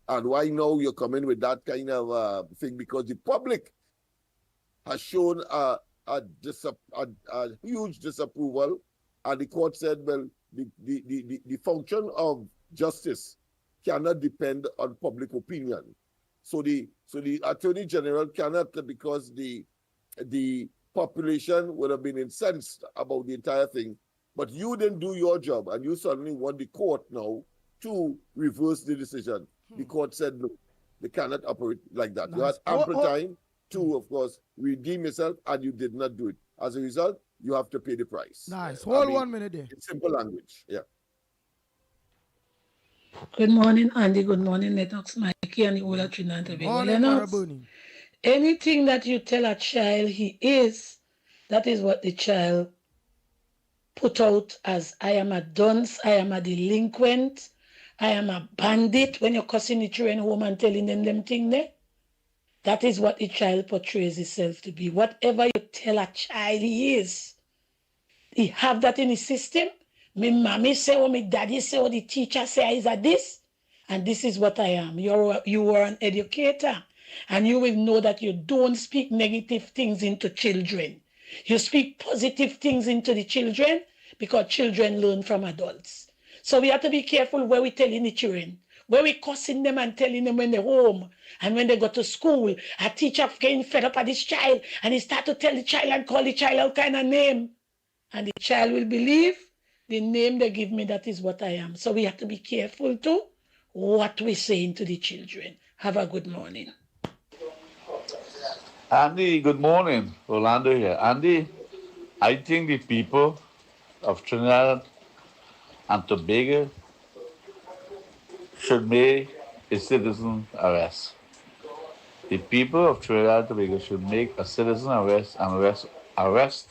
And why now you're coming with that kind of thing? Because the public has shown a huge disapproval, and the court said, well, the function of justice cannot depend on public opinion. So the Attorney General cannot, because the population would have been incensed about the entire thing, but you didn't do your job, and you suddenly want the court now to reverse the decision. The court said, no, they cannot operate like that. Nice. You had ample time to, of course, redeem yourself, and you did not do it. As a result, you have to pay the price. Nice. Hold 1 minute there. In simple language, yeah. Good morning, Andy. Good morning, Lennox, Mikey, and the whole of Trinidad and Tobago. Morning, Mother Lennox, Bunny. anything that you tell a child he is, that is what the child put out as I am a dunce, I am a delinquent, I am a bandit. When you're cussing the children home and telling them thing there, that is what the child portrays himself to be. Whatever you tell a child he is, he have that in his system. My mommy say, or my daddy say, or the teacher say, is that this? And this is what I am. You are an educator. And you will know that you don't speak negative things into children. You speak positive things into the children because children learn from adults. So we have to be careful where we telling the children, where we cussing them and telling them when they're home and when they go to school. A teacher getting fed up at this child and he start to tell the child and call the child all kind of name. And the child will believe the name they give me, that is what I am. So we have to be careful too what we're saying to the children. Have a good morning. Andy, good morning. Orlando here. Andy, I think the people of Trinidad and Tobago should make a citizen arrest. The people of Trinidad and Tobago should make a citizen arrest and arrest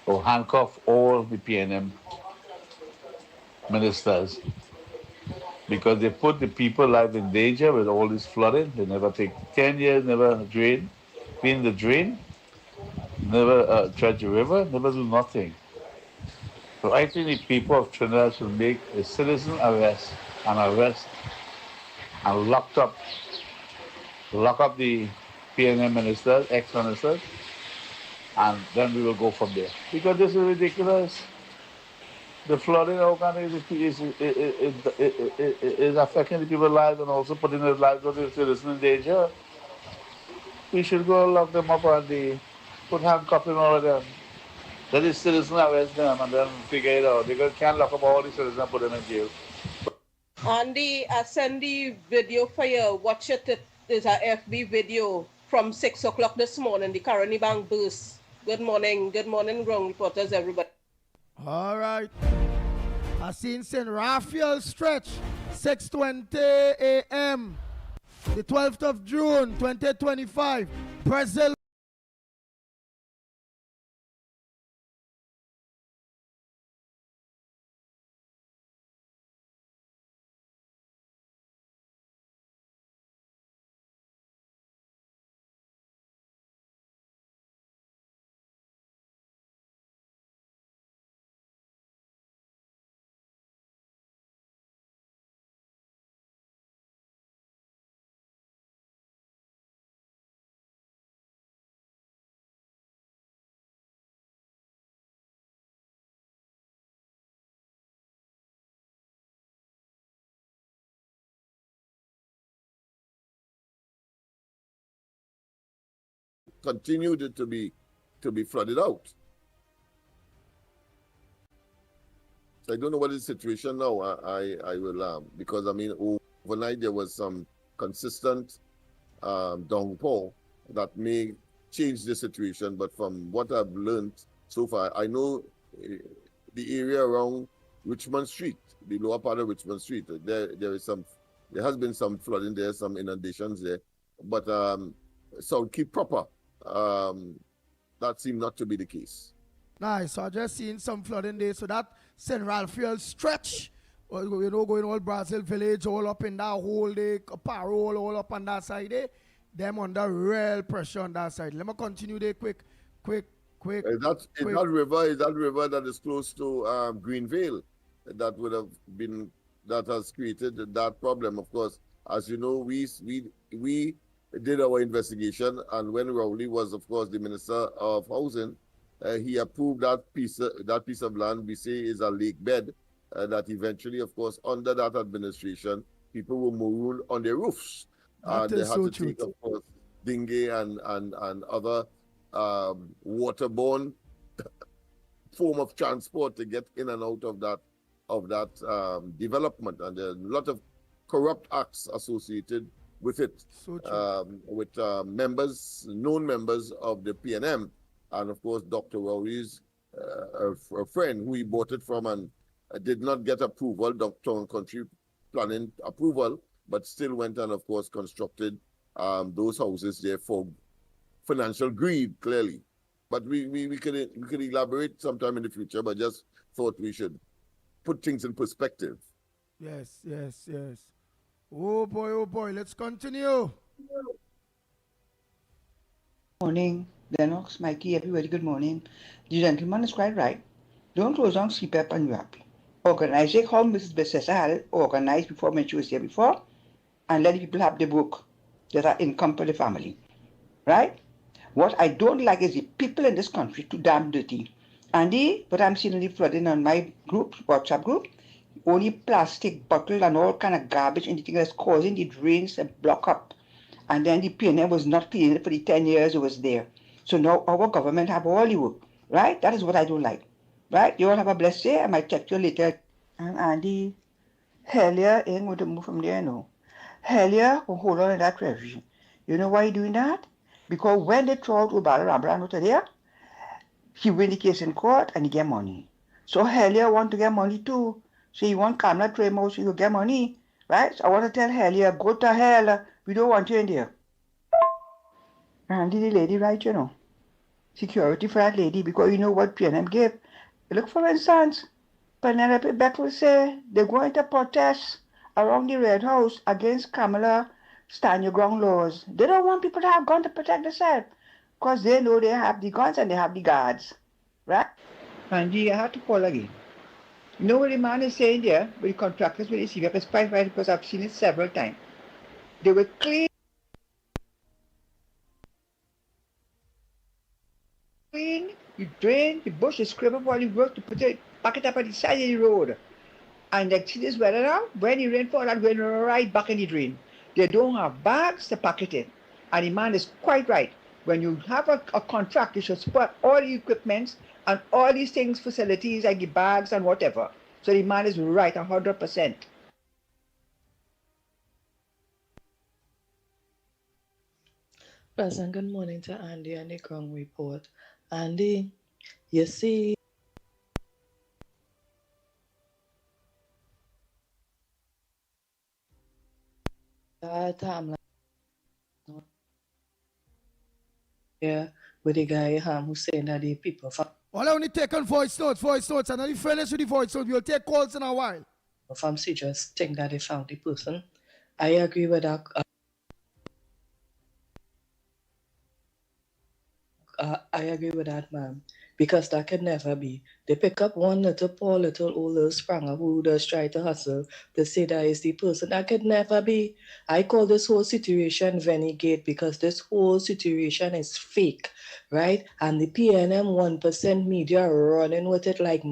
or handcuff all the PNM ministers because they put the people's life in danger with all this flooding. They never take 10 years, never clean the drain, never dredge the river, never do nothing. So I think the people of Trinidad should make a citizen arrest and lock up the PNM ministers, ex-ministers, and then we will go from there. Because this is ridiculous. The flooding is affecting the people's lives and also putting the lives of the citizens in danger. We should go lock them up and put handcuffs on all of them. Let the citizens arrest them and then figure it out. They can't lock up all the citizens and put them in jail. Andy, I send the video for you. Watch it. There's a FB video from 6 o'clock this morning. The Caroni Bank burst. Good morning, ground reporters, everybody. All right. I seen St. Raphael stretch, 6:20 a.m. The 12th of June, 2025. Brazil. Continued to be flooded out. So I don't know what is the situation now. I will because I mean overnight there was some consistent downpour that may change the situation. But from what I've learned so far, I know the area around Richmond Street, the lower part of Richmond Street, there has been some flooding there, some inundations there, but South Cape proper, that seemed not to be the case. Nice. So I just seen some flooding there. So that St. Raphael stretch, going all Brazil village, all up in that whole day, Parole, all up on that side there. Them under real pressure on that side. Let me continue there quick. Is that river that is close to Greenvale that has created that problem? Of course, as you know, we did our investigation, and when Rowley was, of course, the Minister of Housing, he approved that piece of land we say is a lake bed that eventually, of course, under that administration, people were marooned on their roofs. They had to take, of course, dinghy and other waterborne form of transport to get in and out of that development, and there are a lot of corrupt acts associated with it, with known members of the PNM, and of course Dr. Rowley's a friend who he bought it from and did not get approval. Dr. Country planning approval, but still went and, of course, constructed those houses there for financial greed, clearly. But we could elaborate sometime in the future, but just thought we should put things in perspective. Yes. Oh boy, let's continue. Morning, Lennox, Mikey, everybody, good morning. The gentleman is quite right. Don't close down CPAP and you're happy. Organize it how Mrs. Bessessa had it organized before when she was here before, and let the people have the work that are income for the family. Right? What I don't like is the people in this country too damn dirty. Andy, what I'm seeing in the flooding on my group, WhatsApp group, only plastic bottle and all kind of garbage, anything that's causing the drains to block up. And then the PNM was not cleaning it for the 10 years it was there. So now our government have all the work, right? That is what I don't like, right? You all have a blessed day. I might text you later. And Andy, Helia ain't going to move from there, no. Helia will hold on to that refugee. You know why he doing that? Because when they throw out Ubala Rambran out there, he win the case in court and he get money. So Helia want to get money too. So he want Kamala to him out so he will get money, right? So I want to tell Helia, go to hell. We don't want you in there. And the lady right, you know. Security for that lady because you know what PNM give. Look for instance, Penelope Beck will say they're going to protest around the Red House against Kamala stand your ground laws. They don't want people to have guns to protect themselves because they know they have the guns and they have the guards, right? And I have to call again. You know what the man is saying there with the contractors with the CVF is quite right because I've seen it several times. They will clean you drain the bush, you scrape up all the work to put it, pack it up at the side of the road. And they see this weather now, when the rain falls, that's going right back in the drain. They don't have bags to pack it in. And the man is quite right. When you have a contract, you should support all the equipment and all these things, facilities like the bags and whatever. So the man is right 100%. Pleasant good morning to Andy and the ground report. Andy, you see, that I'm like, yeah, with the guy who's saying that the people from All I only take on voice notes, and then you finish with the voice notes. We'll take calls in a while. from just think that they found the person. I agree with that. I agree with that, ma'am, because that can never be. They pick up one little poor little old little spranger who does try to hustle to say that is the person. That could never be. I call this whole situation Venigate because this whole situation is fake, right? And the PNM 1% media running with it like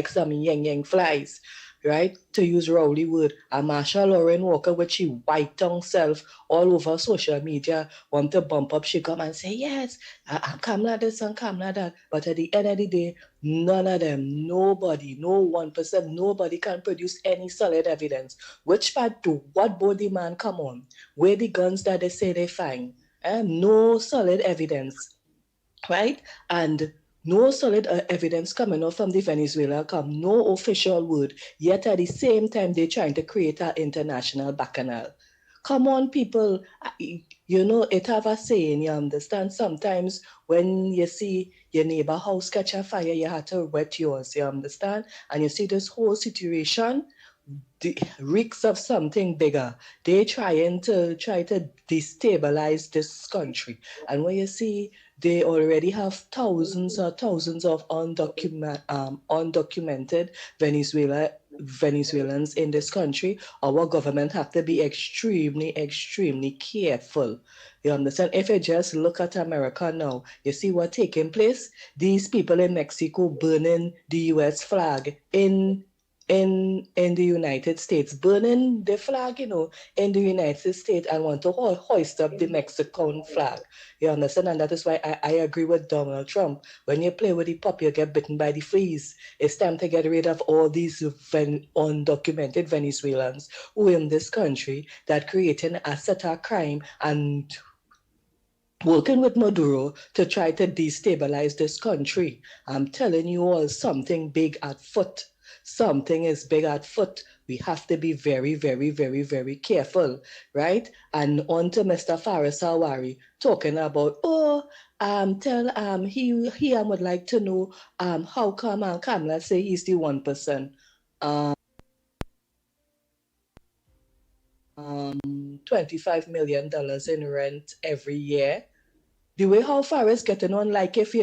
some yang flies. Right, to use Rowley word, and Marsha Lauren Walker with she white tongue self all over social media want to bump up, she come and say, yes, I'm Kamala this and Kamala that. But at the end of the day, none of them, nobody, no 1%, nobody can produce any solid evidence. Which part to what body man come on? Where the guns that they say they find? No solid evidence, right? And no solid evidence coming out from the Venezuela come, no official word, yet at the same time they're trying to create an international bacchanal. Come on, people, you know, it have a saying, you understand, sometimes when you see your neighbor house catch a fire, you have to wet yours, you understand? And you see this whole situation, the reeks of something bigger. They're trying to destabilize this country. And when you see they already have thousands of undocumented Venezuelans in this country, our government have to be extremely careful. You understand? If you just look at America now, you see what's taking place? These people in Mexico burning the US flag in the United States, burning the flag, you know, in the United States and want to hoist up the Mexican flag. You understand? And that is why I agree with Donald Trump. When you play with the pup, you get bitten by the fleas. It's time to get rid of all these undocumented Venezuelans who in this country that creating a set of crime and working with Maduro to try to destabilize this country. I'm telling you all something big at foot. something is big at foot. We have to be very, very, very, very careful, right? And on to Mr. Faris Hawari talking about, he would like to know how come Kamala say he's the 1%. $25 million in rent every year. The way how far is getting on, like if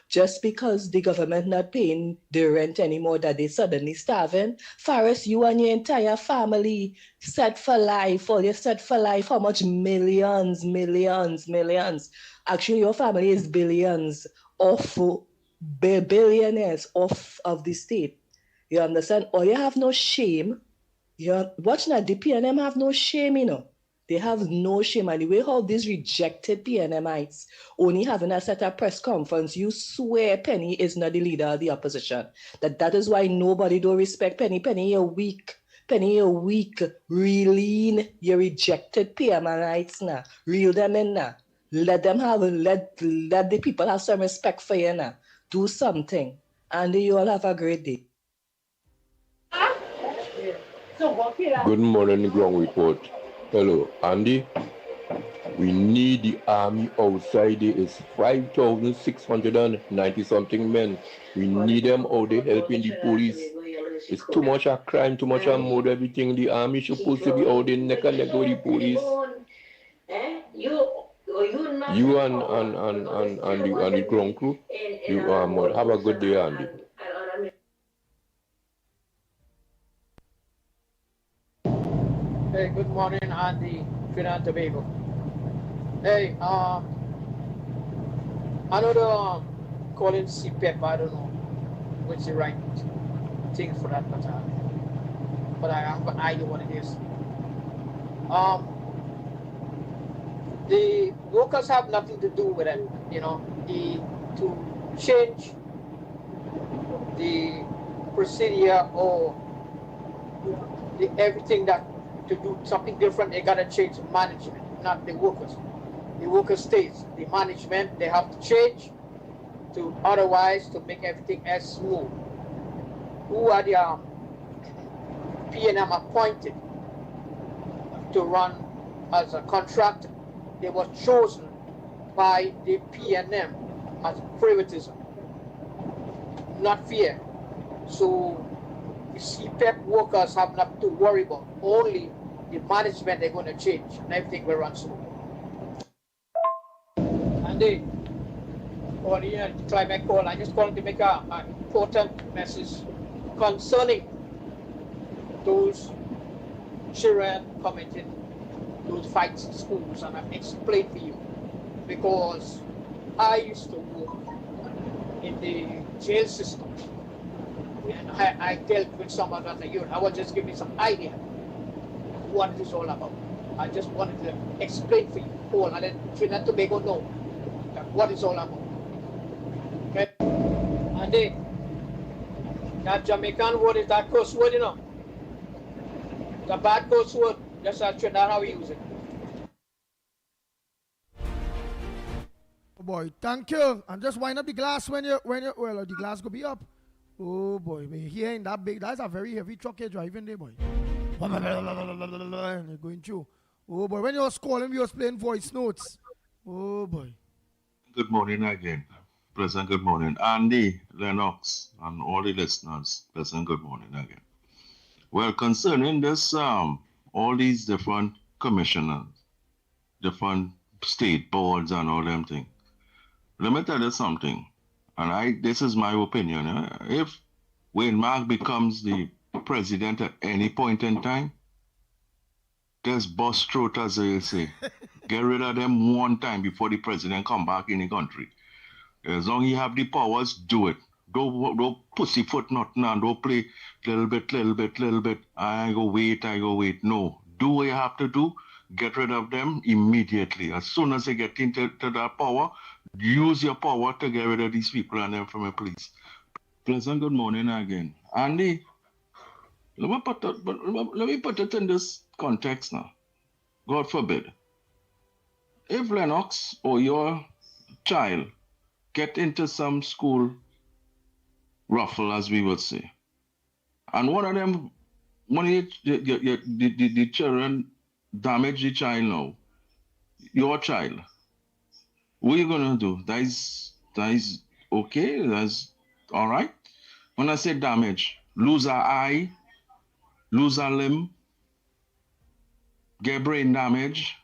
just because the government not paying the rent anymore, that they suddenly starving. Faris, you and your entire family set for life, or you set for life, how much millions. Actually, your family is billions billionaires off of the state. You understand? Or you have no shame. Watch now, the PNM have no shame, They have no shame. And the way how these rejected PNMites only having a set of press conference, you swear Penny is not the leader of the opposition. That is why nobody don't respect Penny. Penny, you're weak. Reel in your rejected PNMites now. Reel them in now. Let the people have some respect for you now. Do something. And you all have a great day. Good morning, ground report. Hello, Andy. We need the army outside. There is 5,690 something men. We need them out there helping the police. It's too much of crime, too much of murder, everything. The army supposed to be out there neck and neck with the police. You and the ground crew, you have a good day, Andy. Hey, good morning, Andy, Trinidad and Tobago. Hey, I know the calling CPEP, I don't know what's the right thing for that matter, but I have an idea what it is. The workers have nothing to do with it, to change the procedure or everything that to do something different, they gotta change the management, not the workers. The workers stays. The management, they have to change to otherwise to make everything as smooth. Who are the PNM appointed to run as a contractor? They were chosen by the PNM as privatism, not fair. So the CPEP workers have nothing to worry about. Only the management they're going to change, and everything will run smooth. Andy, on the climate call, I just called to make an important message concerning those children committing those fights in schools, and I've explained for you because I used to work in the jail system. And I dealt with some of that unit. I was just giving some idea what it is all about. I just wanted to explain for you all, and then Trinidad and Tobago know what it's all about. Okay? And that Jamaican word is that curse word, The bad curse word, just as Trinidad how we use it. Oh boy, thank you. And just wind up the glass when you the glass go be up. Oh boy, we're hearing that big. That's a very heavy truck you're driving there, boy. And you're going through. Oh boy, when you was calling, we was playing voice notes. Oh boy. Good morning again. Pleasant good morning. Andy, Lennox, and all the listeners. Pleasant good morning again. Well, concerning this, all these different commissioners, different state boards and all them things. Let me tell you something. And this is my opinion. If Wayne Mark becomes the president at any point in time, just bust throat, as they say. Get rid of them one time before the president come back in the country. As long as you have the powers, do it. Don't pussyfoot nothing and don't play little bit. I go wait. No. Do what you have to do. Get rid of them immediately. As soon as they get into that power, use your power to get rid of these people and them from a police. Pleasant good morning again. Andy, let me put it in this context now. God forbid. If Lennox or your child get into some school ruffle, as we would say, And one of them, one of the children damage the child now, your child. What are you gonna do? That is okay. That's all right. When I say damage, lose an eye, lose a limb, get brain damage.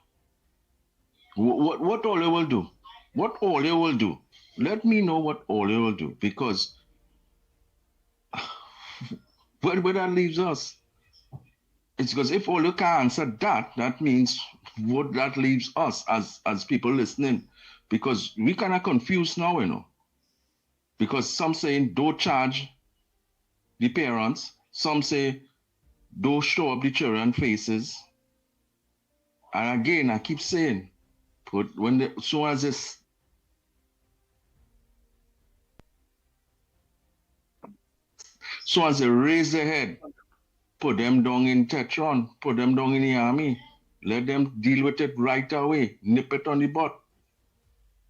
What all you will do? What all you will do? Let me know what all you will do, because where that leaves us. It's because if all you can answer that, that means what that leaves us as people listening, because we kind of confused now, because some saying don't charge the parents, some say don't show up the children faces, and again I keep saying, put when they, so as this. So as they raise their head, put them down in Tetron, put them down in the army, let them deal with it right away, nip it on the butt.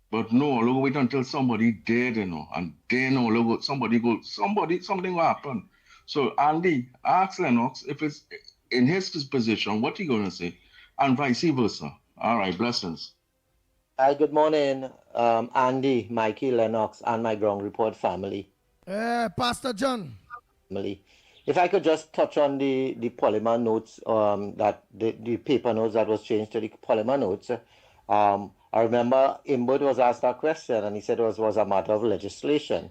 But no, look, wait until somebody dead, and then look, something will happen. So Andy, ask Lennox if it's in his position, what he gonna say, and vice versa. All right, blessings. Hi, good morning, Andy, Mickie, Lennox, and my ground report family. Pastor John. If I could just touch on the polymer notes, that the paper notes that was changed to the polymer notes. I remember Imbert was asked that question, and he said it was a matter of legislation.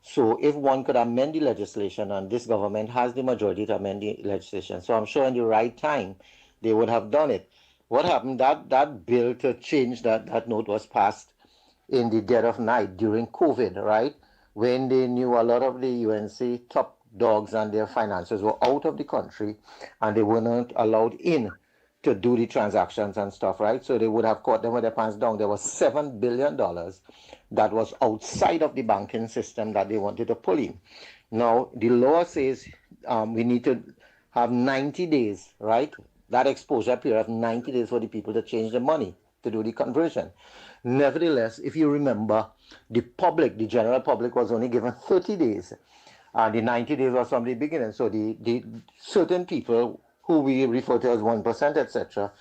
So if one could amend the legislation, and this government has the majority to amend the legislation, so I'm sure in the right time they would have done it. What happened, that bill to change that note was passed in the dead of night during COVID, right? When they knew a lot of the UNC top dogs and their financiers were out of the country and they were not allowed in to do the transactions and stuff, right? So they would have caught them with their pants down. There was $7 billion that was outside of the banking system that they wanted to pull in. Now, the law says we need to have 90 days, right? That exposure period of 90 days for the people to change the money, to do the conversion. Nevertheless, if you remember, the general public was only given 30 days. And the 90 days was from the beginning. So the certain people who we refer to as 1%, etc.,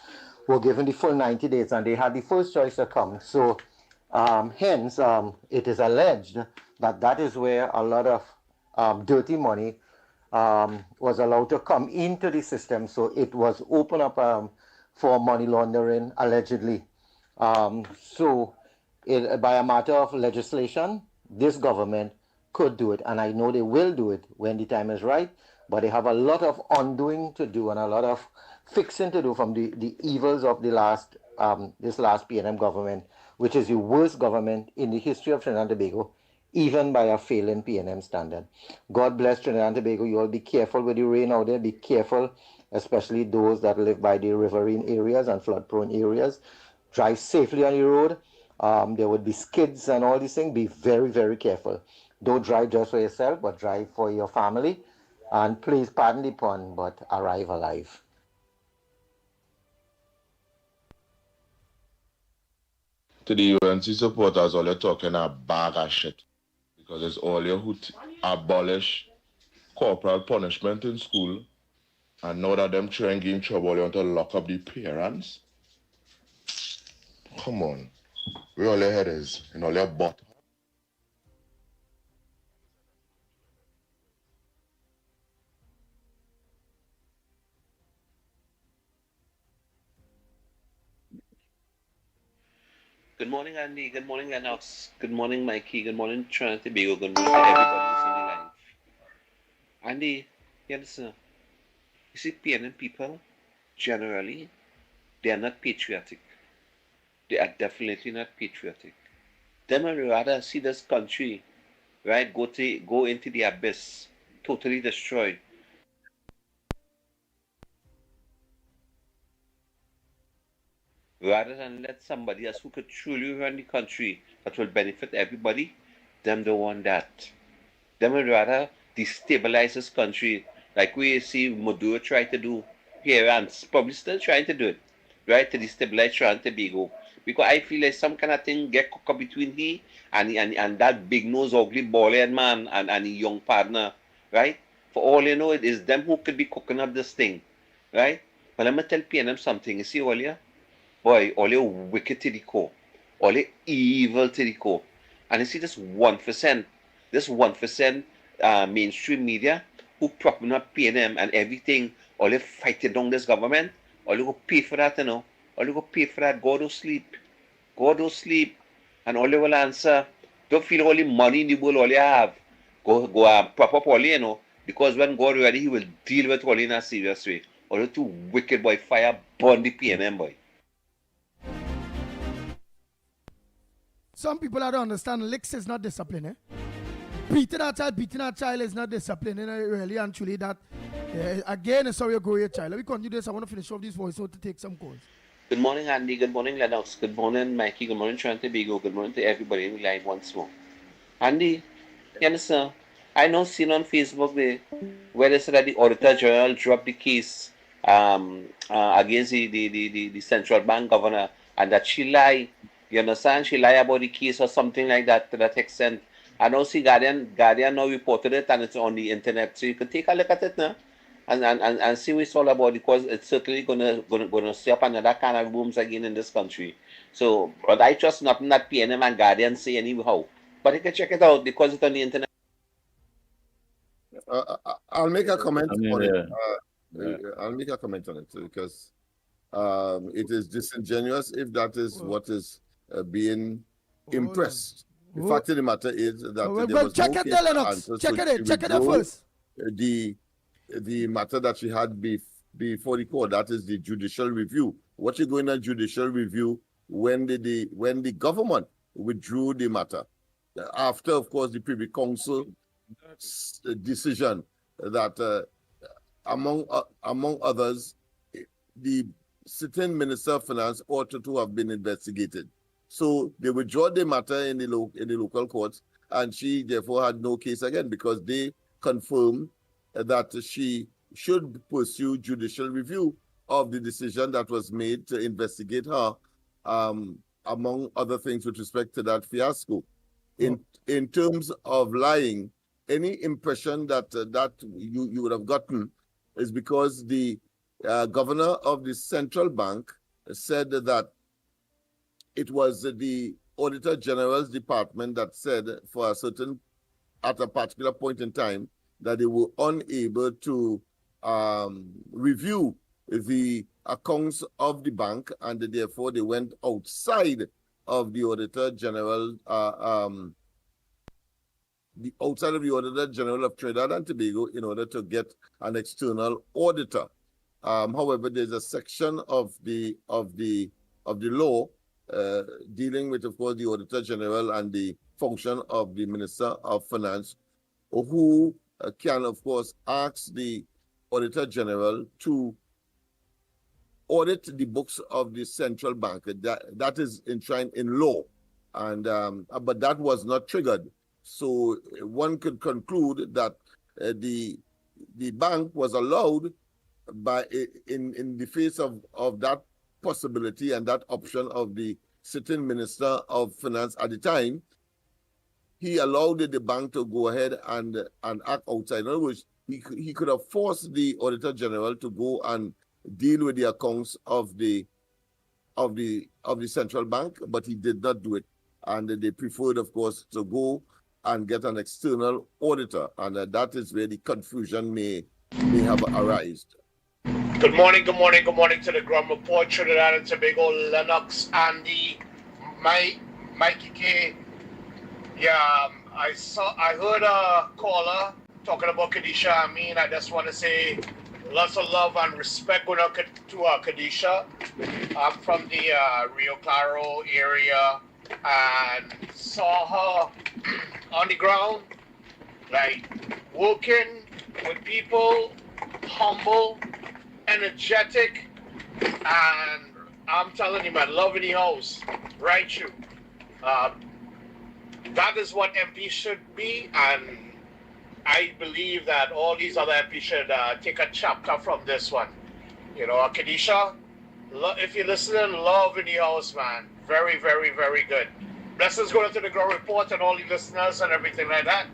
were given the full 90 days and they had the first choice to come. So hence, it is alleged that is where a lot of dirty money was allowed to come into the system. So it was open up for money laundering, allegedly. So by a matter of legislation, this government could do it, and I know they will do it when the time is right, but they have a lot of undoing to do and a lot of fixing to do from the evils of the this last PNM government, which is the worst government in the history of Trinidad and Tobago, even by a failing PNM standard. God bless Trinidad and Tobago. You all be careful with the rain out there. Be careful, especially those that live by the riverine areas and flood-prone areas. Drive safely on the road. There would be skids and all these things. Be very, very careful. Don't drive just for yourself, but drive for your family. And please, pardon the pun, but arrive alive. To the UNC supporters, all you're talking a bag of shit. Because it's all you who abolish corporal punishment in school. And now that them trying to get in trouble, you want to lock up the parents? Come on. Where all your head is? And all your butt. Good morning, Andy. Good morning, Lennox. Good morning, Mickie. Good morning, Trinidad and Tobago. Good morning to everybody who's on the line. Andy, you listen. You see, PNM people, generally, they are not patriotic. They are definitely not patriotic. Them would rather see this country, right, go into the abyss, totally destroyed. Rather than let somebody else who could truly run the country that will benefit everybody, them don't want that. Them would rather destabilize this country like we see Maduro try to do here and probably still trying to do it, right, to destabilize Trinidad and Tobago. Because I feel like some kind of thing get cooked up between he and that big nose ugly bald man and his young partner, right? For all you know, it is them who could be cooking up this thing, right? But let me tell PNM something. You see, all you, boy, all you wicked to the core, all you evil to the core. And you see this 1%, mainstream media who propping up PNM and everything, all you fighting down this government, all you go pay for that, you know. All you go pay for that, go to sleep. Go to sleep. And all you will answer, don't feel all the money in the world, all you have. Go prop up all you know. Because when God ready, he will deal with all in a serious way. All you too wicked boy, fire, burn the PNM boy. Some people don't understand licks is not discipline, eh? Beating a child is not discipline, and really and truly that again, sorry you grow your child. Let me continue this. I want to finish off this voice note to take some calls. Good morning, Andy. Good morning, Lennox. Good morning, Mikey. Good morning, Trinity Bigo. Good morning to everybody in the line once more. Andy, you understand? I know seen on Facebook there where they said that the Auditor General dropped the case against the central bank governor and that she lied. You understand? She lied about the case or something like that to that extent. I don't see Guardian now reported it and it's on the internet. So you can take a look at it now. And see what it's all about because it's certainly gonna set up another kind of booms again in this country. So, but I trust nothing that PNM and Guardian say anyhow. But you can check it out because it's on the internet. I'll make a comment on it. I'll make a comment on it because it is disingenuous if that is what is being impressed. The fact of the matter is that there was check no it case there, Lennox. Check it first. The matter that she had before the court, that is the judicial review. What you going on judicial review when the government withdrew the matter after, of course, the Privy Council decision that among others, the sitting Minister of Finance ought to have been investigated. So they withdrew the matter in the local courts, and she therefore had no case again because they confirmed that she should pursue judicial review of the decision that was made to investigate her, among other things with respect to that fiasco. In terms of lying, any impression that you would have gotten is because the governor of the central bank said that it was the Auditor General's department that said at a particular point in time that they were unable to review the accounts of the bank, and therefore they went outside of the Auditor General, outside of the Auditor General of Trinidad and Tobago in order to get an external auditor. However, there's a section of the law dealing with, of course, the Auditor General and the function of the Minister of Finance, who can, of course, ask the Auditor General to audit the books of the central bank. That is enshrined in law, and but that was not triggered. So one could conclude that the bank was allowed in the face of that possibility and that option of the sitting Minister of Finance at the time. He allowed the bank to go ahead and act outside. In other words, he could have forced the Auditor General to go and deal with the accounts of the central bank, but he did not do it. And they preferred, of course, to go and get an external auditor. And that is where the confusion may have arisen. Good morning to the Ground Report, Trinidad and Tobago, Lennox, Andy, Mickie K. Yeah, I heard a caller talking about Kadisha. I just want to say lots of love and respect going out to Kadisha. I'm from the Rio Claro area and saw her on the ground, like working with people, humble, energetic, and I'm telling you, man, love in the house, right? You. That is what MP should be, and I believe that all these other MPs should take a chapter from this one. You know, Kadisha, if you're listening, love in the house, man. Very, very, very good. Blessings going to the Ground Report and all the listeners and everything like that.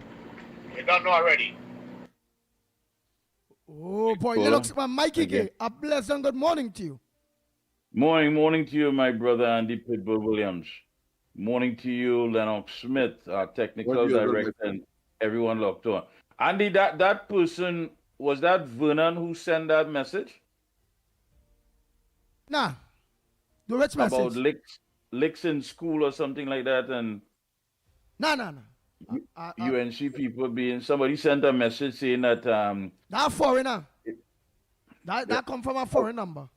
You don't know already. Oh boy, Caller. Lennox, Mikey, Again. a blessed good morning to you. Morning to you, my brother Andy Pitbull Williams. Morning to you, Lennox Smith, our technical director, and everyone locked on. Andy, that person, was that Vernon who sent that message? Nah. The which message? About licks in school or something like that, and Nah. UNC people being, somebody sent a message saying that that foreigner. That come from a foreign number.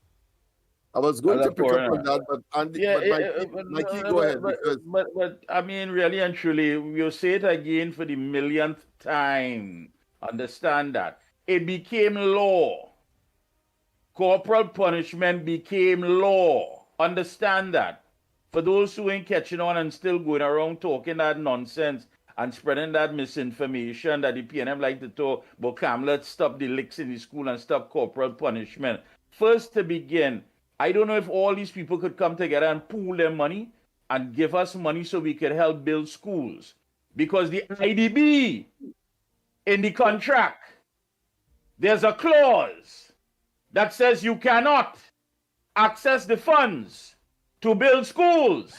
I was going to pick up on that, but Andy, Mikey, go ahead. But I mean, really and truly, we'll say it again for the millionth time. Understand that. It became law. Corporal punishment became law. Understand that. For those who ain't catching on and still going around talking that nonsense and spreading that misinformation that the PNM like to talk, but come, let's stop the licks in the school and stop corporal punishment. First to begin, I don't know if all these people could come together and pool their money and give us money so we could help build schools. Because the IDB in the contract, there's a clause that says you cannot access the funds to build schools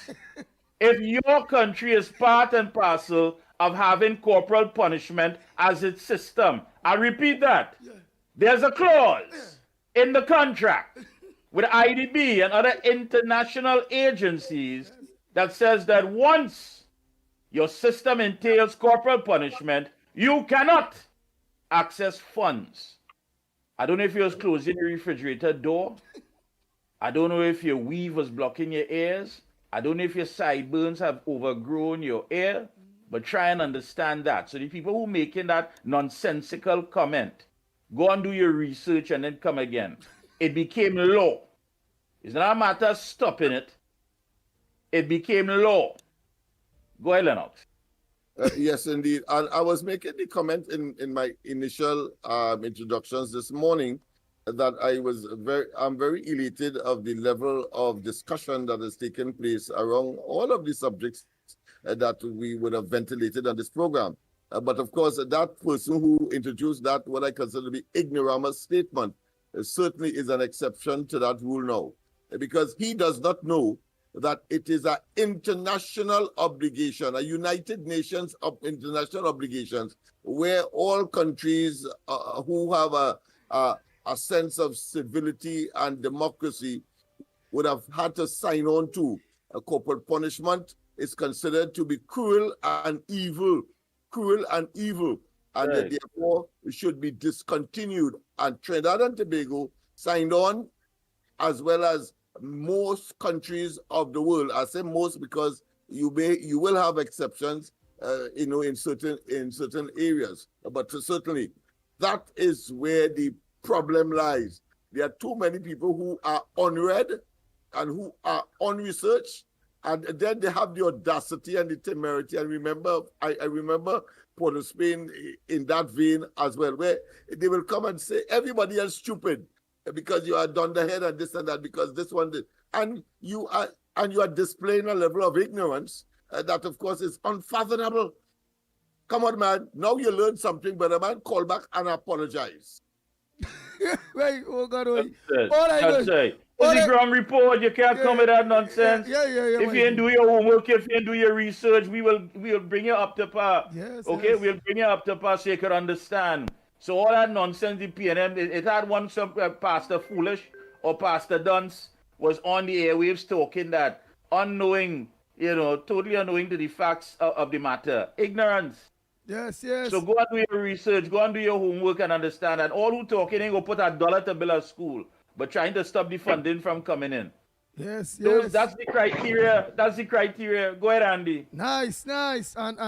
if your country is part and parcel of having corporal punishment as its system. I repeat that. There's a clause in the contract with IDB and other international agencies that says that once your system entails corporal punishment, you cannot access funds. I don't know if you was closing your refrigerator door. I don't know if your weave was blocking your ears. I don't know if your sideburns have overgrown your ear, but try and understand that. So the people who making that nonsensical comment, go and do your research and then come again. It became law. It's not a matter of stopping it. It became law. Go ahead, Lennox. Yes, indeed. And I was making the comment in my initial introductions this morning that I'm very elated of the level of discussion that has taken place around all of the subjects that we would have ventilated on this program. But of course, that person who introduced that, what I consider to be ignoramus statement, certainly is an exception to that rule now, because he does not know that it is an international obligation, a United Nations of international obligations, where all countries who have a sense of civility and democracy would have had to sign on to. Corporal punishment is considered to be cruel and evil, and Right. therefore it should be discontinued. And Trinidad and Tobago signed on, as well as most countries of the world. I say most because you will have exceptions, in certain areas. But certainly, that is where the problem lies. There are too many people who are unread and who are unresearched, and then they have the audacity and the temerity. And remember, I remember Port of Spain in that vein as well, where they will come and say everybody else stupid because you are dunderhead and this and that, because this one did. And you are displaying a level of ignorance that, of course, is unfathomable. Come on, man. Now you learned something, but a man call back and apologize. Wait, oh God, That's it. It's the ground report. You can't come with that nonsense. Yeah. If you ain't do your homework, if you ain't do your research, we will bring you up to par. Yes. Okay, we'll bring you up to par so you can understand. So all that nonsense, the PNM, it had one Pastor Foolish or Pastor Dunce was on the airwaves talking that unknowing, totally unknowing to the facts of the matter. Ignorance. Yes. So go and do your research, go and do your homework and understand that all who talking ain't go put $1 to build a school, but trying to stop the funding from coming in. Yes. That's the criteria. Go ahead, Andy. Nice. And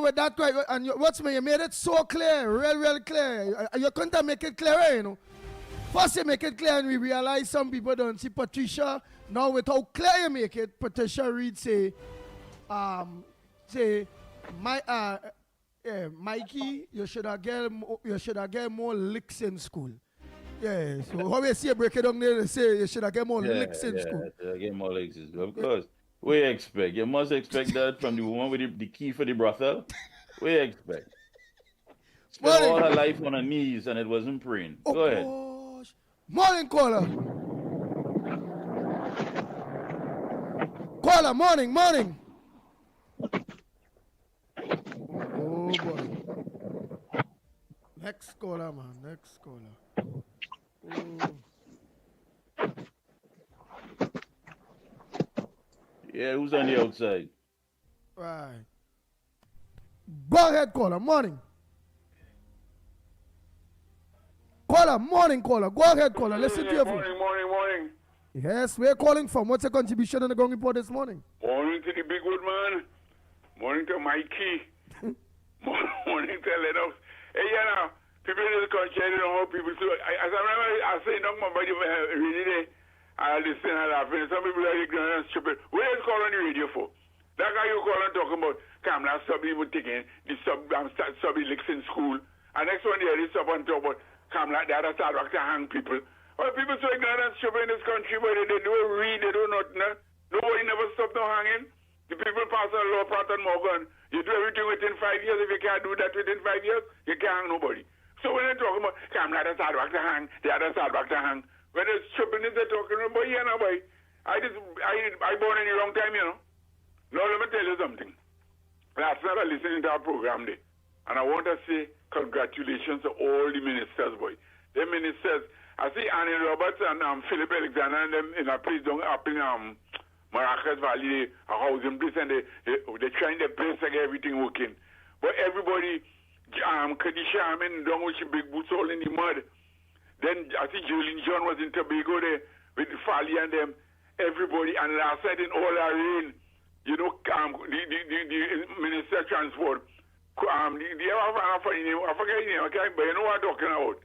with that way, and you made it so clear, real clear. You couldn't make it clearer, First you make it clear and we realize some people don't see Patricia. Now with how clear you make it, Patricia Reed say, Mikey, you should have get more licks in school. Yeah, so how we see you break it down there, they say you should have get more licks in school. Get more licks in school. Of course. We expect. You must expect that from the woman with the key for the brothel. We expect. Spent all her life on her knees and it wasn't praying. Go ahead. Gosh. Morning, caller. Caller, morning. Oh, boy. Next caller, man. Next caller. Oh. Yeah, who's on the outside? Right. Go ahead, caller. Morning. Morning, caller. Go ahead, caller. Listen to your phone. Morning. Yes, we're calling from. What's your contribution on the ground report this morning? Morning to the big good man. Morning to Mickie. Morning to Lennox. Hey, people in the country, I don't know how people. So, as I remember, I say, no, my body really there. I listen and laughing. Some people are ignorant and stupid. What is call on the radio for? That guy you call and talking about, Kamla sub even taking the sub licks in school. And next one there is sub and talk about Kamla, the other side back to hang people. Well, people so ignorant and stupid in this country, but they don't read, they do nothing. Nobody never stop no hanging. The people pass a law, Pratt and Morgan. You do everything within 5 years. If you can't do that within 5 years, you can't hang nobody. So when they're talking about Kamla, the other side back to hang, the other side back to hang. When it's stupidness they're talking about, boy. I born in the wrong time, Now let me tell you something. Last night I listened to our program there. And I want to say congratulations to all the ministers, boy. The ministers, I see Annie Roberts and Philip Alexander and them in a place down up in Maracas Valley, a housing place, and they're trying their best to get everything working. But everybody, Kadisha, down with big boots all in the mud. Then I think Julian John was in Tobago there with Fali and them, everybody, and last night in all our rain, the Minister of Transport, I forget his name, but you know what I'm talking about,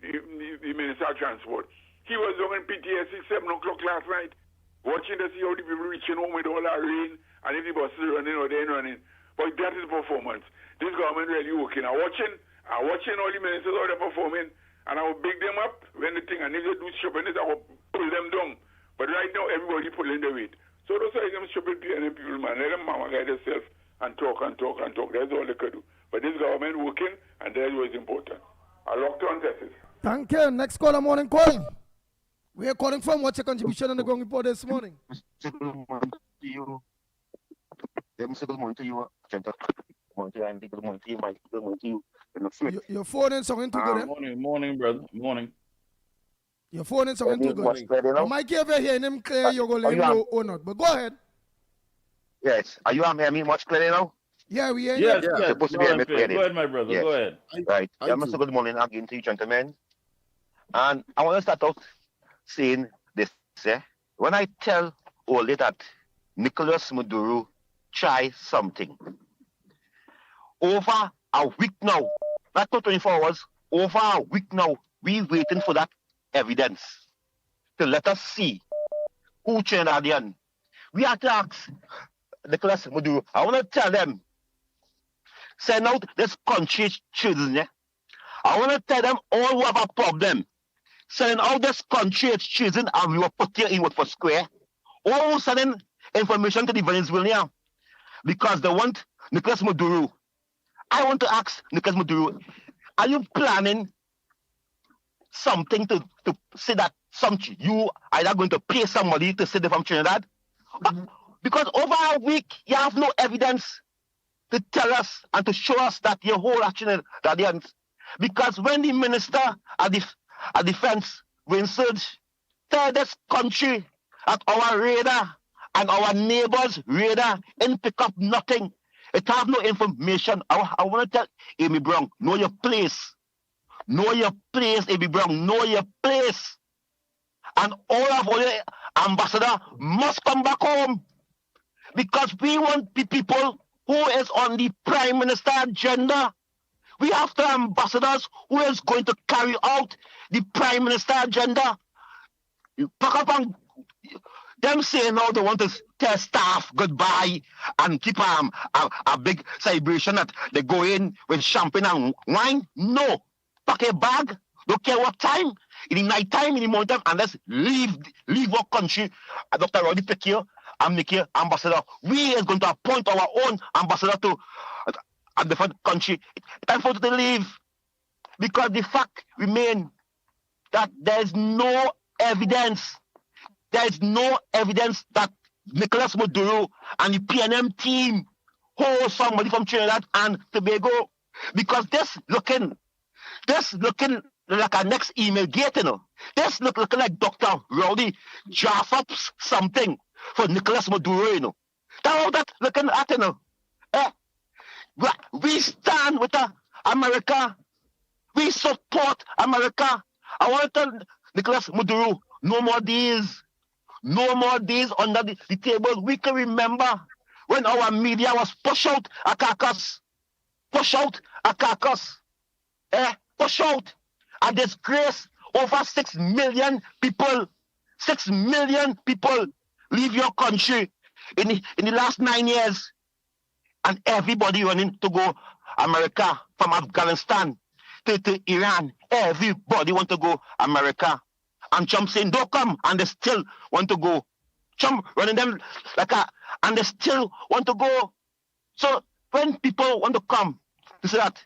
the Minister of Transport. He was down in PTSD 7 o'clock last night, watching to see how the people reaching home with all our rain, and if the buses running or they ain't running. But that is performance. This government really working. I'm watching all the ministers how they're performing, and I will big them up when the thing, and if they do stupidness, I will pull them down. But right now, everybody pulling the weight. So those are them stupid people, man. Let them mama guide themselves and talk. That's all they could do. But this government working, and that's what's important. I locked on this. Thank you. Next caller, morning calling. We are calling from. What's your contribution on the ground report this morning? Good morning to you. Good morning to you. Good morning to you, Andy. Good morning to you, Mike. Good morning to you. Your phone and something too good, Morning, brother. Morning. Your phone and something too good. Mike, you ever hear him clear, you're going to let him know or not. But go ahead. Yes. Are you hearing me much clearer now? Yeah, we hear you. Yes. Supposed to be hearing me clearly. Go ahead, my brother. Yes. Go ahead. Right. Mr. Good morning again to you, gentlemen. And I want to start out saying this. When I tell Ole that Nicholas Maduro try something, over a week now, not 24 hours, over a week now, we waiting for that evidence to let us see who Trinidadian. We have to ask Nicholas Maduro. I want to tell them, send out this country children. I want to tell them all who have a problem. Send out this country children and we will put here in for square. All sending information to the Venezuela because they want Nicholas Maduro. I want to ask Nicholas Maduro, are you planning something to say that you are either going to pay somebody to say they're from Trinidad? Because over a week, you have no evidence to tell us and to show us that your whole Trinidadians. Because when the Minister of Defense, Vincent, tell this country at our radar and our neighbors' radar and pick up nothing, it have no information. I want to tell Amy Brown, know your place. Know your place, Amy Brown. Know your place. And all of our ambassadors must come back home. Because we want the people who is on the Prime Minister agenda. We have the ambassadors who is going to carry out the Prime Minister agenda. You pack up and them say now they want to tell staff goodbye and keep a big celebration that they go in with champagne and wine. No. Pack a bag, don't care what time, in the night time, in the morning time, and let's leave our country. Dr. Roddy pick here and make here ambassador. We is going to appoint our own ambassador to a different country. Time for them to leave. because the fact remains that there's no evidence. There's no evidence that Nicolas Maduro and the PNM team hold somebody from Trinidad and Tobago, because this looking like a next email gate, you know. This looking like Dr. Rowdy draft up something for Nicolas Maduro, you know. That looking at, you know. We stand with America. We support America. I want to tell Nicolas Maduro, no more deals. No more days under the table. We can remember when our media was push out a carcass. Push out a carcass. Push out a disgrace. Over 6 million people. 6 million people leave your country in the last 9 years. And everybody running to go America, from Afghanistan to Iran. Everybody want to go America. And Trump saying, don't come, and they still want to go. Trump running them like and they still want to go. So when people want to come, they say that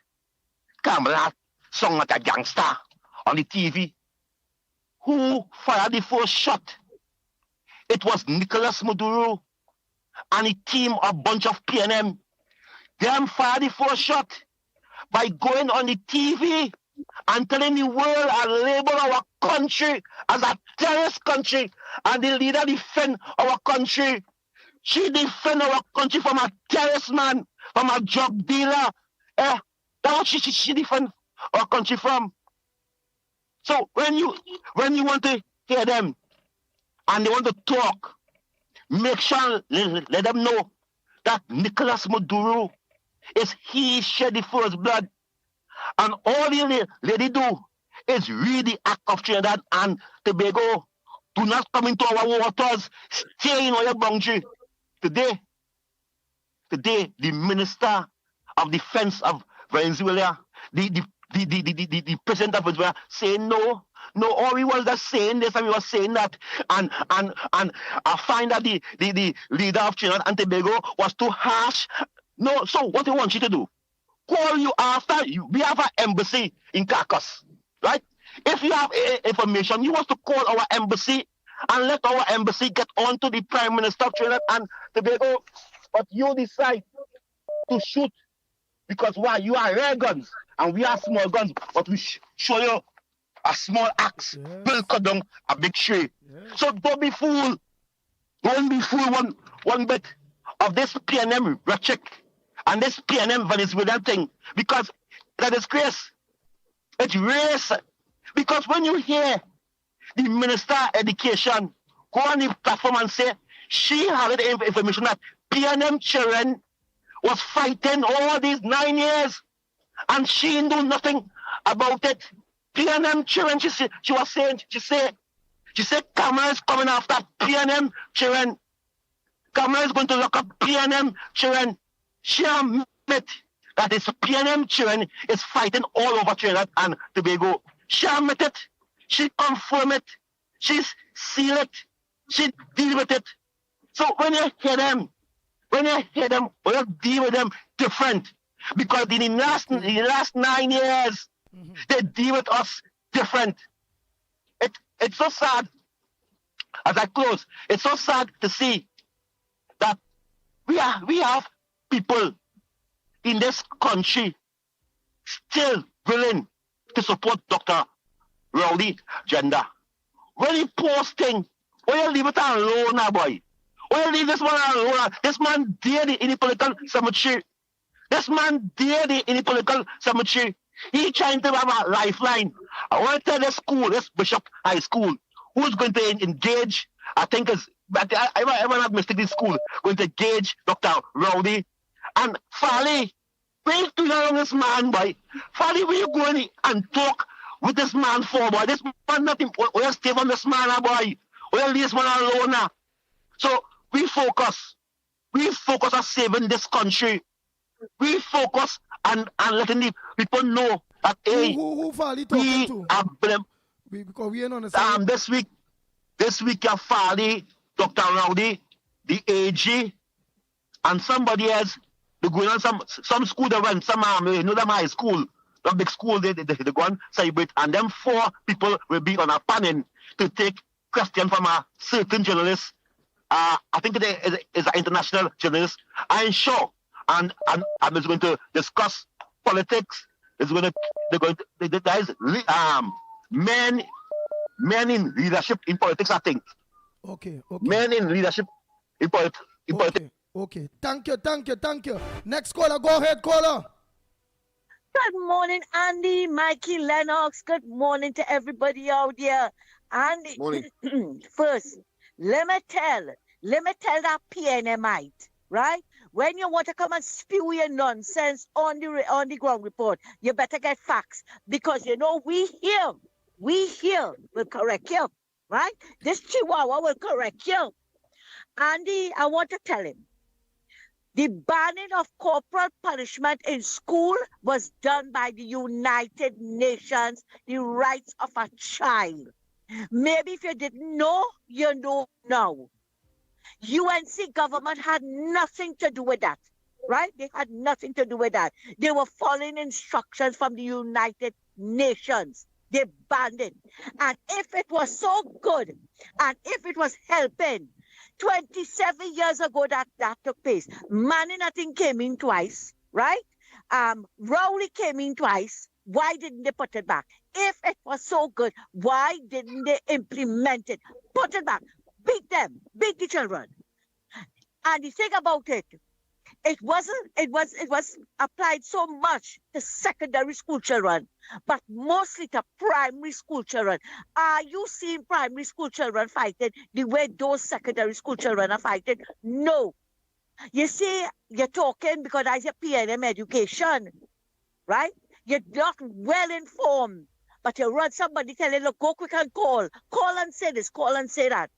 Kamala sung like a gangster on the TV. Who fired the first shot? It was Nicolas Maduro and a team, a bunch of PNM. Them fired the first shot by going on the TV and telling the world and label our country as a terrorist country, and the leader defend our country. She defend our country from a terrorist man, from a drug dealer. That's what she defend our country from. So when you want to hear them and they want to talk, make sure let them know that Nicolas Maduro is he shed the first blood. And all the lady do is read the Act of Trinidad and Tobago. Do not come into our waters. Stay in our boundary. Today, the Minister of Defense of Venezuela, the President of Venezuela, saying no, all we was just saying this and we were saying that, and I find that the leader of Trinidad and Tobago was too harsh. No, so what they want you to do? Call you after you. We have an embassy in Caracas, right? If you have information, you want to call our embassy and let our embassy get on to the Prime Minister of Trinidad and Tobago. But you decide to shoot because why? You are rare guns and we are small guns, but we show you a small axe will cut down a big tree. So don't be fooled. Don't be fooled one bit of this PNM rhetoric and this PNM Venezuelan thing, because that is disgrace. It's race. Because when you hear the Minister of Education go on the platform and say she had the information that PNM children was fighting all these 9 years and she knew nothing about it. PNM children, she was saying, she said Kamala is coming after PNM children. Kamala is going to lock up PNM children. She admit that it's PNM children is fighting all over Trinidad and Tobago. She admit it. She confirm it. She seal it. She deal with it. So when you hear them, you deal with them different. Because in the last 9 years, they deal with us different. It's so sad. As I close, it's so sad to see that we have people in this country still willing to support Dr. Rowdy agenda. When he posting, why you leave it alone now, boy? Why you leave this man alone? This man dead in the political cemetery. This man dead in the political cemetery. He trying to have a lifeline. I want to tell this school, this Bishop High School, who's going to engage, I think it's, but I not mistake this school, going to engage Dr. Rowdy. And Fally, where you doing along this man, boy? Fally, where you going and talk with this man for, boy? This man nothing, we stay on this man, boy. We leave this man alone now. So we focus on saving this country. We focus on letting the people know that hey, who Fally talking to? Because we ain't on the same. This week you Fally, Dr. Rowdy, the AG, and somebody else. They going on some school they went, some you know them high school. a big school, they go and celebrate, and them 4 people will be on a panel to take question from a certain journalist. I think it is an international journalist. I'm sure, and is going to discuss politics. There is men in leadership in politics, I think. Okay. Men in leadership in politics. Okay. Thank you. Next caller, go ahead, caller. Good morning, Andy, Mikey, Lennox. Good morning to everybody out there. Andy, first, let me tell that PNMite, right? When you want to come and spew your nonsense on the ground report, you better get facts, because you know we here will correct you, right? This Chihuahua will correct you. Andy, I want to tell him, the banning of corporal punishment in school was done by the United Nations, the rights of a child. Maybe if you didn't know, you know now. UNC government had nothing to do with that, right? They had nothing to do with that. They were following instructions from the United Nations. They banned it. And if it was so good, and if it was helping, 27 years ago that took place. Manning, I think, came in twice, right? Rowley came in twice. Why didn't they put it back? If it was so good, why didn't they implement it? Put it back. Beat them. Beat the children. And the thing about it, it was applied so much to secondary school children, but mostly to primary school children. Are you seeing primary school children fighting the way those secondary school children are fighting? No. You see, you're talking because I say PNM education, right? You're not well informed, but you run somebody telling, look, go quick and call and say this, call and say that.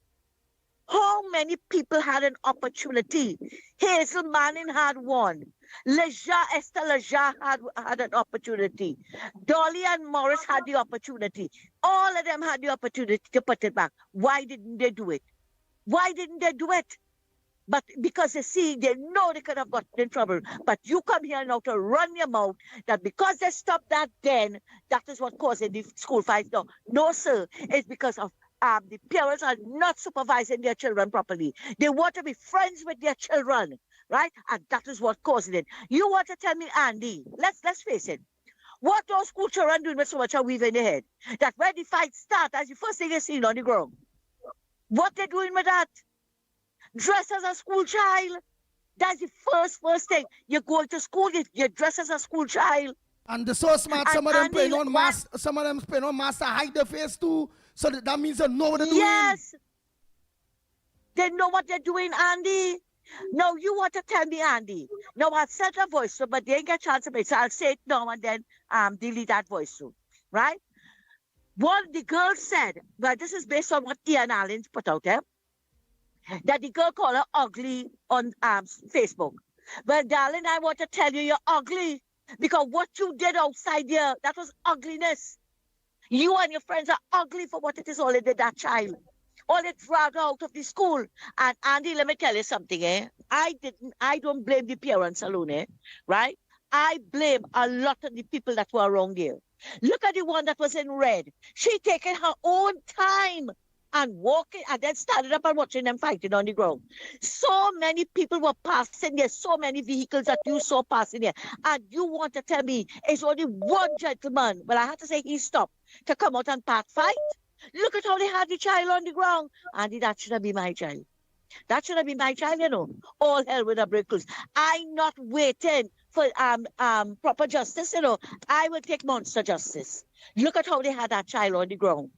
How many people had an opportunity? Hazel Manning had one. Esther Leja had an opportunity. Dolly and Morris had the opportunity. All of them had the opportunity to put it back. Why didn't they do it? But because you see, they know they could have gotten in trouble. But you come here now to run your mouth that because they stopped that then, that is what caused the school fights. No, sir. It's because of the parents are not supervising their children properly. They want to be friends with their children, right? And that is what caused it. You want to tell me, Andy, let's face it. What those school children doing with so much a weave in their head? That when the fight starts, that's the first thing they see on the ground. What they doing with that? Dress as a school child. That's the first thing. You go to school, you dress as a school child. And they're so smart, some of them playing on mask, some of them playing on mask to hide their face too. So that means they know what they're doing. Yes. They know what they're doing, Andy. No, you want to tell me, Andy. No, I've sent a voice, but they ain't get a chance to make it. So I'll say it now and then delete that voice soon. Right? What the girl said, but this is based on what Ian Allen put out there, that the girl called her ugly on Facebook. But darling, I want to tell you, you're ugly. Because what you did outside here, that was ugliness. You and your friends are ugly for what it is all they did that child. All they dragged out of the school. And Andy, let me tell you something, I don't blame the parents alone, right? I blame a lot of the people that were around there. Look at the one that was in red. She taking her own time and walking, and then started up and watching them fighting on the ground. So many people were passing there, so many vehicles that you saw passing there. And you want to tell me it's only one gentleman, well, I have to say he stopped to come out and park fight? Look at how they had the child on the ground. And that should have been my child. That should have been my child, you know. All hell with a break loose. I'm not waiting for proper justice, you know. I will take monster justice. Look at how they had that child on the ground.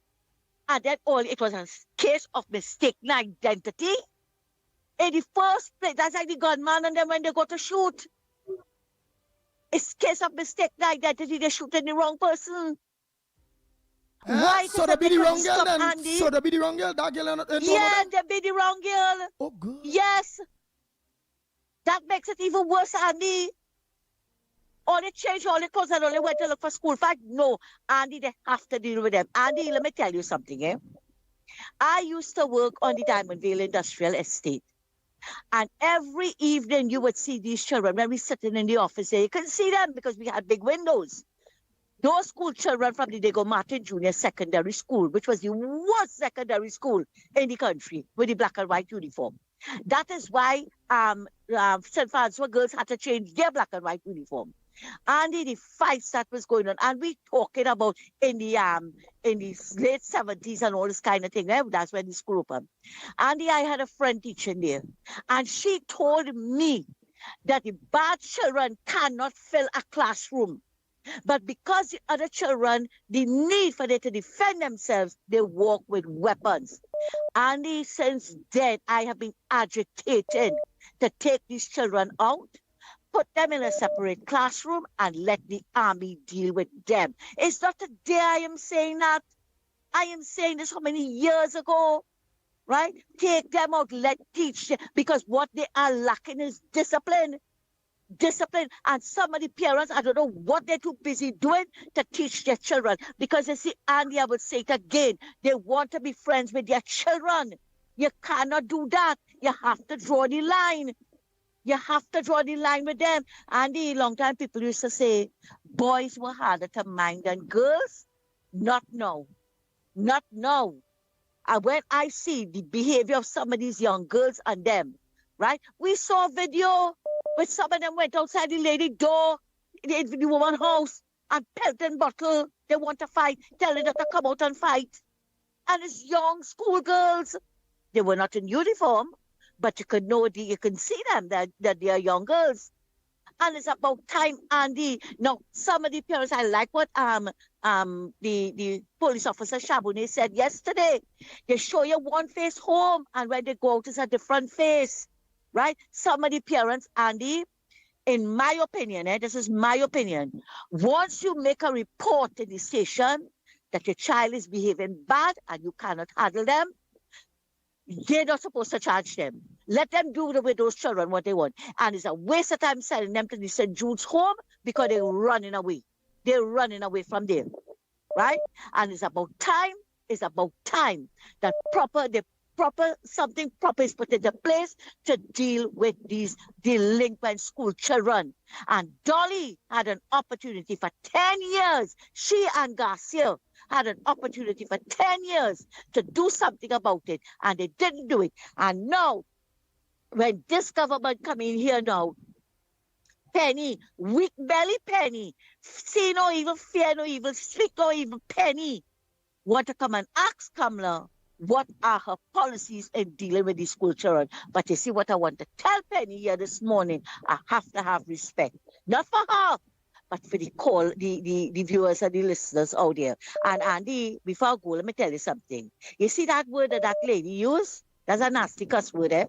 And then it was a case of mistaken identity. In the first place, that's like the gunman and then when they go to shoot. It's a case of mistaken identity, they're shooting the wrong person. Why so they be the wrong girl then? Andy? So they be the wrong girl? That girl yeah, they be the wrong girl. Oh, good. Yes. That makes it even worse, Andy. Only changed all the clothes and only went to look for school fight. No, Andy, they have to deal with them. Andy, let me tell you something, I used to work on the Diamondville Industrial Estate. And every evening you would see these children when we sitting in the office there. You couldn't see them because we had big windows. Those school children from the Diego Martin Junior Secondary School, which was the worst secondary school in the country with the black and white uniform. That is why St. Francois girls had to change their black and white uniform. And the fights that was going on, and we talking about in the late 70s and all this kind of thing. That's when the school opened. And I had a friend teaching there, and she told me that the bad children cannot fill a classroom. But because the other children, the need for them to defend themselves, they walk with weapons. And since then, I have been agitated to take these children out, put them in a separate classroom, and let the army deal with them. It's not today I am saying that. I am saying this how many years ago, right? Take them out, teach them, because what they are lacking is discipline. Discipline. And some of the parents, I don't know what they're too busy doing to teach their children. Because you see, Andy, I would say it again, they want to be friends with their children. You cannot do that. You have to draw the line. You have to draw the line with them. Andy, long time people used to say, boys were harder to mind than girls. Not now. Not now. And when I see the behavior of some of these young girls and them, right? We saw a video where some of them went outside the lady door, the woman's house, and pelting bottle. They want to fight, telling her to come out and fight. And it's young schoolgirls. They were not in uniform, but you can see them that they are young girls. And it's about time, Andy. Now, some of the parents, I like what the police officer Shabune said yesterday. They show you one face home, and when they go out, it's a different face, right? Some of the parents, Andy, in my opinion, this is my opinion, once you make a report in the station that your child is behaving bad and you cannot handle them, they're not supposed to charge them. Let them do with those children what they want. And it's a waste of time sending them to the St. Jude's home because they're running away. They're running away from there, right? And it's about time that something proper is put into place to deal with these delinquent school children. And Dolly had an opportunity for 10 years. She and Garcia had an opportunity for 10 years to do something about it, and they didn't do it. And now, when this government come in here now, Penny, weak belly Penny, see no evil, fear no evil, speak no evil Penny, want to come and ask Kamala what are her policies in dealing with these school children. But you see what I want to tell Penny here this morning, I have to have respect. Not for her, but for the viewers and the listeners out there. And Andy, before I go, let me tell you something. You see that word that lady used? That's a nasty cuss word,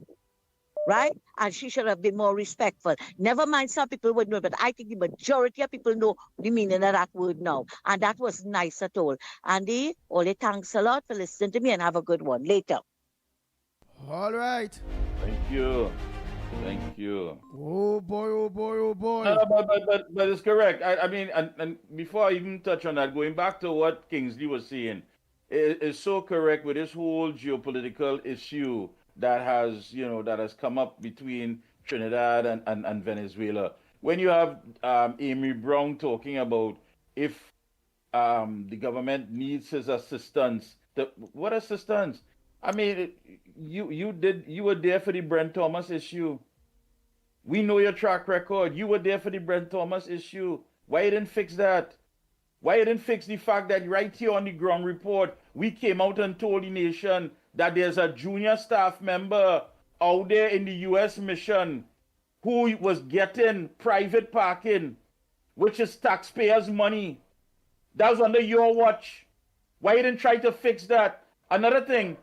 right? And she should have been more respectful. Never mind, some people would know, but I think the majority of people know the meaning of that word now. And that was nice at all. Andy, Ole, thanks a lot for listening to me, and have a good one. Later. All right. Thank you. Thank you. Oh boy, oh boy, oh boy. No, but it's correct. I mean, and before I even touch on that, going back to what Kingsley was saying, it's so correct with this whole geopolitical issue that has come up between Trinidad and Venezuela. When you have Amy Brown talking about if the government needs his assistance, what assistance? I mean, you were there for the Brent Thomas issue. We know your track record. You were there for the Brent Thomas issue. Why you didn't fix that? Why you didn't fix the fact that right here on the ground report, we came out and told the nation that there's a junior staff member out there in the U.S. mission who was getting private parking, which is taxpayers' money. That was under your watch. Why you didn't try to fix that? Another thing,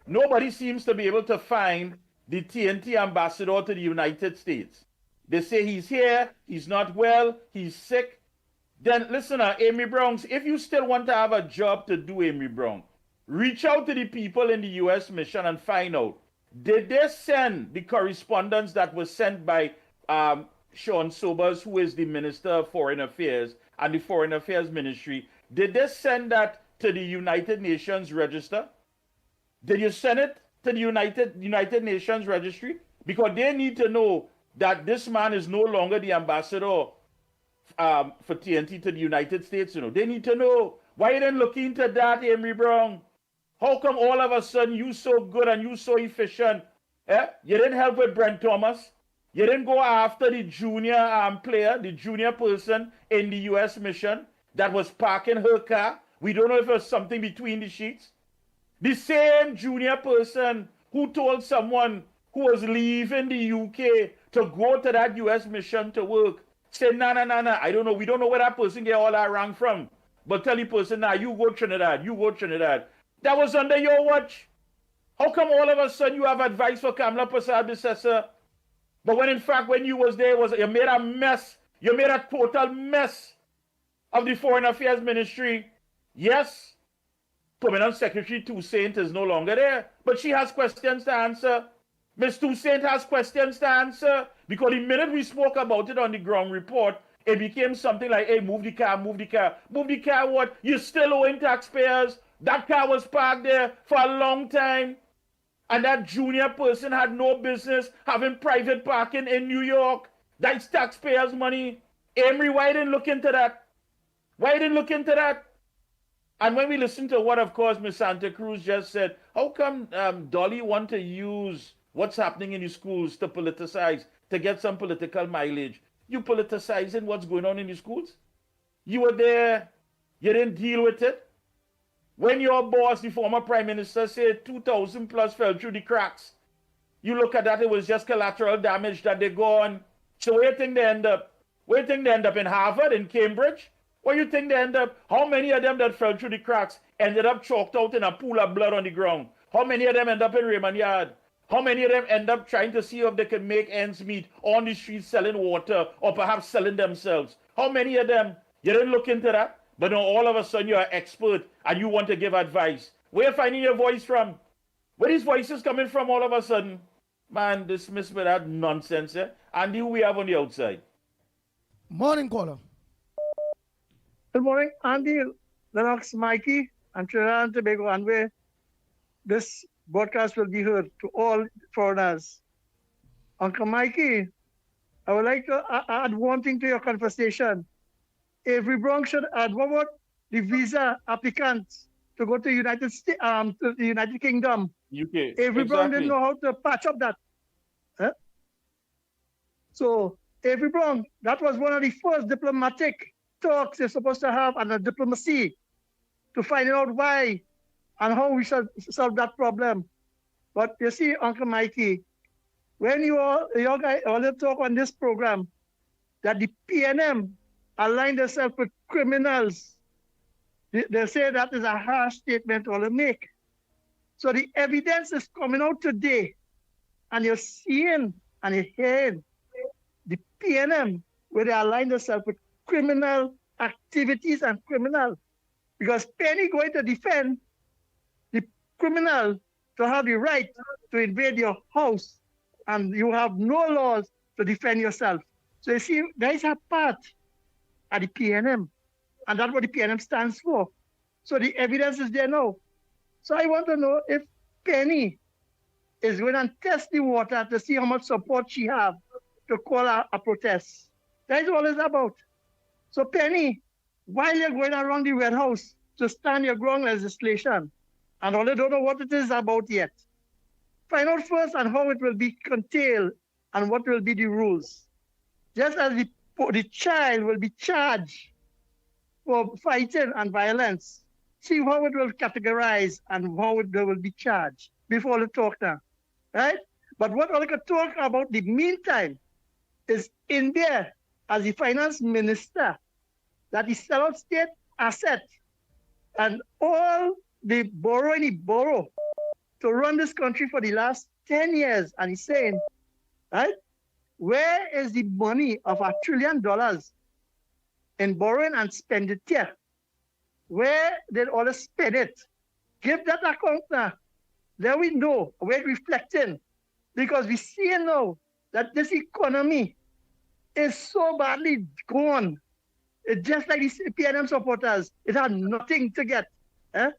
nobody seems to be able to find the TNT ambassador to the United States. They say he's here, he's not well, he's sick. Then listen, Amy Brown, if you still want to have a job to do, Amy Brown, reach out to the people in the U.S. mission and find out, did they send the correspondence that was sent by Sean Sobers, who is the Minister of Foreign Affairs and the Foreign Affairs Ministry, did they send that to the United Nations Register? Did you send it to the United Nations Registry? Because they need to know that this man is no longer the ambassador for TNT to the United States, They need to know. Why you didn't look into that, Emery Brown? How come all of a sudden you so good and you so efficient? You didn't help with Brent Thomas. You didn't go after the junior player, the junior person in the U.S. mission that was parking her car. We don't know if it was something between the sheets. The same junior person who told someone who was leaving the UK to go to that U.S. mission to work, said, nah, I don't know. We don't know where that person get all that rank from. But tell the person, nah, you go Trinidad. That was under your watch. How come all of a sudden you have advice for Kamala Prasad-Bissessar? But when in fact, when you was there, you made a mess. You made a total mess of the Foreign Affairs Ministry. Yes, Permanent Secretary Toussaint is no longer there, but she has questions to answer. Ms. Toussaint has questions to answer, because the minute we spoke about it on the ground report, it became something like, hey, move the car. Move the car what? You're still owing taxpayers. That car was parked there for a long time. And that junior person had no business having private parking in New York. That's taxpayers' money. Emery, why didn't look into that? And when we listen to what, of course, Ms. Santa Cruz just said, how come Dolly want to use what's happening in the schools to politicize, to get some political mileage? You politicizing what's going on in the schools? You were there. You didn't deal with it. When your boss, the former prime minister, said 2,000 plus fell through the cracks, you look at that, it was just collateral damage that they gone. So where do you think they end up? Where do you think they end up? In Harvard, in Cambridge? Where do you think they end up? How many of them that fell through the cracks ended up choked out in a pool of blood on the ground? How many of them end up in Raymond Yard? How many of them end up trying to see if they can make ends meet on the streets selling water or perhaps selling themselves? How many of them? You didn't look into that? But now all of a sudden you're an expert and you want to give advice. Where are you finding your voice from? Where these voices coming from all of a sudden? Man, dismiss me that nonsense. And who we have on the outside? Morning, caller. Good morning, Andy, Lennox, Mikey, and Trinidad and Tobago, and where this broadcast will be heard to all foreigners. Uncle Mikey, I would like to add one thing to your conversation. Every Bronx should add what about the visa applicants to go to the United Kingdom. UK. Every Bronx Exactly. didn't know how to patch up that. Huh? So every Bronx, that was one of the first diplomatic talks they're supposed to have and a diplomacy to find out why and how we should solve that problem. But you see, Uncle Mikey, when your guy all talk on this program that the PNM aligned themselves with criminals, they say that is a harsh statement to make. So the evidence is coming out today, and you're seeing and you're hearing the PNM where they align themselves with criminal activities and criminal. Because Penny going to defend the criminal to have the right to invade your house, and you have no laws to defend yourself. So you see, there is a part at the PNM, and that's what the PNM stands for. So the evidence is there now. So I want to know if Penny is going to test the water to see how much support she have to call a protest. That is all it's about. So Penny, while you're going around the Red House to stand your ground legislation, and all they don't know what it is about yet, find out first on how it will be curtailed and what will be the rules. Just as the child will be charged for fighting and violence, see how it will categorize and how they will be charged before the talk now, right? But what I could talk about the meantime is in there as the finance minister that he sell out state asset and all the borrowing he borrow to run this country for the last 10 years. And he's saying, right, where is the money of $1 trillion in borrowing and spend it here? Where did all the spend it? Give that account now. Then we know where it's reflecting. Because we see now that this economy is so badly gone. It's just like the PNM supporters. It had nothing to get. Eh?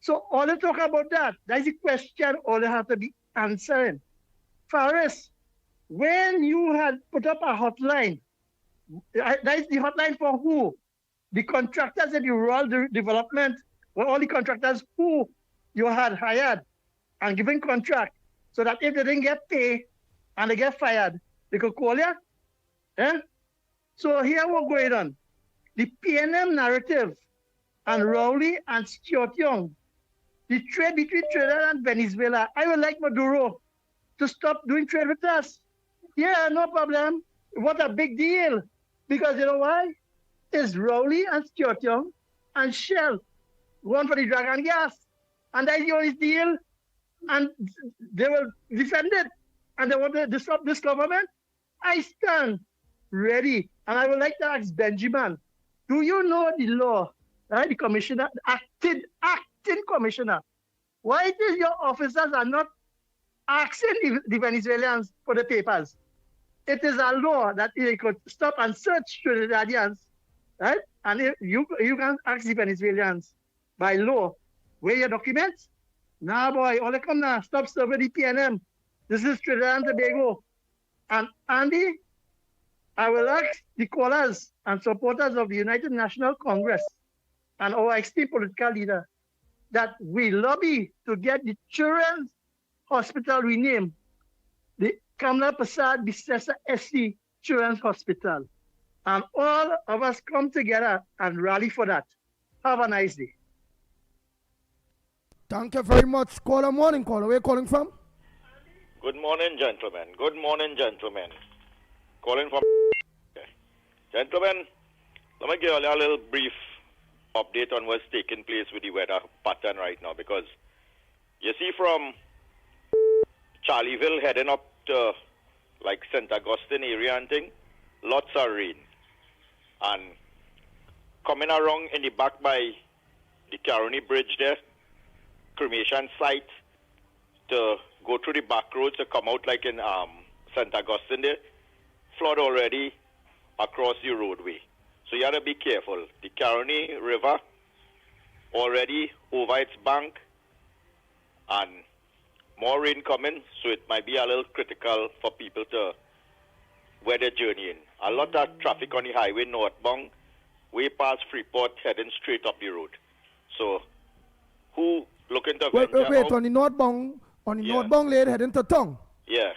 So all they talk about that is the question all they have to be answering. Faris, when you had put up a hotline That is the hotline for who? The contractors in the rural development, were all the contractors who you had hired and given contract, so that if they didn't get paid and they get fired, they could call you. Eh? So here what's going on. The PNM narrative and Rowley and Stuart Young, the trade between Trinidad and Venezuela. I would like Maduro to stop doing trade with us. Yeah, no problem. What a big deal. Because you know why? It's Rowley and Stuart Young and Shell going for the dragon gas. And that's the only deal. And they will defend it. And they want to disrupt this government. I stand ready. And I would like to ask Benjamin, do you know the law? Right? The commissioner, acting commissioner. Why it is your officers are not asking the Venezuelans for the papers? It is a law that they could stop and search Trinidadians, right? And if you can ask the Venezuelans by law, where your documents? Nah, boy, all they come now, stop serving the PNM. This is Trinidad and Tobago. And Andy, I will ask the callers and supporters of the United National Congress and our esteemed political leader that we lobby to get the Children's Hospital renamed the Kamla Prasad Bisesa SC Children's Hospital. And all of us come together and rally for that. Have a nice day. Thank you very much. Caller, morning caller. Where are you calling from? Good morning, gentlemen. Good morning, gentlemen. Calling from... Gentlemen, let me give you a little brief update on what's taking place with the weather pattern right now, because you see from Charlieville heading up to like St. Augustine area and thing, lots of rain. And coming around in the back by the Caroni Bridge there, cremation site, to go through the back roads to come out like in St. Augustine there, flood already across the roadway. So you have to be careful. The Caroni River already over its bank and more rain coming, so it might be a little critical for people to where they're journeying. A lot of traffic on the highway northbound, way past Freeport, heading straight up the road. So who looking to Wait, venture out? on the northbound lane heading to Tongue. Yeah,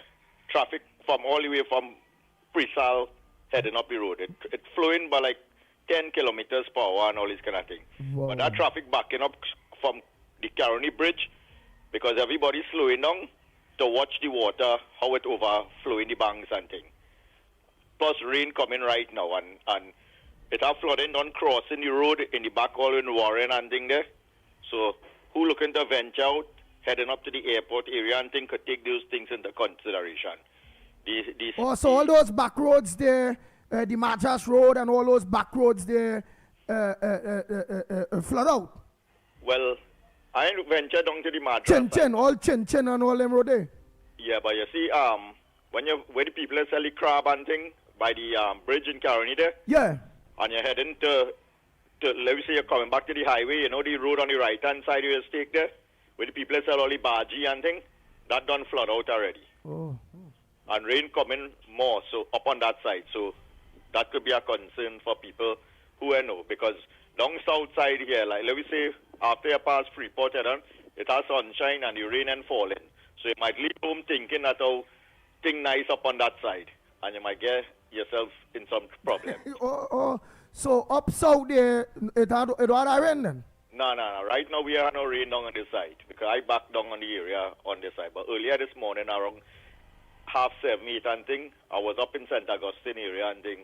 traffic from all the way from Presal heading up the road. It's flowing by like 10 kilometers per hour and all this kind of thing. Wow. But that traffic backing up from the Caroni Bridge, because everybody's slowing down to watch the water, how it overflowing the banks and thing. Plus rain coming right now, and it have flooding down crossing the road in the back all in Warren and thing there. So who looking to venture out, heading up to the airport area and thing, could take those things into consideration. So all those back roads there, the Majas Road and all those back roads there flood out. Well, I ain't venture down to the Madras. Chin and all them road there. Yeah, but you see, when the people are selling crab and thing by the bridge in Caroni there. Yeah. And you're heading to let me say you're coming back to the highway, you know the road on the right hand side of your stake there, where the people sell all the bhaji and thing, that done flood out already. Oh. And rain coming more, so up on that side. So that could be a concern for people who know, because down south side here, like let me say after you pass Freeport, it has sunshine and the rain and falling. So you might leave home thinking that thing nice up on that side, and you might get yourself in some problem. So up south there, it had rain then? No. Right now we have no rain down on this side, because I back down on the area on this side. But earlier this morning around 7:30, 8 and thing, I was up in St. Augustine area and thing,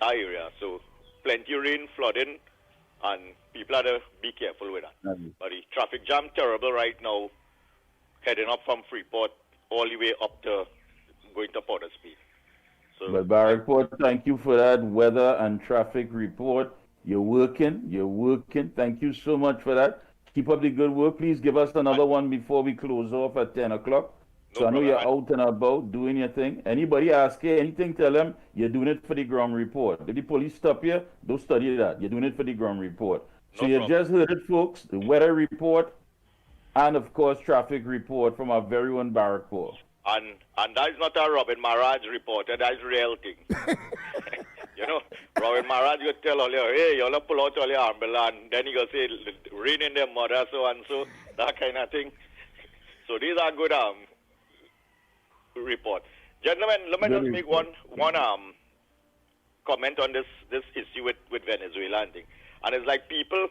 that area. So plenty of rain, flooding, and people have to be careful with that. But the traffic jam terrible right now, heading up from Freeport all the way up to going to Port of Spain. So, but Barrackport, thank you for that weather and traffic report. You're working. Thank you so much for that. Keep up the good work. Please give us another one before we close off at 10 o'clock. So I know you're out and about doing your thing. Anybody ask you anything, tell them you're doing it for the ground report. If the police stop you, don't study that. You're doing it for the ground report. So you just heard it, folks. The weather report and, of course, traffic report from our very own Barrackport. And that is not a Robin Maraj report. That is real thing. You know, Robin Maharaj would tell all you, hey, you'll pull out all your umbrella, and then he will say, rain in their mother, so and so, that kind of thing. So these are good reports. Gentlemen, let me just make one comment on this issue with Venezuela and thing. And it's like people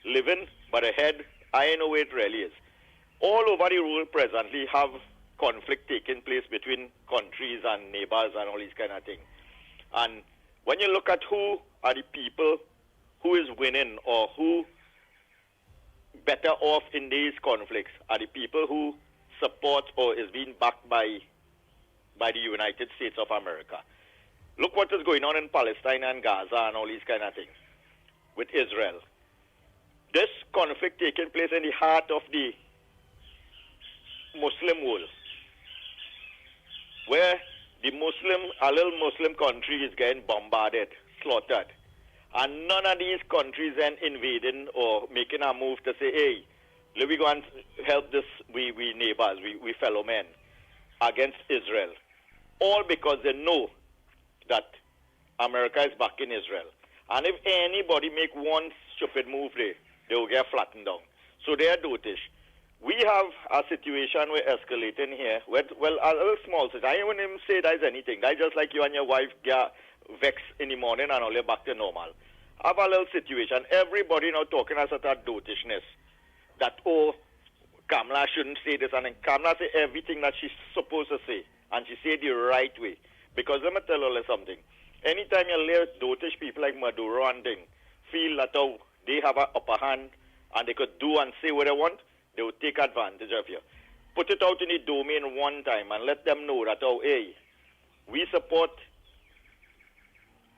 living, but ahead, I know where it really is. All over the world presently have conflict taking place between countries and neighbors and all these kind of things. And when you look at who are the people who is winning or who better off in these conflicts are the people who support or is being backed by the United States of America. Look what is going on in Palestine and Gaza and all these kind of things with Israel. This conflict taking place in the heart of the Muslim world, where a little Muslim country is getting bombarded, slaughtered. And none of these countries then invading or making a move to say, hey, let me go and help this, we neighbors, we fellow men, against Israel. All because they know that America is backing Israel. And if anybody make one stupid move there, they will get flattened down. So they are dotish. We have a situation we're escalating here. Well, a little small situation. I wouldn't even say that's anything. That's just like you and your wife get vexed in the morning and all you're back to normal. Have a little situation. Everybody now talking as a dotishness. That, oh, Kamala shouldn't say this. And then Kamala say everything that she's supposed to say. And she say the right way. Because let me tell you something. Anytime you let dotish people like Maduro and thing feel that oh, they have an upper hand and they could do and say what they want, they will take advantage of you. Put it out in the domain one time and let them know that, oh, hey, we support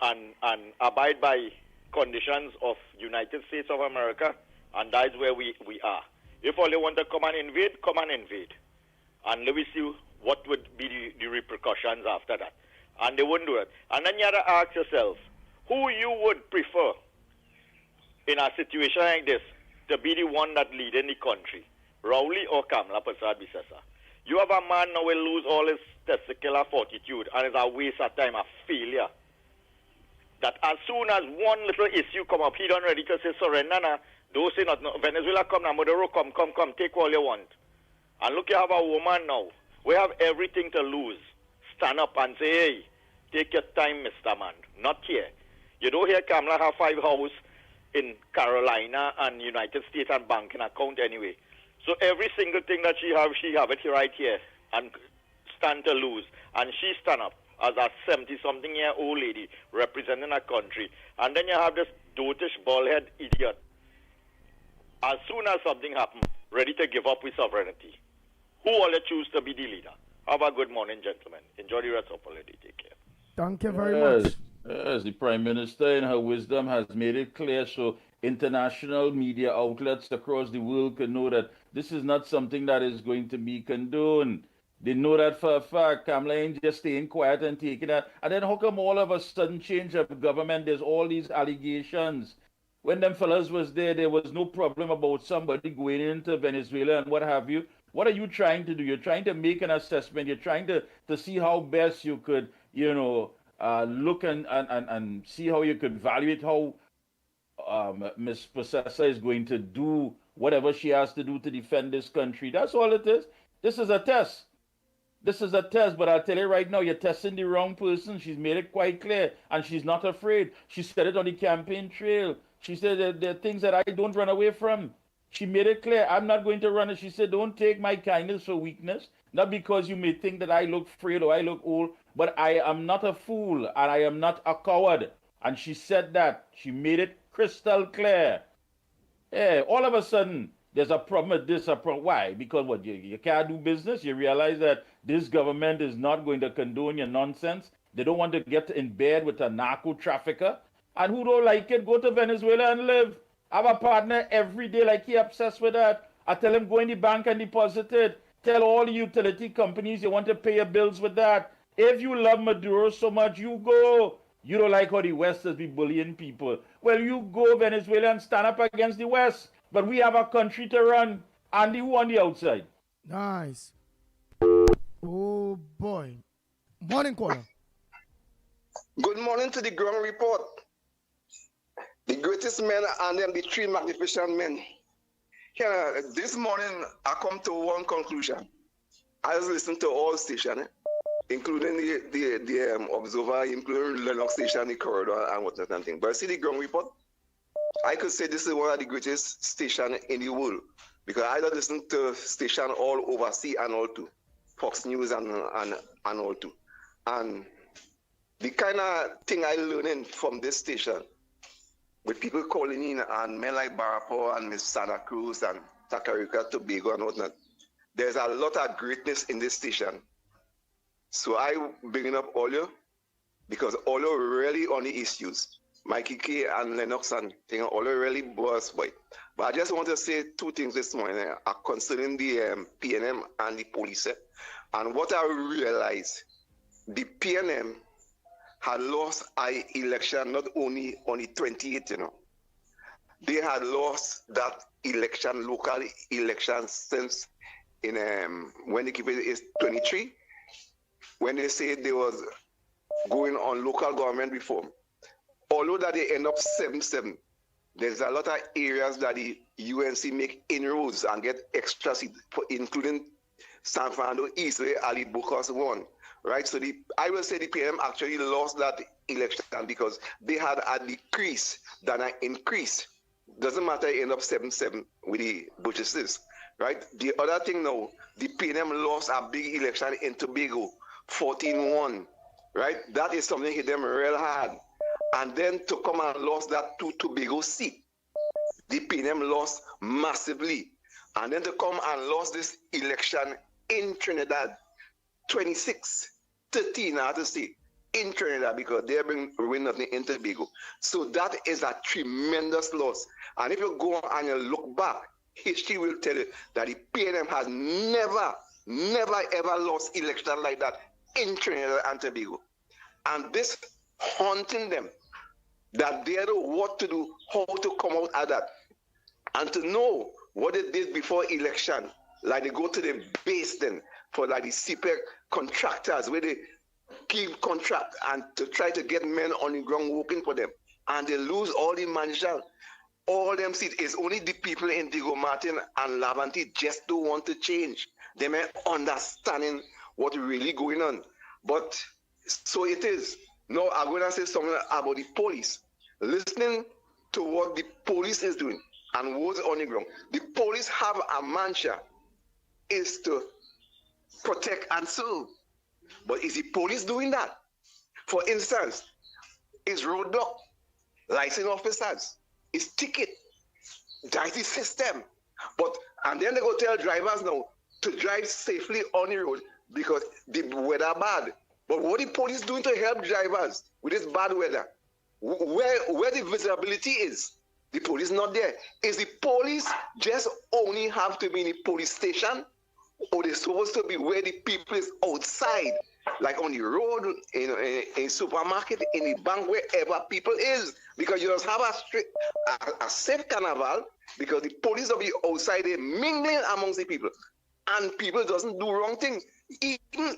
and abide by conditions of United States of America, and that's where we are. If all they want to come and invade, come and invade. And let me see what would be the repercussions after that. And they wouldn't do it. And then you have to ask yourself, who you would prefer in a situation like this to be the one that leading the country, Rowley or Kamala Persad-Bissessar? You have a man now will lose all his testicular fortitude and is a waste of time, a failure. That as soon as one little issue come up, he done ready to say surrender now. Don't say not, no, Venezuela come now, Maduro come, take all you want. And look, you have a woman now. We have everything to lose. Stand up and say, hey, take your time, Mr. Man. Not here. You don't hear Kamala have 5 houses in Carolina and United States and banking account anyway. So every single thing that she have it right here and stand to lose. And she stand up as a 70-something-year-old lady representing a country. And then you have this dotish, bald-head idiot. As soon as something happens, ready to give up with sovereignty. Who will you choose to be the leader? Have a good morning, gentlemen. Enjoy the rest of the holiday. Take care. Thank you very much. Yes, the Prime Minister in her wisdom has made it clear so international media outlets across the world can know that this is not something that is going to be condoned. They know that for a fact. Kamala ain't just staying quiet and taking that. And then how come all of a sudden change of government, there's all these allegations? When them fellas was there was no problem about somebody going into Venezuela and what have you. What are you trying to do? You're trying to make an assessment. You're trying to see how best you could, look and see how you could evaluate how Ms. Persessar is going to do whatever she has to do to defend this country. That's all it is. This is a test. This is a test, but I'll tell you right now, you're testing the wrong person. She's made it quite clear, and she's not afraid. She said it on the campaign trail. She said there are things that I don't run away from. She made it clear, I'm not going to run it. She said, don't take my kindness for weakness. Not because you may think that I look frail or I look old, but I am not a fool and I am not a coward. And she said that. She made it crystal clear. Yeah, all of a sudden, there's a problem with this. Why? Because what? You can't do business. You realize that this government is not going to condone your nonsense. They don't want to get in bed with a narco trafficker. And who don't like it, go to Venezuela and live. I have a partner every day like he obsessed with that. I tell him go in the bank and deposit it. Tell all the utility companies you want to pay your bills with that. If you love Maduro so much, you go. You don't like how the West is be bullying people. Well, you go Venezuela and stand up against the West. But we have a country to run. Andy, who on the outside? Nice. Oh, boy. Morning, caller. Good morning to the ground report. The greatest men and them the three magnificent men. Here, this morning I come to one conclusion. I was listening to all stations, including the Observer, including Lennox station, the corridor, and whatnot and thing. But I see the ground report. I could say this is one of the greatest stations in the world because I don't listen to station all overseas and all too, Fox News and all too, and the kind of thing I learning from this station, with people calling in and men like Barapo and Miss Santa Cruz and Tacarika, Tobago and whatnot, there's a lot of greatness in this station. So I bring up all you because all you really on the issues. Mickie K and Lennox and thing all you really boss boy. But I just want to say two things this morning concerning the PNM and the police. And what I realized, the PNM had lost an election not only on the 28th, you know. They had lost that election, local election, since in when they keep it is 23, when they said they was going on local government reform. Although that they end up 7-7, there's a lot of areas that the UNC make inroads and get extra seats, including San Fernando East, where Ali Bukos won. Right, so I will say the PM actually lost that election because they had a decrease than an increase. Doesn't matter, it end up 7-7 with the Butchesses, right? The other thing now, the PM lost a big election in Tobago, 14-1, right? That is something hit them real hard. And then to come and lost that to Tobago seat, the PM lost massively. And then to come and lost this election in Trinidad, 26-13, I have to say, in Trinidad, because they win nothing in Tobago. So that is a tremendous loss. And if you go and you look back, history will tell you that the PNM has never, ever lost election like that in Trinidad and Tobago. And this haunting them, that they know what to do, how to come out of that, and to know what they did before election, like they go to the base then for like the CPEC contractors where they give contract and to try to get men on the ground working for them, and they lose all the managers, all them seats. It's only the people in Diego Martin and Lavante just don't want to change. They may understanding what really going on, but so it is. Now I'm going to say something about the police. Listening to what the police is doing and what's on the ground. The police have a mantra is to protect and serve. But is the police doing that? For instance, is roadblock, license officers, is ticket, that is the system. And then they go tell drivers now to drive safely on the road because the weather bad. But what the police doing to help drivers with this bad weather? Where the visibility is, the police not there. Is the police just only have to be in the police station, or they supposed to be where the people is outside, like on the road, in supermarket, in the bank, wherever people is? Because you just have a safe carnival, because the police will be outside there mingling amongst the people, and people doesn't do wrong things. Even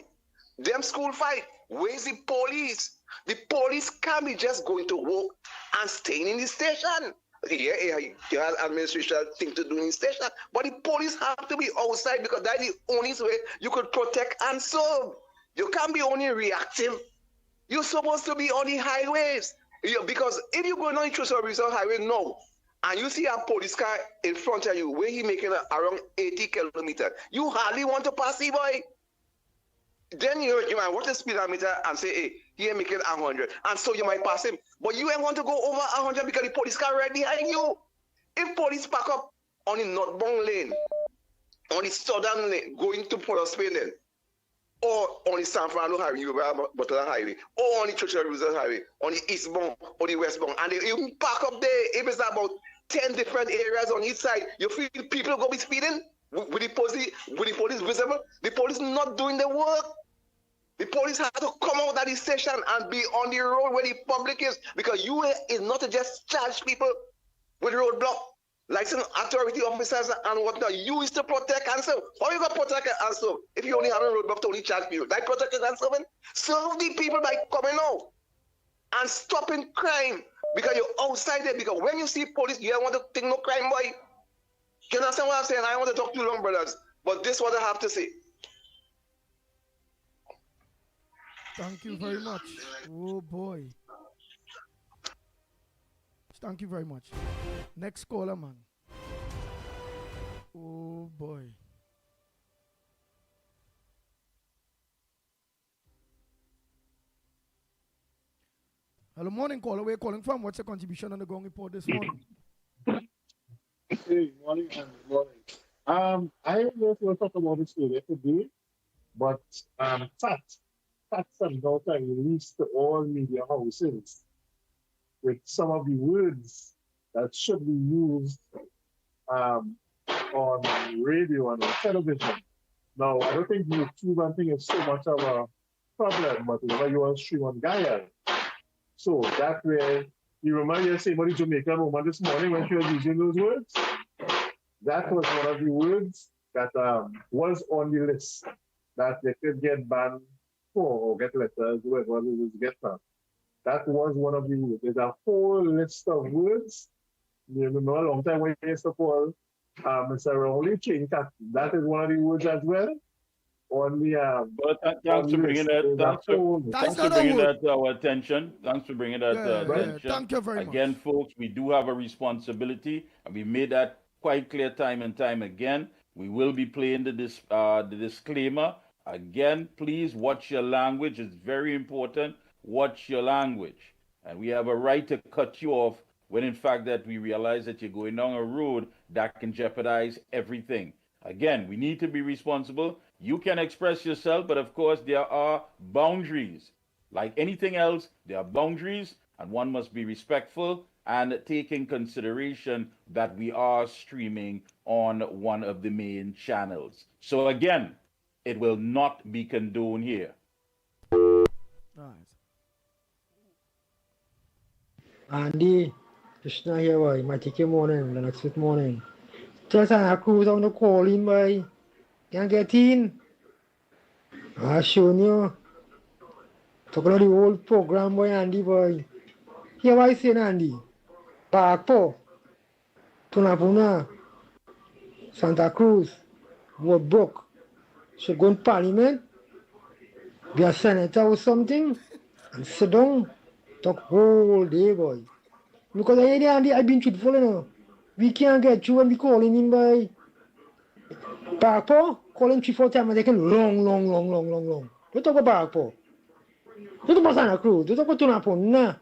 them school fight, where's the police? The police can't be just going to work and staying in the station. Yeah, you have administration thing to do in the station, but the police have to be outside because that's the only way you could protect and serve. You can't be only reactive. You're supposed to be on the highways. Because if you go on the Truth highway now, and you see a police car in front of you where he making around 80 kilometers, you hardly want to pass the boy. Then you might watch the speedometer and say, hey, he ain't making 100. And so you might pass him. But you ain't want to go over 100 because the police car right behind you. If police pack up on the northbound lane, on the southern lane, going to Port of Spain then, or on the San Fernando Highway, Butler Highway, or on the Churchill Roosevelt Highway, on the eastbound or the westbound, and they even park up there, if it's about 10 different areas on each side, you feel people go be speeding? With the police visible? The police not doing the work. The police have to come out of the station and be on the road where the public is, because you is not to just charge people with roadblock, license authority officers and whatnot. You is to protect and serve. How you going to protect and serve if you only have a roadblock to only charge people? Like protect and serving? Serve the people by coming out. and stopping crime because you're outside there. Because when you see police, you don't want to think no crime, boy. You understand what I'm saying? I don't want to talk too long, brothers, but this is what I have to say. Thank you very much. Oh boy. Thank you very much. Next caller, man. Oh boy. Hello, morning caller. Where are you calling from? What's your contribution on the Gong Report this morning? Hey, morning and morning. I don't know if we'll talk about this today today, but facts and data released to all media houses with some of the words that should be used on radio and on television. Now, I don't think YouTube and thing is so much of a problem, but whenever you want to stream on Gaia, so that way, you remember you saying about the Jamaican woman this morning when she was using those words? That was one of the words that was on the list that they could get banned for or get letters, whoever it was get that. That was one of the words. There's a whole list of words. You know, a long time when you used to call Mr. Rowley King, that is one of the words as well. On the but thanks for bringing that. Thanks for bringing that to our attention. Thanks for bringing that to our attention. Thank you very Again, much. folks, we do have a responsibility, and we made that quite clear time and time again. We will be playing the disclaimer again. Please watch your language. It's very important. Watch your language, and we have a right to cut you off when, in fact, that we realize that you're going down a road that can jeopardize everything. Again, we need to be responsible. You can express yourself, but of course there are boundaries. Like anything else, there are boundaries, and one must be respectful and take in consideration that we are streaming on one of the main channels. So again, it will not be condoned here. Andy, Krishna here, boy. Mickie, good morning. Lennox, good morning. Just a cruise on the calling, boy. Can't get in. I shown you. Talking about the whole program, boy, Andy, boy. Here, what I say, Andy? Parkpo, Tunapuna, Santa Cruz, Woodbrook. Should go in Parliament, be a senator or something, and sit down, talk whole day, boy. Because Andy, I've been truthful, you know. We can't get you when we calling him, boy. Parkpo, call him 3-4 times and taking long. Don't talk about Parkpo. Don't talk about Santa Cruz. Don't talk about Tunapuna.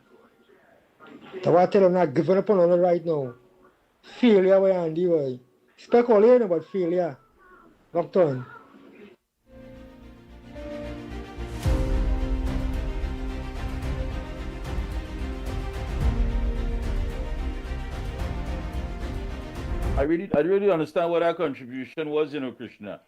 That's why I tell him not giving up on all right now. Failure, boy, Andy, boy. Speculate about failure. Locked on. I really understand what our contribution was, Krishna.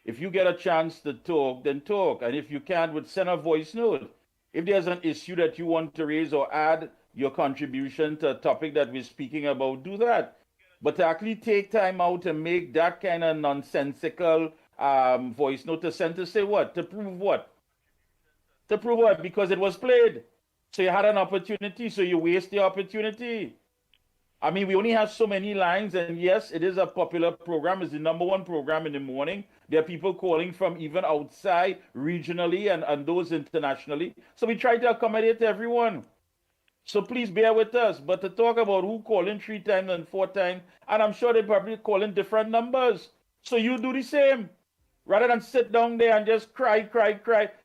If you get a chance to talk, then talk. And if you can't, send a voice note. If there's an issue that you want to raise or add your contribution to a topic that we're speaking about, do that. But to actually take time out and make that kind of nonsensical voice note to send to say what? To prove what? To prove what? Because it was played. So you had an opportunity, so you waste the opportunity. I mean, we only have so many lines, and yes, it is a popular program. It's the #1 program in the morning. There are people calling from even outside, regionally, and those internationally. So we try to accommodate everyone. So please bear with us. But to talk about who calling 3 times and 4 times, and I'm sure they probably calling different numbers. So you do the same. Rather than sit down there and just cry.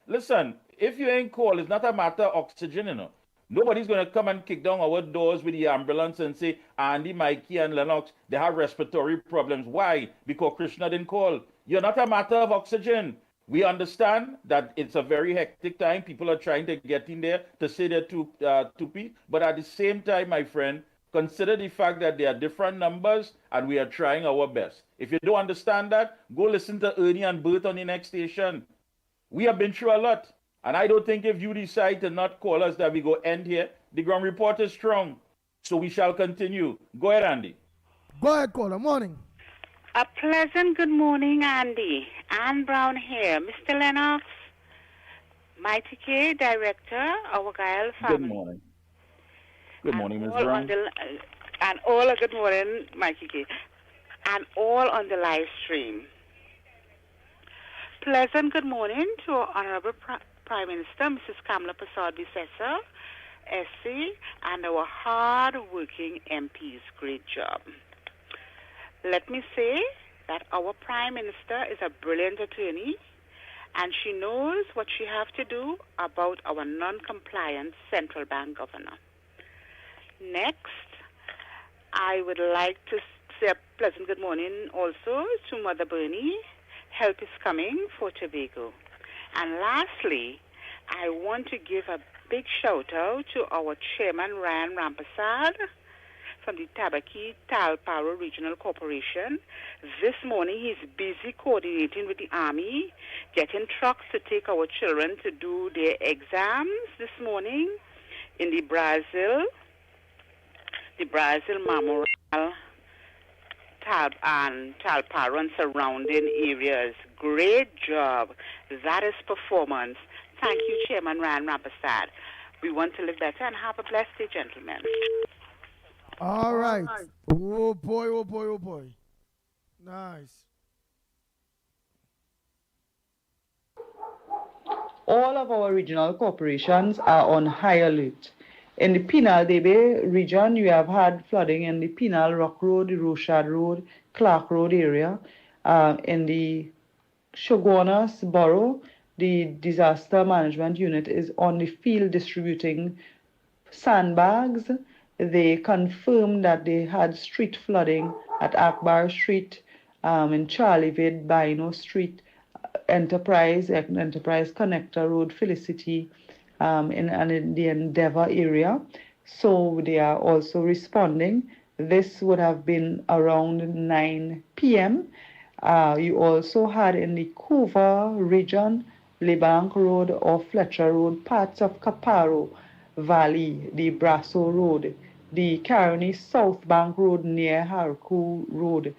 Listen, if you ain't called, it's not a matter of oxygen, you know. Nobody's going to come and kick down our doors with the ambulance and say, Andy, Mickie, and Lennox, they have respiratory problems. Why? Because Krishna didn't call. You're not a matter of oxygen. We understand that it's a very hectic time. People are trying to get in there to say their two-piece. But at the same time, my friend, consider the fact that there are different numbers and we are trying our best. If you don't understand that, go listen to Ernie and Bert on the next station. We have been through a lot. And I don't think if you decide to not call us that we go end here. The ground report is strong. So we shall continue. Go ahead, Andy. Go ahead, caller. Morning. A pleasant good morning, Andy. Ann Brown here. Mr. Lennox, Mickie, Director, our Gael family. Good morning. Good morning, Ms. All Brown. good morning, Mickie, and all on the live stream. Pleasant good morning to our Honorable Prime Minister, Mrs. Kamala Prasad-Bissessar, SC, and our hard-working MPs. Great job. Let me say that our Prime Minister is a brilliant attorney, and she knows what she has to do about our non-compliant central bank governor. Next, I would like to say a pleasant good morning also to Mother Bernie. Help is coming for Tobago. And lastly, I want to give a big shout out to our chairman, Ryan Rampasad, from the Tabaki Talparo Regional Corporation. This morning, he's busy coordinating with the Army, getting trucks to take our children to do their exams this morning in the Brazil Memorial, Talparo and surrounding areas. Great job. That is performance. Thank you, Chairman Ryan Rampasad. We want to live better and have a blessed day, gentlemen. All right. Oh boy, oh boy, oh boy. Nice. All of our regional corporations are on high alert. In the Penal Debe region, you have had flooding in the Penal Rock Road, the Rochad Road, Clark Road area. In the Shogunas Borough, the disaster management unit is on the field distributing sandbags. They confirmed that they had street flooding at Akbar Street, in Charlievid, Bino Street, Enterprise Connector Road, Felicity, in the Endeavour area. So they are also responding. This would have been around 9 p.m. You also had in the Couva region, Lebank Road or Fletcher Road, parts of Caparo Valley, the Brasso Road, the Caroni South Bank Road near Harku Road,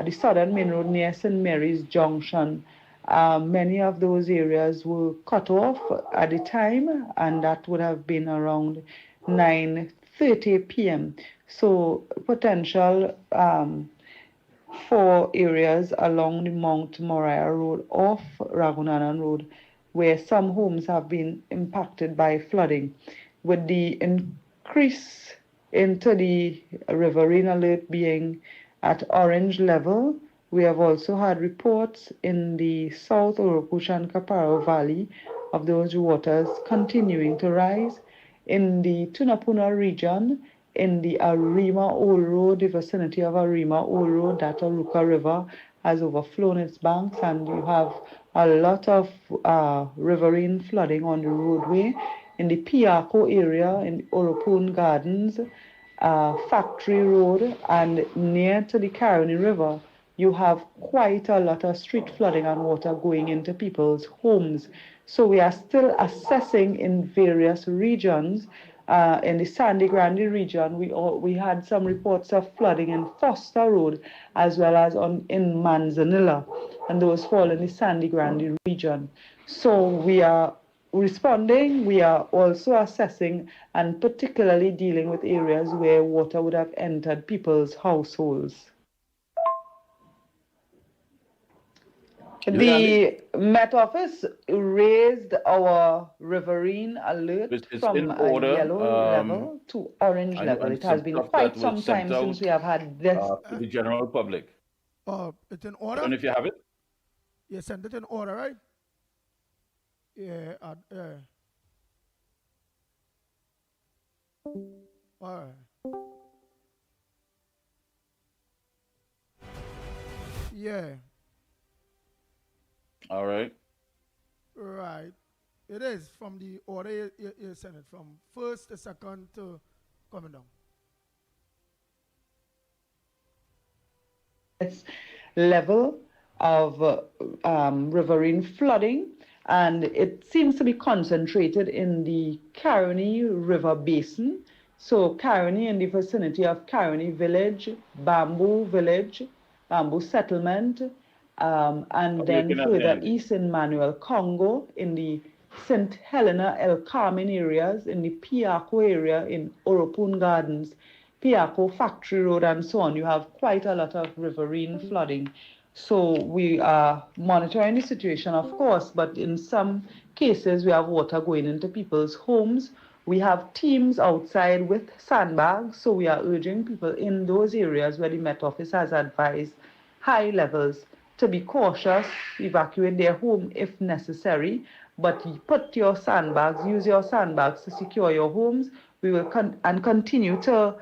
the Southern Main Road near St. Mary's Junction. Many of those areas were cut off at the time, and that would have been around 9:30 p.m. So potential for areas along the Mount Moriah Road off Ragunanan Road, where some homes have been impacted by flooding. With the increase into the riverine alert being at orange level, we have also had reports in the South Orokush and Caparo Valley of those waters continuing to rise. In the Tunapuna region, in the Arima Old Road, the vicinity of Arima Old Road, that Aruka River has overflown its banks, and you have a lot of riverine flooding on the roadway. In the Piako area, in Oropun Gardens, Factory Road, and near to the Caroni River, you have quite a lot of street flooding and water going into people's homes. So we are still assessing in various regions. In the Sandy Grande region, we had some reports of flooding in Foster Road as well as in Manzanilla, and those fall in the Sandy Grande region. So we are responding. We are also assessing and particularly dealing with areas where water would have entered people's households. The Met Office raised our riverine alert from a yellow level to orange level. It has been quite some time since we have had this. To the general public. It's in order? I don't know if you have it. You sent it in order, right? Yeah. All right. Yeah. All right. Right. It is from the order you sent it from first to second to coming down. Level of riverine flooding, and it seems to be concentrated in the Caroni River Basin. So Caroni in the vicinity of Caroni Village, Bamboo Village, Bamboo Settlement, and then further east in Manuel Congo in the St. Helena, El Carmen areas, in the Piaco area, in Oropun Gardens, Piaco Factory Road, and so on. You have quite a lot of riverine flooding. So we are monitoring the situation, of course, but in some cases we have water going into people's homes. We have teams outside with sandbags, so we are urging people in those areas where the Met Office has advised high levels to be cautious, evacuate their home if necessary, but put your sandbags, use your sandbags to secure your homes. We will continue to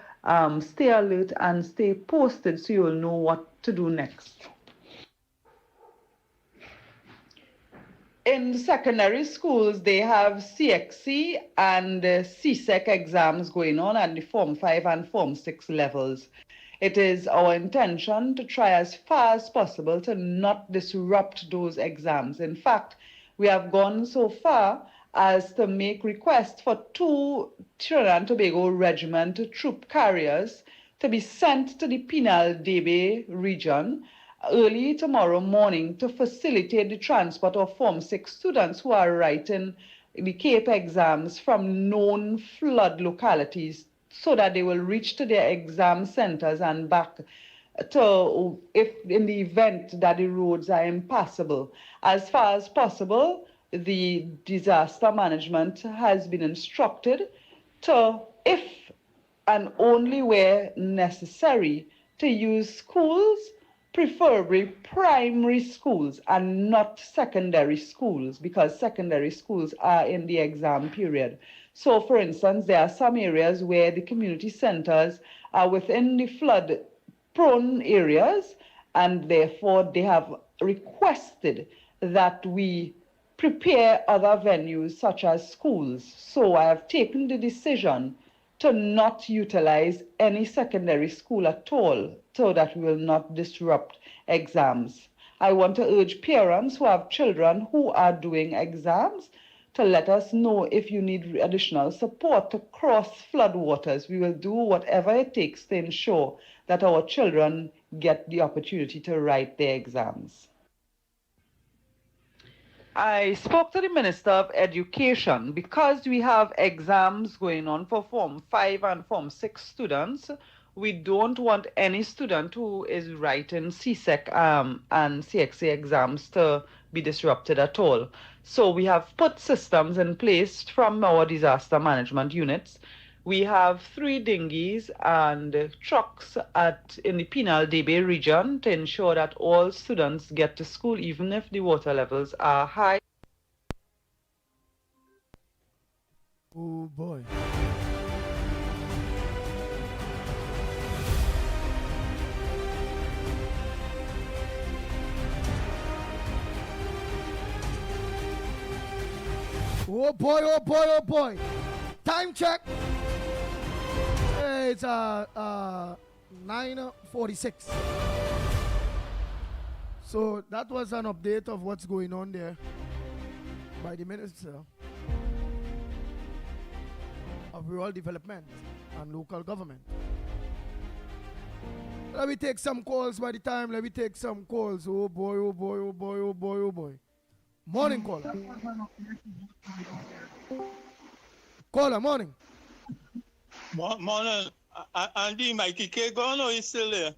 stay alert and stay posted so you will know what to do next. In secondary schools, they have CXC and CSEC exams going on at the Form 5 and Form 6 levels. It is our intention to try as far as possible to not disrupt those exams. In fact, we have gone so far as to make requests for 2 Trinidad and Tobago Regiment troop carriers to be sent to the Penal Debe region early tomorrow morning to facilitate the transport of Form 6 students who are writing the CAPE exams from known flood localities so that they will reach to their exam centers and back to, if in the event that the roads are impassable. As far as possible, the disaster management has been instructed to, if and only where necessary, to use schools, preferably primary schools and not secondary schools, because secondary schools are in the exam period. So, for instance, there are some areas where the community centers are within the flood-prone areas, and therefore they have requested that we prepare other venues such as schools. So I have taken the decision to not utilize any secondary school at all so that we will not disrupt exams. I want to urge parents who have children who are doing exams to let us know if you need additional support to cross floodwaters. We will do whatever it takes to ensure that our children get the opportunity to write their exams. I spoke to the Minister of Education. Because we have exams going on for Form 5 and Form 6 students, we don't want any student who is writing CSEC and CXA exams to be disrupted at all. So we have put systems in place from our disaster management units. We have 3 dinghies and trucks in the Penal Debe region to ensure that all students get to school even if the water levels are high. Oh boy. Oh boy, oh boy, oh boy. Time check. It's 9:46. So that was an update of what's going on there by the Minister of Rural Development and Local Government. Let me take some calls by the time. Let me take some calls. Oh boy, oh boy, oh boy, oh boy, oh boy. Morning caller. Caller, morning. Morning. Andy, Mickie K gone or he's still there?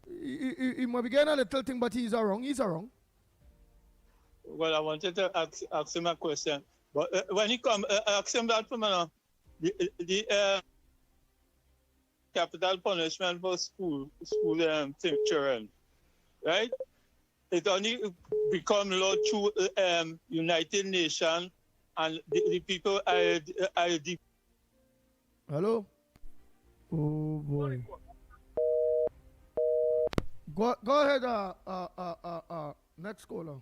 He might be getting a little thing, but he's wrong. He's wrong. Well, I wanted to ask him a question. But when he come, ask him that for me. The capital punishment for school children, right? It only become law through United Nations and the people are Hello? Oh boy. Go ahead, next caller.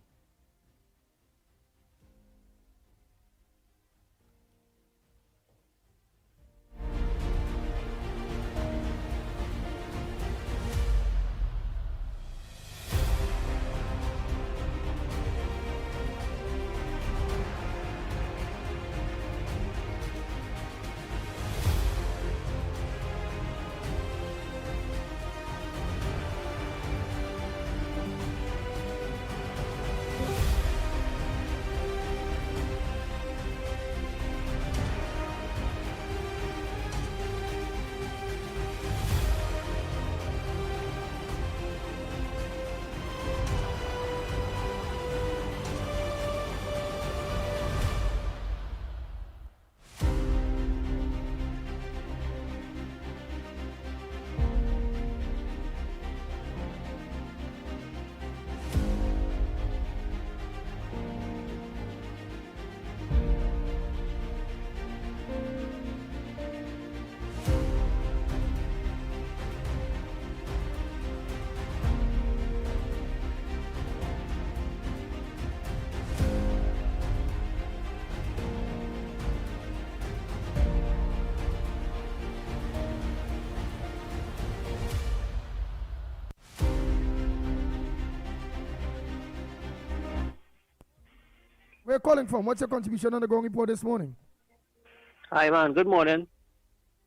Where you calling from? What's your contribution on the ground report this morning? Hi, man. Good morning.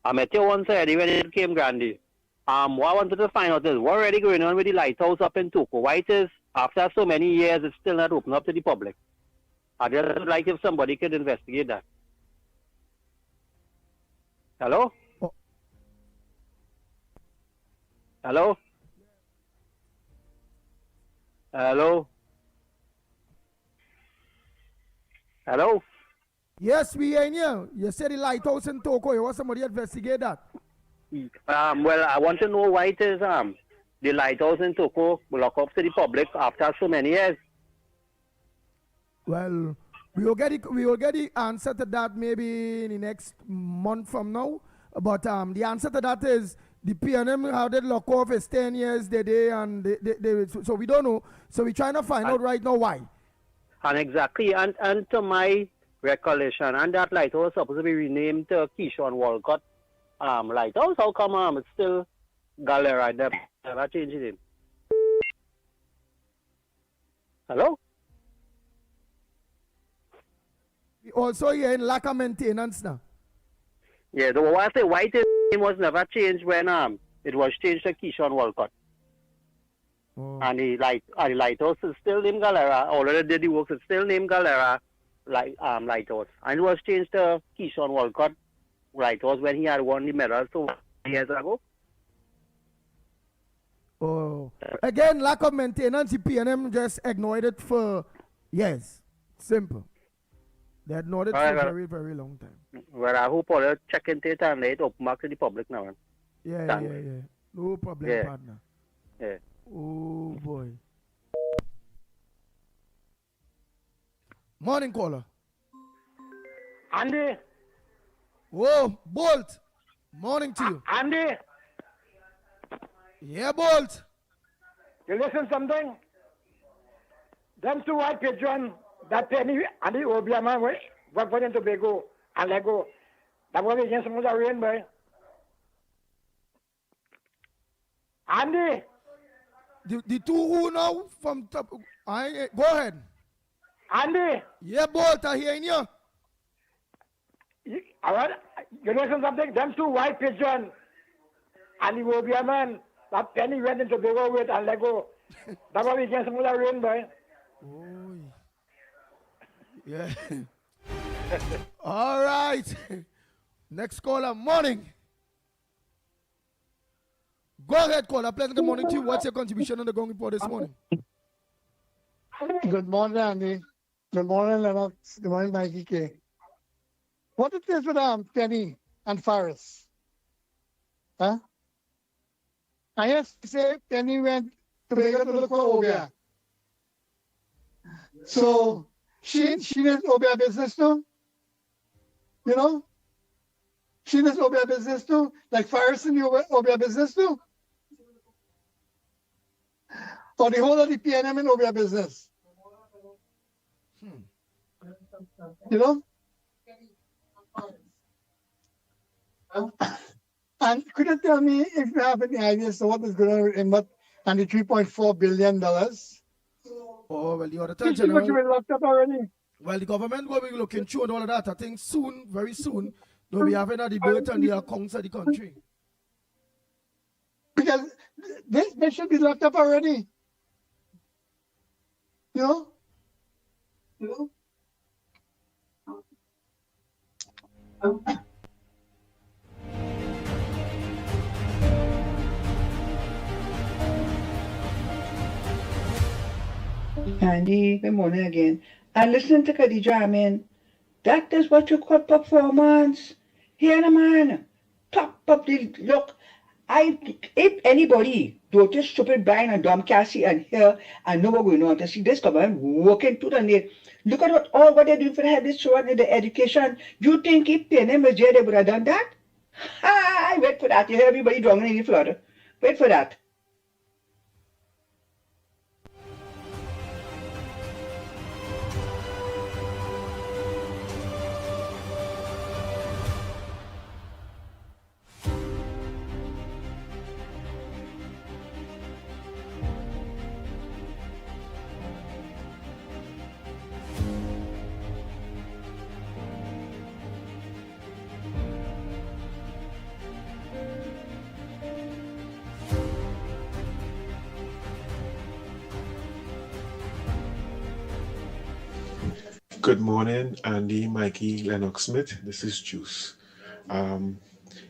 I met you once already when it came Grandy. What I wanted to find out is what already going on with the lighthouse up in Toko. Why it is, after so many years, it's still not open up to the public? I just would like if somebody could investigate that. Hello? Oh. Hello? Hello? Hello? Yes, we are in here. You said the lighthouse in Toko. You want somebody to investigate that? Well, I want to know why it is the lighthouse in Toko lock up to the public after so many years. Well, we will get the answer to that maybe in the next month from now. But the answer to that is the PNM, how they lock off is 10 years so we don't know. So we're trying to find out right now why. And exactly, and to my recollection, and that lighthouse was supposed to be renamed to Keyshawn Walcott lighthouse. How come it's still Galera? Never changed it. Hello? We also here in lack of maintenance now. Yeah, the one I say white name was never changed when it was changed to Keyshawn Walcott. Oh. And the lighthouse is still named Galera. Already did the works, it's still named Galera lighthouse. And it was changed to Keyshawn Walcott lighthouse when he had won the medal 2 years ago. Oh. Again, lack of maintenance, the PNM just ignored it for years. Simple. They ignored it for a very, very long time. Well, I hope all the check into it and let it open back to the public now. Yeah. No problem, partner. Yeah. Oh, boy. Morning, caller. Andy. Whoa, Bolt. Morning to you. Andy. Yeah, Bolt. You listen something? Them two white pigeon, that penny and the Obia man work for them to Tobago and Lego. That was against some of the rain, boy. Andy. The two who now from top. Go ahead. Andy. Yeah, Bolt, I hear you. All right. You listen something? Them two white pigeon and the Obia man, that penny went into Tobago with and Lego. That was against some of the rain, boy. Oh, yeah. All right. Next caller, morning. Go ahead, caller. Pleasant good morning to you. What's your contribution on the Gong Report this morning? Good morning, Andy. Good morning, Lennox. Good morning, Mickie K. What it is with Penny and Faris? Huh? I have to say Penny went to look for Obia. So she does Obia business too. You know? She does Obia business too. Like Faris in the Obia business too. Or the whole of the PNM in Obia business. You know? And could you tell me if you have any ideas of what is going on with Imbot and the $3.4 billion? Oh, well, the Auditor General. Been locked up already. Well, the government will be looking through and all of that. I think soon, very soon, they'll be having a debate on the accounts of the country. Because they should be locked up already. You know? Andy, good morning again. And listen to Khadija, that is what you call performance. Here, man, top of the look. If anybody do this stupid blind and dumb Cassie and here and know what's going on, to see this government working to the nail. Look at what they're doing for the health children in the education. You think if PNM was there, they would have done that? I wait for that. You hear everybody drunk in the flood. Wait for that. Good morning, Andy, Mikey, Lennox Smith. This is Juice. I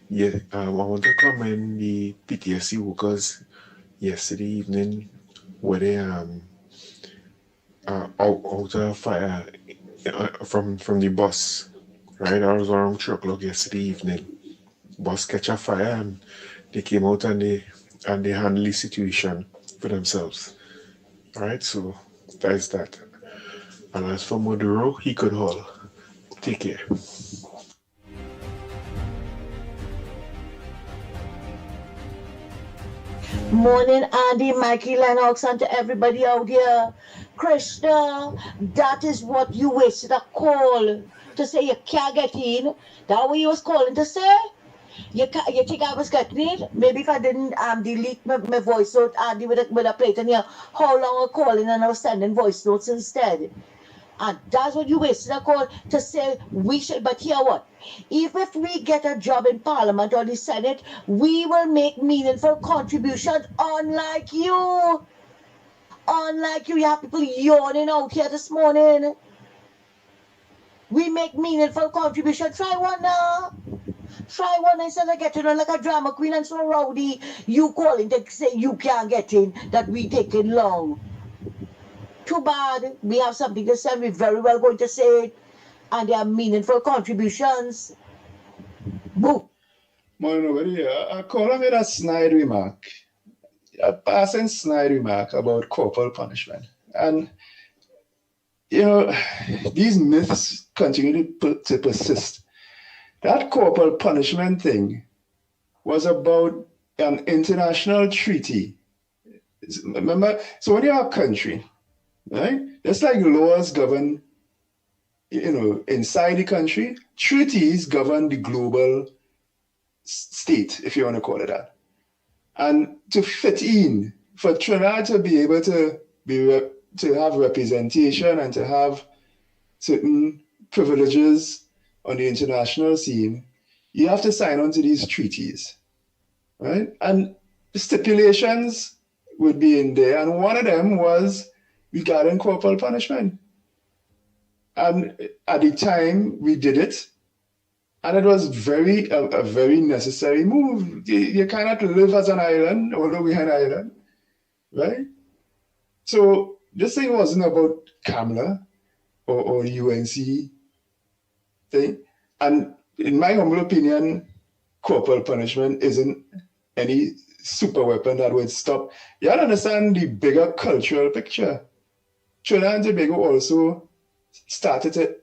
want to commend the PTSD workers yesterday evening where they out of fire from the bus. Right, I was around 3 o'clock yesterday evening. Bus catch a fire and they came out and they handled the situation for themselves. All right, so that is that. And as for Maduro, he could haul. Take care. Morning, Andy, Mikey, Lennox, and to everybody out here. Krishna, that is what you wasted a call to say you can't get in. That what you was calling to say? You think I was getting it? Maybe if I didn't delete my voice note, Andy would have played in here how long I'm calling and I was sending voice notes instead. And that's what you wasted a call to say we should. But here what? Even if we get a job in Parliament or the Senate, we will make meaningful contributions, unlike you. Unlike you have people yawning out here this morning. We make meaningful contributions. Try one now. Try one instead of getting on like a drama queen and so rowdy. You calling to say you can't get in, that we taking long. Too bad. We have something to say. We're very well going to say it. And they are meaningful contributions. Boo. Morning, nobody. I call him with a snide remark. A passing snide remark about corporal punishment. And, these myths continue to persist. That corporal punishment thing was about an international treaty. Remember, so when you're a country, right? Just like laws govern, inside the country, treaties govern the global state, if you want to call it that. And to fit in, for Trinidad to be able to have representation and to have certain privileges on the international scene, you have to sign on to these treaties, right? And stipulations would be in there, and one of them was regarding corporal punishment. And at the time we did it, and it was a very necessary move. You cannot live as an island, although we're an island, right? So this thing wasn't about Kamla or UNC thing. And in my humble opinion, corporal punishment isn't any super weapon that would stop. You have to understand the bigger cultural picture. Trinidad and Tobago also started to,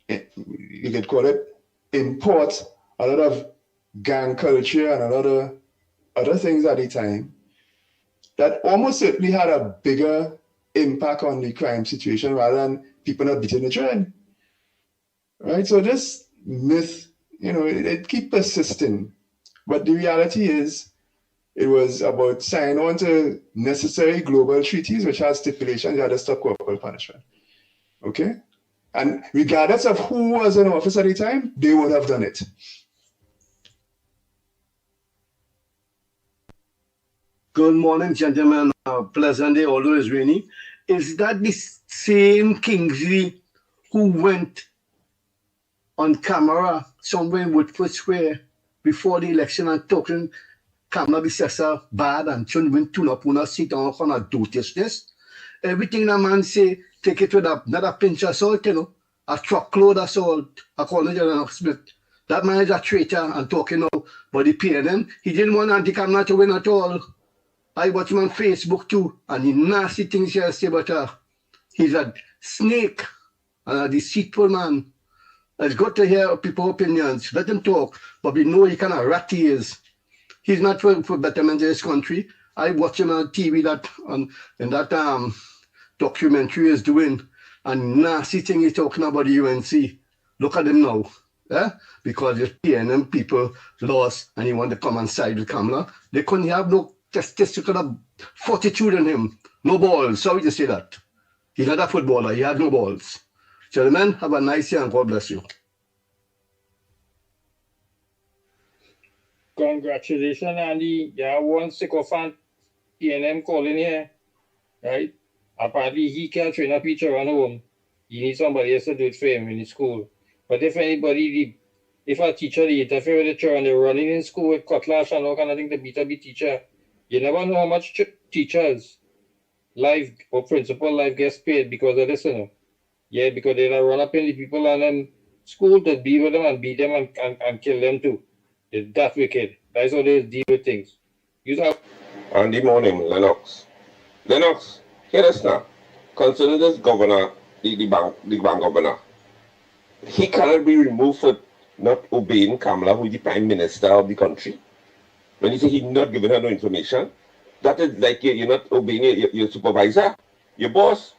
you could call it, import a lot of gang culture and a lot of other things at the time that almost certainly had a bigger impact on the crime situation rather than people not beating the trend. Right? So this myth, it keeps persisting. But the reality is, it was about signing on to necessary global treaties which has stipulations that had to stop corporal punishment. Okay? And regardless of who was in office at the time, they would have done it. Good morning, gentlemen. Pleasant day, although it's rainy. Is that the same Kingsley who went on camera somewhere in Woodford Square before the election and talking Kamla Bissessa bad and shouldn't win tune up on a seat on a dotishness? Everything that man say, take it with not a pinch of salt, a truckload of salt, according to Lennox Smith. That man is a traitor and talking now about the PNM. He didn't want anti-Kamla to win at all. I watch him on Facebook too, and the nasty things he say about he's a snake and a deceitful man. It's good to hear people's opinions. Let them talk, but we know he kind of rat he is. He's not for betterment of this country. I watch him on TV in that documentary he's doing, and nasty thing he's talking about the UNC. Look at him now. Because the PNM people lost and he wanted to come and side with Kamla. They couldn't have no testicular fortitude in him. No balls. Sorry to say that. He's not a footballer. He had no balls. Gentlemen, have a nice year and God bless you. Congratulations, Andy. Yeah, one sycophant PNM calling here. Right? Apparently he can't train a pitcher on home. He needs somebody else to do it for him in his school. But if a teacher they interfere with the children, they're running in school with cutlass and all kind of thing to beat up the teacher, you never know how much teachers, life or principal life gets paid because of this, you know. Yeah, because they run up in the people and then school to be with them and beat them and kill them too. It's that wicked. That's how they deal with things. On the morning, Lennox. Lennox, hear us now. Concerning this governor, the bank governor, he cannot be removed for not obeying Kamala, who is the prime minister of the country. When you say he's not giving her no information, that is like you're not obeying your supervisor, your boss.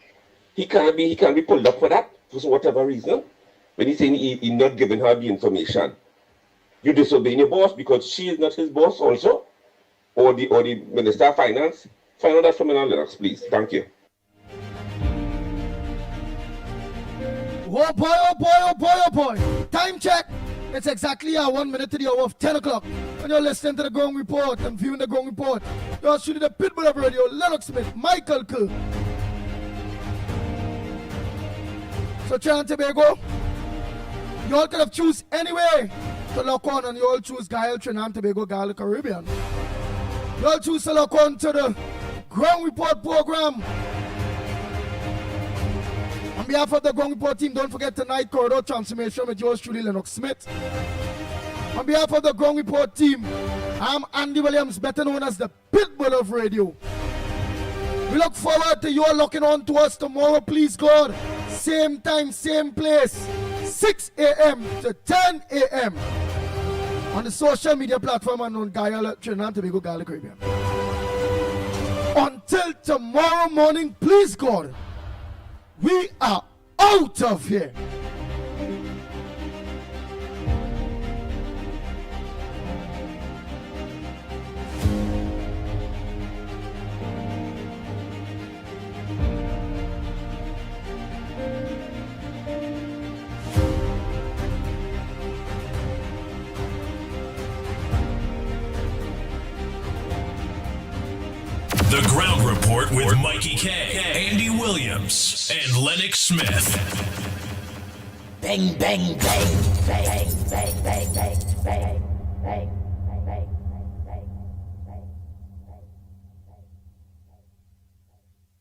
He can't be pulled up for that for whatever reason. When he's saying he's not giving her the information, you disobeying your boss because she is not his boss also, or the Minister of Finance. Find out that from Lennox, please. Thank you. Oh boy, oh boy, oh boy, oh boy. Time check. It's exactly 1 minute to the hour of 10 o'clock. When you're listening to the Growing Report and viewing the Growing Report, you're shooting the Pitbull of Radio, Lennox Smith, Michael Kerr. So Trinidad and Tobago, you all could have choose anyway to lock on, and you all choose Guile, Trinidad and Tobago, Guile, Caribbean. You all choose to lock on to the Ground Report program. On behalf of the Ground Report team, don't forget tonight Corridor Transformation with yours truly, Lennox Smith. On behalf of the Ground Report team, I'm Andy Williams, better known as the Pitbull of Radio. We look forward to you all locking on to us tomorrow, please God. Same time, same place, 6 a.m. to 10 a.m. on the social media platform and on Guile, Trinidad and Tobago, Guile, Caribbean. Until tomorrow morning, please God, we are out of here. The Ground Report with Mickie K, Andy Williams, and Lennox Smith. Bang, bang, bang, bang, bang, bang, bang, bang, bang.